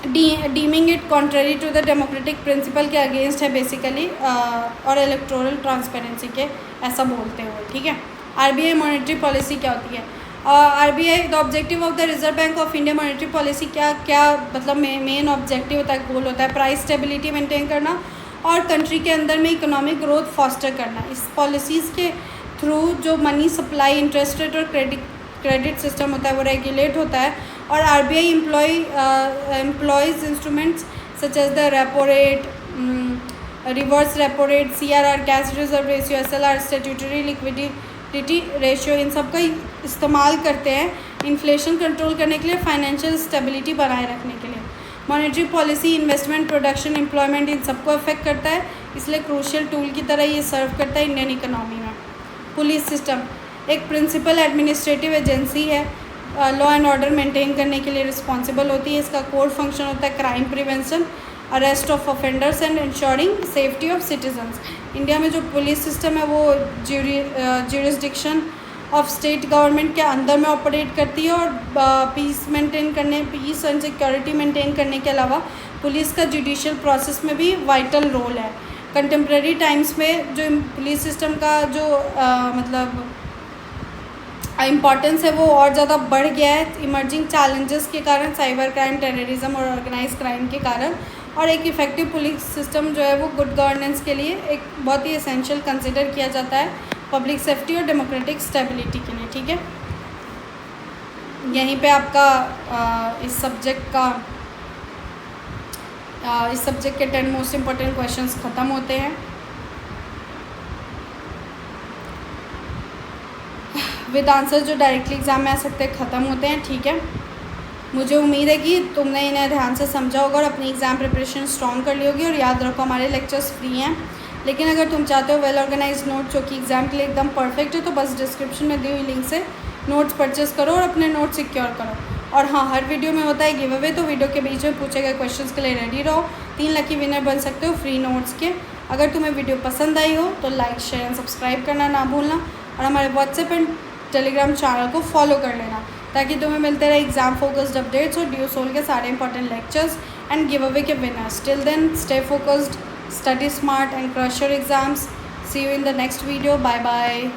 deeming it contrary to the democratic principle के अगेंस्ट है बेसिकली, और इलेक्टोरल ट्रांसपेरेंसी के, ऐसा बोलते हुए, ठीक है। RBI मॉनेटरी पॉलिसी क्या होती है? RBI the objective of the reserve Bank of India monetary policy क्या मतलब मेन ऑब्जेक्टिव होता है, गोल होता है प्राइस स्टेबिलिटी मेंटेन करना और कंट्री के अंदर में इकोनॉमिक ग्रोथ फॉस्टर करना। इस पॉलिसीज़ के थ्रू जो मनी सप्लाई, इंटरेस्ट रेट और क्रेडिट सिस्टम होता है वो रेगुलेट होता है। और RBI employs instruments such as the repo rate, reverse repo rate, CRR, cash reserve ratio, SLR, statutory liquidity ratio, इन सब का इस्तेमाल करते हैं इन्फ्लेशन कंट्रोल करने के लिए, फाइनेंशियल स्टेबिलिटी बनाए रखने के लिए। Monetary policy investment, production, employment, इन सबको अफेक्ट करता है, इसलिए क्रूशियल टूल की तरह ये सर्व करता है इंडियन इकोनॉमी में। पुलिस सिस्टम एक प्रिंसिपल एडमिनिस्ट्रेटिव एजेंसी है, लॉ एंड ऑर्डर मेंटेन करने के लिए रिस्पॉन्सिबल होती है। इसका कोर फंक्शन होता है crime prevention, arrest of offenders and ensuring safety of citizens. India में जो पुलिस सिस्टम है वो ज्यूरिसडिक्शन ऑफ स्टेट गवर्नमेंट के अंदर में ऑपरेट करती है और पीस एंड सिक्योरिटी मेंटेन करने के अलावा पुलिस का जुडिशियल प्रोसेस में भी वाइटल रोल है। कंटेम्प्रेरी टाइम्स में जो पुलिस सिस्टम का जो मतलब इम्पॉर्टेंस है वो और ज़्यादा बढ़ गया है इमर्जिंग चैलेंजेस के कारण, साइबर क्राइम, टेररिज्म और ऑर्गेनाइज क्राइम के कारण। और एक इफ़ेक्टिव पुलिस सिस्टम जो है वो गुड गवर्नेंस के लिए एक बहुत ही एसेंशियल कंसिडर किया जाता है, पब्लिक सेफ्टी और डेमोक्रेटिक स्टेबिलिटी के लिए, ठीक है। यहीं पे आपका इस सब्जेक्ट के 10 मोस्ट इम्पॉर्टेंट क्वेश्चंस ख़त्म होते हैं। विद आंसर जो डायरेक्टली एग्ज़ाम में आ सकते हैं ख़त्म होते हैं, ठीक है। मुझे उम्मीद है कि तुमने इन्हें ध्यान से समझा होगा और अपनी एग्ज़ाम प्रिपरेशन स्ट्रॉन्ग कर ली होगी। और याद रखो हमारे लेक्चर्स फ्री हैं, लेकिन अगर तुम चाहते हो वेल ऑर्गेनाइज नोट जो कि एग्ज़ाम के लिए एकदम परफेक्ट है, तो बस डिस्क्रिप्शन में दी हुई लिंक से नोट्स परचेस करो और अपने नोट्स सिक्योर करो। और हाँ, हर वीडियो में होता है गिव अवे, तो वीडियो के बीच में पूछे गए क्वेश्चंस के लिए रेडी रहो। 3 लकी विनर बन सकते हो फ्री नोट्स के। अगर तुम्हें वीडियो पसंद आई हो तो लाइक, शेयर एंड सब्सक्राइब करना ना भूलना और हमारे व्हाट्सएप एंड टेलीग्राम चैनल को फॉलो कर लेना ताकि तुम्हें मिलते रहे एग्जाम फोकस्ड अपडेट्स और ड्यू सोल के सारे important lectures and give away के winners. Till then stay focused, study smart and crush your exams. See you in the next video. Bye bye.